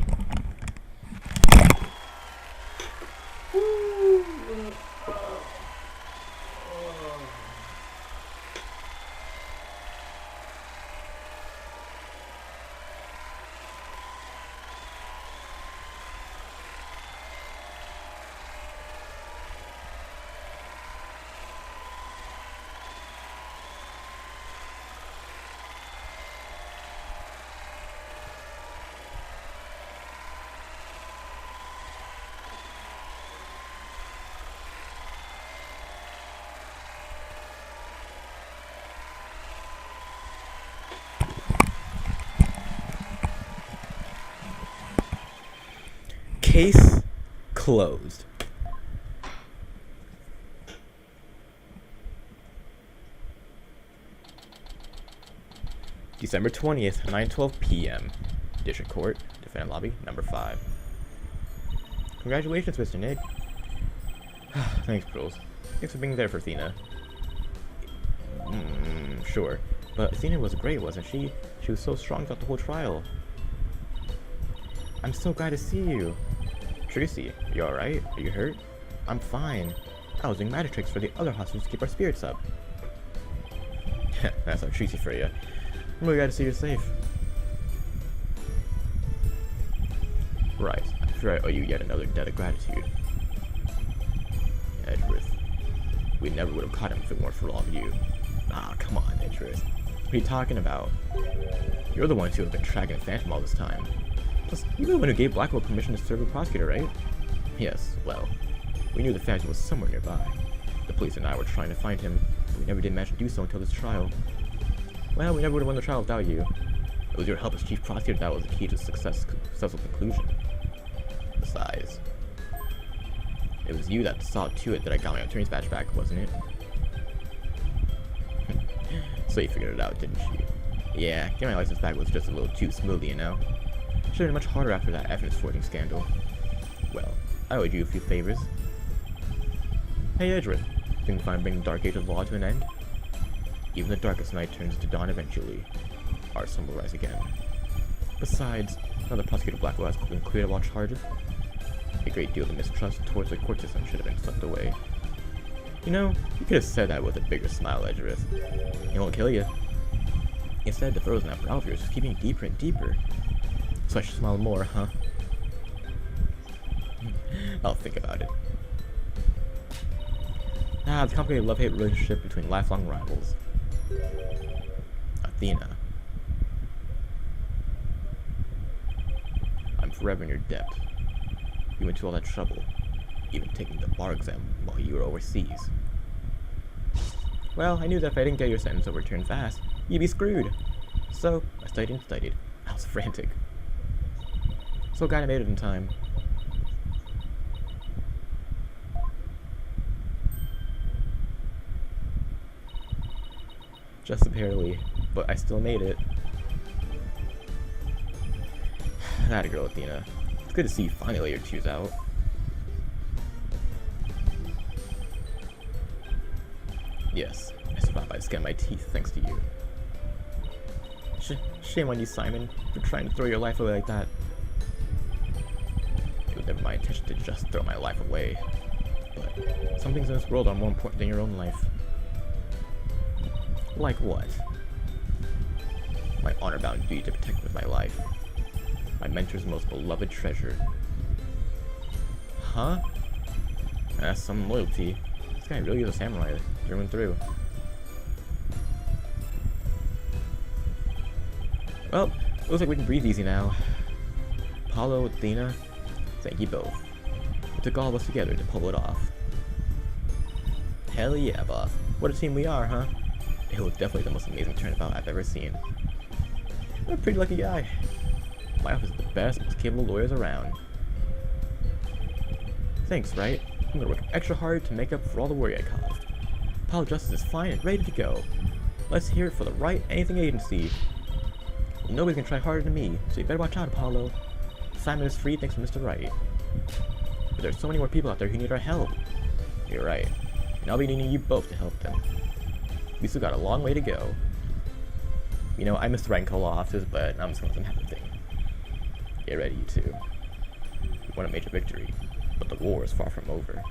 Case closed. December 20th, 9:12 p.m. District Court, Defendant Lobby, number 5. Congratulations, Mr. Nick. Thanks, Prules. Thanks for being there for Athena. Sure. But Athena was great, wasn't she? She was so strong throughout the whole trial. I'm so glad to see you. Tracy, you alright? Are you hurt? I'm fine. I was doing magic tricks for the other hostages to keep our spirits up. That's how Tracy for you. I'm really glad to see you're safe. Right. I'm sure I owe you yet another debt of gratitude. Edgeworth. We never would have caught him if it weren't for all of you. Ah, come on, Edgeworth. What are you talking about? You're the ones who have been tracking the Phantom all this time. Plus, you were the one who gave Blackwell permission to serve the prosecutor, right? Yes, well, we knew the Phantom was somewhere nearby. The police and I were trying to find him, but we never did manage to do so until this trial. Well, we never would have won the trial without you. It was your help as chief prosecutor that was the key to successful conclusion. Besides, it was you that saw to it that I got my attorney's badge back, wasn't it? So you figured it out, didn't you? Yeah, getting my license back was just a little too smoothly, you know? Should have been much harder after that evidence forging scandal. Well, I owed you a few favors. Hey Edgeworth, think we finally bring the dark age of law to an end? Even the darkest night turns to dawn eventually. Our sun will rise again. Besides, now that Prosecutor Blackwell has been cleared of all charges, a great deal of mistrust towards the court system should have been swept away. You know, you could have said that with a bigger smile, Edgeworth. It won't kill you. Instead, the frozen that brow of yours is keeping deeper and deeper. So I should smile more, huh? I'll think about it. The complicated love-hate relationship between lifelong rivals. Athena. I'm forever in your debt. You went to all that trouble, even taking the bar exam while you were overseas. Well, I knew that if I didn't get your sentence overturned fast, you'd be screwed. So, I studied and studied. I was frantic. So glad I made it in time. Just barely, but I still made it. That girl, Athena. It's good to see you finally let your tears out. Yes, I survived by the skin of my teeth thanks to you. Shame on you, Simon, for trying to throw your life away like that. It was never my intention to just throw my life away. But some things in this world are more important than your own life. Like what? My honor-bound duty to protect with my life. My mentor's most beloved treasure. Huh? That's some loyalty. This guy really is a samurai, through and through. Well, looks like we can breathe easy now. Paulo, Athena, thank you both. It took all of us together to pull it off. Hell yeah, boss. What a team we are, huh? It was definitely the most amazing turnabout I've ever seen. I'm a pretty lucky guy. My office is the best, most capable lawyers around. Thanks, right? I'm gonna work extra hard to make up for all the worry I caused. Pile Justice is fine and ready to go. Let's hear it for the Right Anything Agency. Well, nobody can try harder than me, so you better watch out, Apollo. Simon is free thanks to Mr. Right. But there's so many more people out there who need our help. You're right, and I'll be needing you both to help them. We still got a long way to go. You know, I missed the right and call offices, but I'm just gonna let them have the thing. Get ready, you two. We won a major victory, but the war is far from over.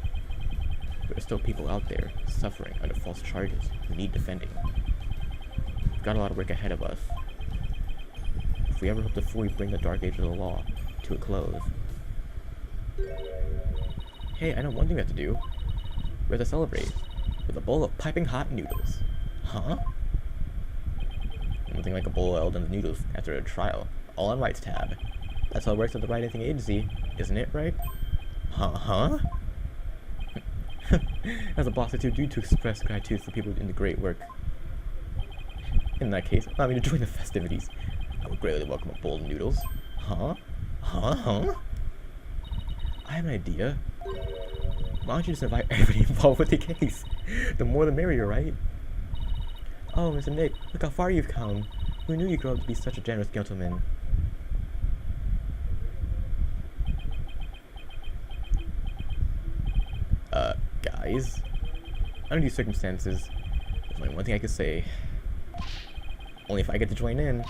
There are still people out there suffering under false charges who need defending. We've got a lot of work ahead of us. If we ever hope to fully bring the dark age of the law to a close. Hey, I know one thing we have to do. We have to celebrate with a bowl of piping hot noodles. Huh? Nothing like a bowl of Eldon's noodles after a trial, all on Rights tab. That's how it works at the Right Anything Agency, isn't it, right? Huh? As a boss, it's your duty to express gratitude for people doing the great work. In that case, allow me to join the festivities. I would greatly welcome a bowl of noodles. Huh? I have an idea. Why don't you just invite everybody involved with the case? The more the merrier, right? Oh, Mr. Nick, look how far you've come. Who knew you'd grow up to be such a generous gentleman? Guys? Under these circumstances, there's only one thing I could say. Only if I get to join in.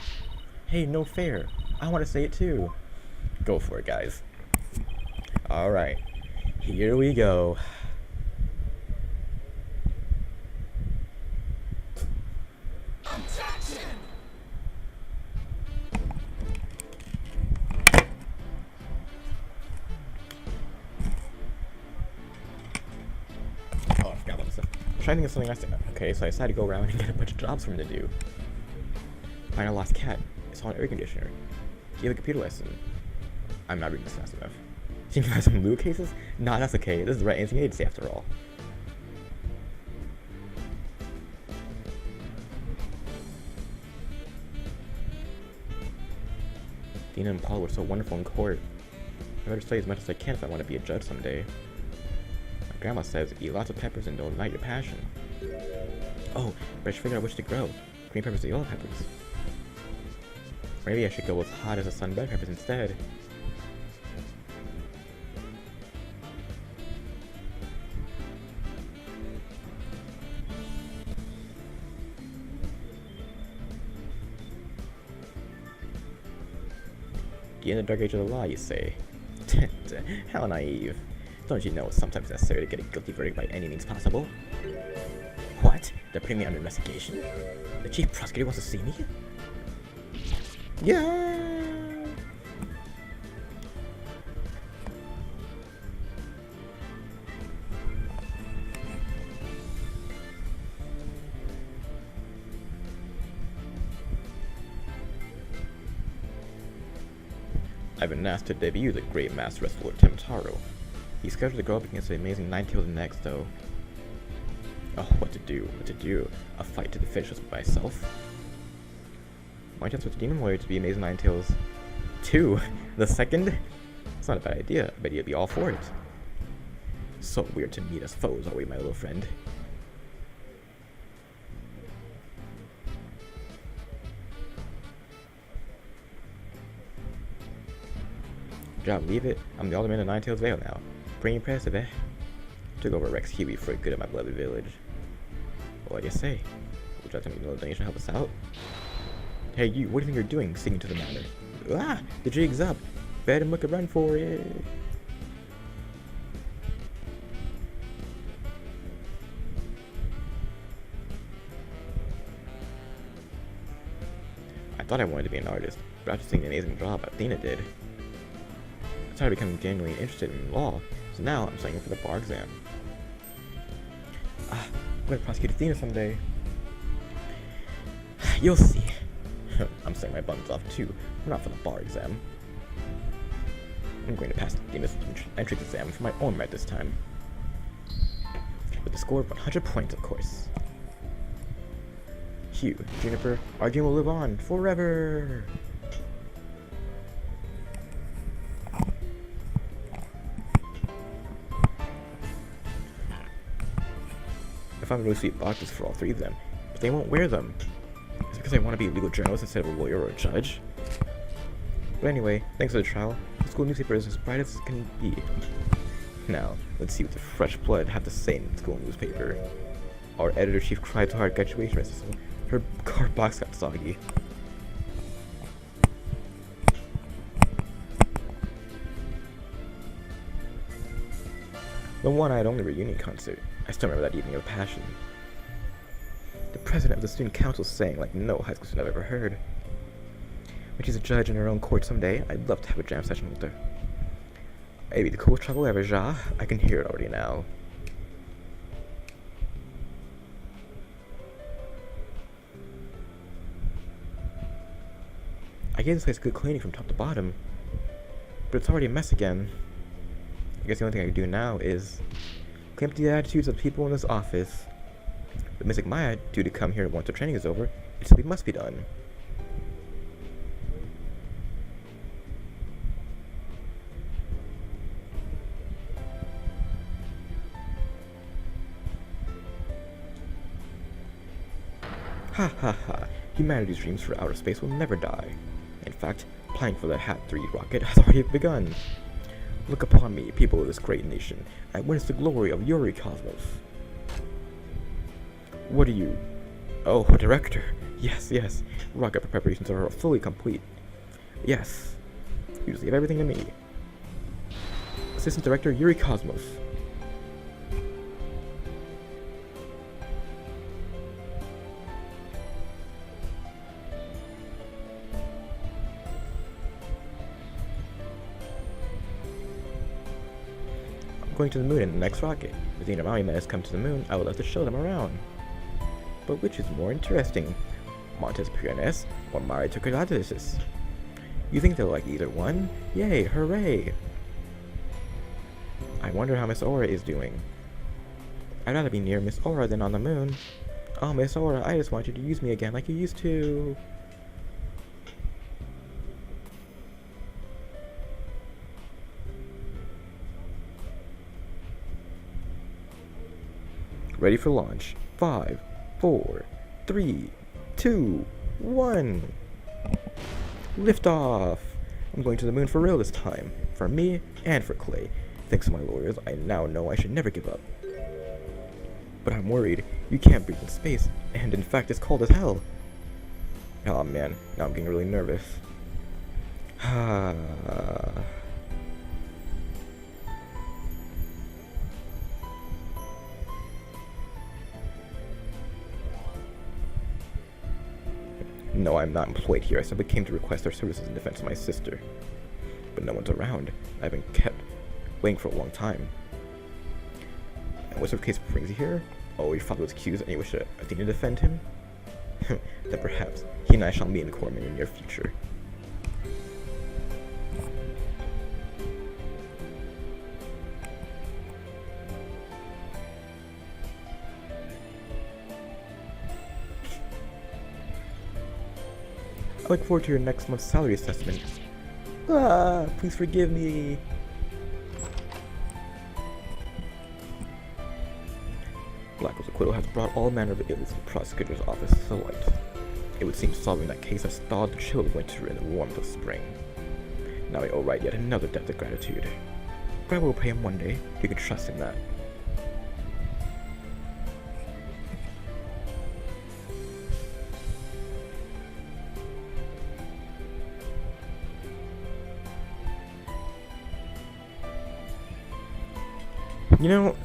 Hey, no fair. I want to say it too. Go for it, guys. Alright. Here we go. I'm trying to think of something else. Okay, so I decided to go around and get a bunch of jobs for him to do. Find a lost cat. It's on an air conditioner. Give a computer lesson. I'm not reading this fast enough. You can buy some loot cases? Nah, that's okay. This is the Right Anything Agency after all. Dina and Paul were so wonderful in court. I better study as much as I can if I want to be a judge someday. My grandma says, eat lots of peppers and don't ignite your passion. Oh, but I should figure out which to grow. Green peppers or yellow peppers. Maybe I should go with hot as the sun red peppers instead. In the dark age of the law, you say? How naive. Don't you know it's sometimes necessary to get a guilty verdict by any means possible? What? They're putting me under investigation? The chief prosecutor wants to see me? Yeah! I've been asked to debut the great master wrestler Tim Taro. He's scheduled to go up against the amazing Ninetales next, though. Oh, what to do? A fight to the finish with myself? Why chance with the Demon Warrior to be amazing Ninetales? 2? The second? It's not a bad idea. I bet you'd be all for it. So weird to meet as foes, are we, my little friend? Job, leave it. I'm the alderman of Ninetales Vale now. Pretty impressive, eh? Took over Rex Huey for good of my beloved village. What do you say? Would you like to make a little donation to help us out? Hey you, what do you think you're doing singing to the manor? Ah! The jig's up! Better make a run for it! I thought I wanted to be an artist, but after seeing the amazing job Athena did, I started becoming genuinely interested in law, so now I'm studying for the bar exam. I'm gonna prosecute Athena someday. You'll see. I'm studying my buns off too, but not for the bar exam. I'm going to pass Athena's entrance exam for my own merit this time. With a score of 100 points, of course. Hugh, Juniper, our game will live on forever! I found really sweet boxes for all three of them, but they won't wear them. Is it because I want to be a legal journalist instead of a lawyer or a judge? But anyway, thanks for the trial. The school newspaper is as bright as it can be. Now, let's see what the fresh blood have to say in the school newspaper. Our editor-chief cried to our graduation reception. Her card box got soggy. The one-eyed only reunion concert. I still remember that evening of passion. The president of the student council sang like no high school student I've ever heard. When she's a judge in her own court someday, I'd love to have a jam session with her. Maybe the coolest trouble ever, Ja. I can hear it already now. I gave this place a good cleaning from top to bottom, but it's already a mess again. I guess the only thing I can do now is clean up the attitudes of the people in this office. But missing my attitude to come here once the training is over, it simply must be done. Ha ha ha, humanity's dreams for outer space will never die. In fact, planning for the HAT 3 rocket has already begun. Look upon me, people of this great nation. I witness the glory of Yuri Cosmos. What are you? Oh, a director. Yes, yes. Rocket preparations are fully complete. Yes. You just leave everything to me. Assistant Director Yuri Cosmos. Going to the moon in the next rocket. If the Inamami men has come to the moon, I would love to show them around. But which is more interesting? Montes Piranes or Mare Tocolatis? You think they'll like either one? Yay, hooray! I wonder how Miss Aura is doing. I'd rather be near Miss Aura than on the moon. Oh, Miss Aura, I just want you to use me again like you used to. Ready for launch. 5, 4, 3, 2, 1. Liftoff! I'm going to the moon for real this time. For me and for Clay. Thanks to my lawyers, I now know I should never give up. But I'm worried. You can't breathe in space, and in fact it's cold as hell. Oh man, now I'm getting really nervous. No, I'm not employed here. I simply came to request their services in defense of my sister. But no one's around. I've been kept waiting for a long time. And what's the case brings you here? Oh, your father was accused and you wish Athena to defend him? Then perhaps he and I shall meet in court in the near future. I look forward to your next month's salary assessment. Please forgive me. Blackwell's acquittal has brought all manner of ills to the prosecutor's office to light. It would seem solving that case has stalled the chill of winter in the warmth of spring. Now I owe Wright yet another debt of gratitude. But I will pay him one day. You can trust in that. You know,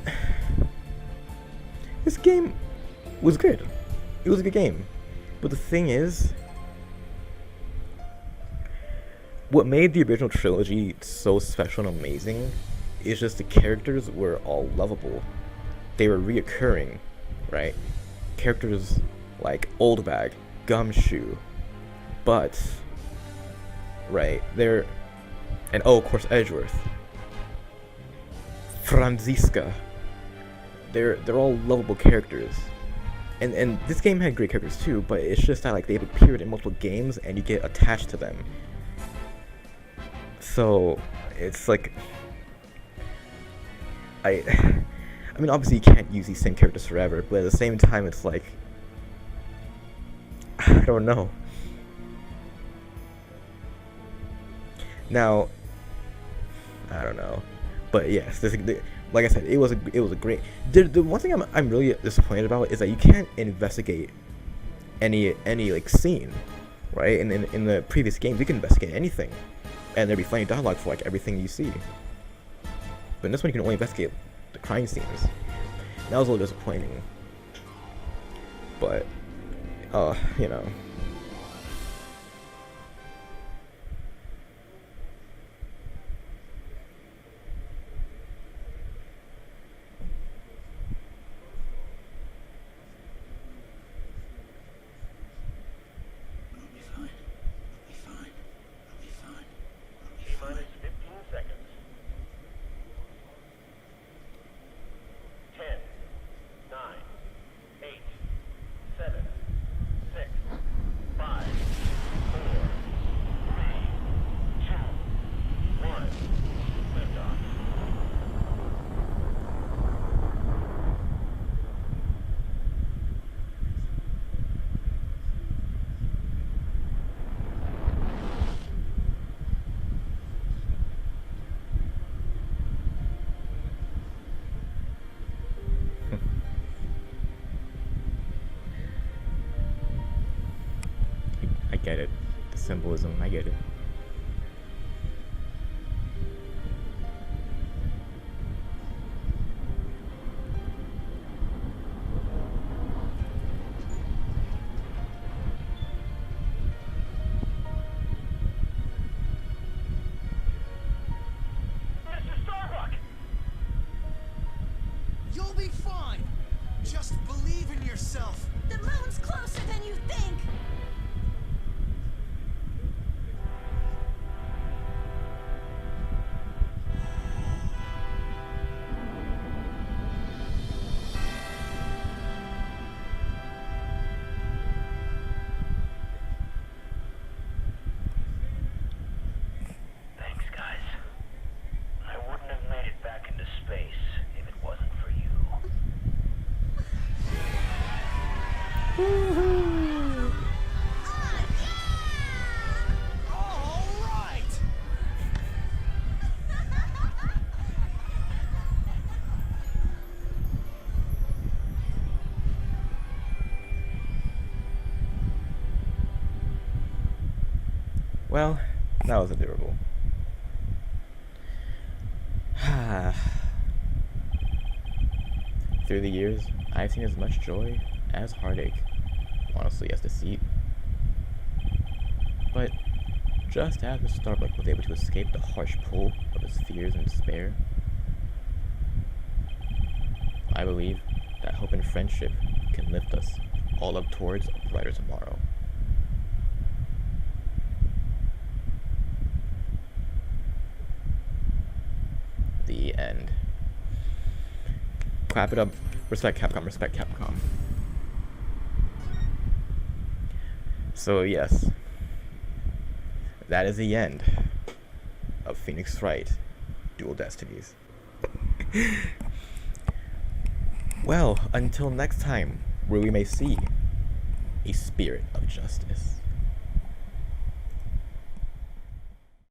this game was good. It was a good game. But the thing is, what made the original trilogy so special and amazing is just the characters were all lovable. They were reoccurring, right? Characters like Oldbag, Gumshoe, Butts, right? And oh, of course, Edgeworth, Franziska. They're all lovable characters. And this game had great characters too, but it's just that like they've appeared in multiple games and you get attached to them. So it's like I mean obviously you can't use these same characters forever, but at the same time it's like I don't know. Now I don't know. But yes, like I said, it was a great. The one thing I'm really disappointed about is that you can't investigate any like scene, right? In the previous games, you can investigate anything, and there'd be funny dialogue for like everything you see. But in this one, you can only investigate the crime scenes. That was a little disappointing. But, you know. I get it. The symbolism, I get it. Mr. Starbuck! You'll be fine. Just believe in yourself. The moon's closer than you think! Thanks, guys. I wouldn't have made it back into space if it wasn't for you. All right. Well, that was adorable. Through the years, I've seen as much joy as heartache, honestly, as deceit. But just as Mr. Starbuck was able to escape the harsh pull of his fears and despair, I believe that hope and friendship can lift us all up towards a brighter tomorrow. The end. Clap it up. Respect Capcom, respect Capcom. So yes, that is the end of Phoenix Wright Dual Destinies. Well, until next time, where we may see a spirit of justice.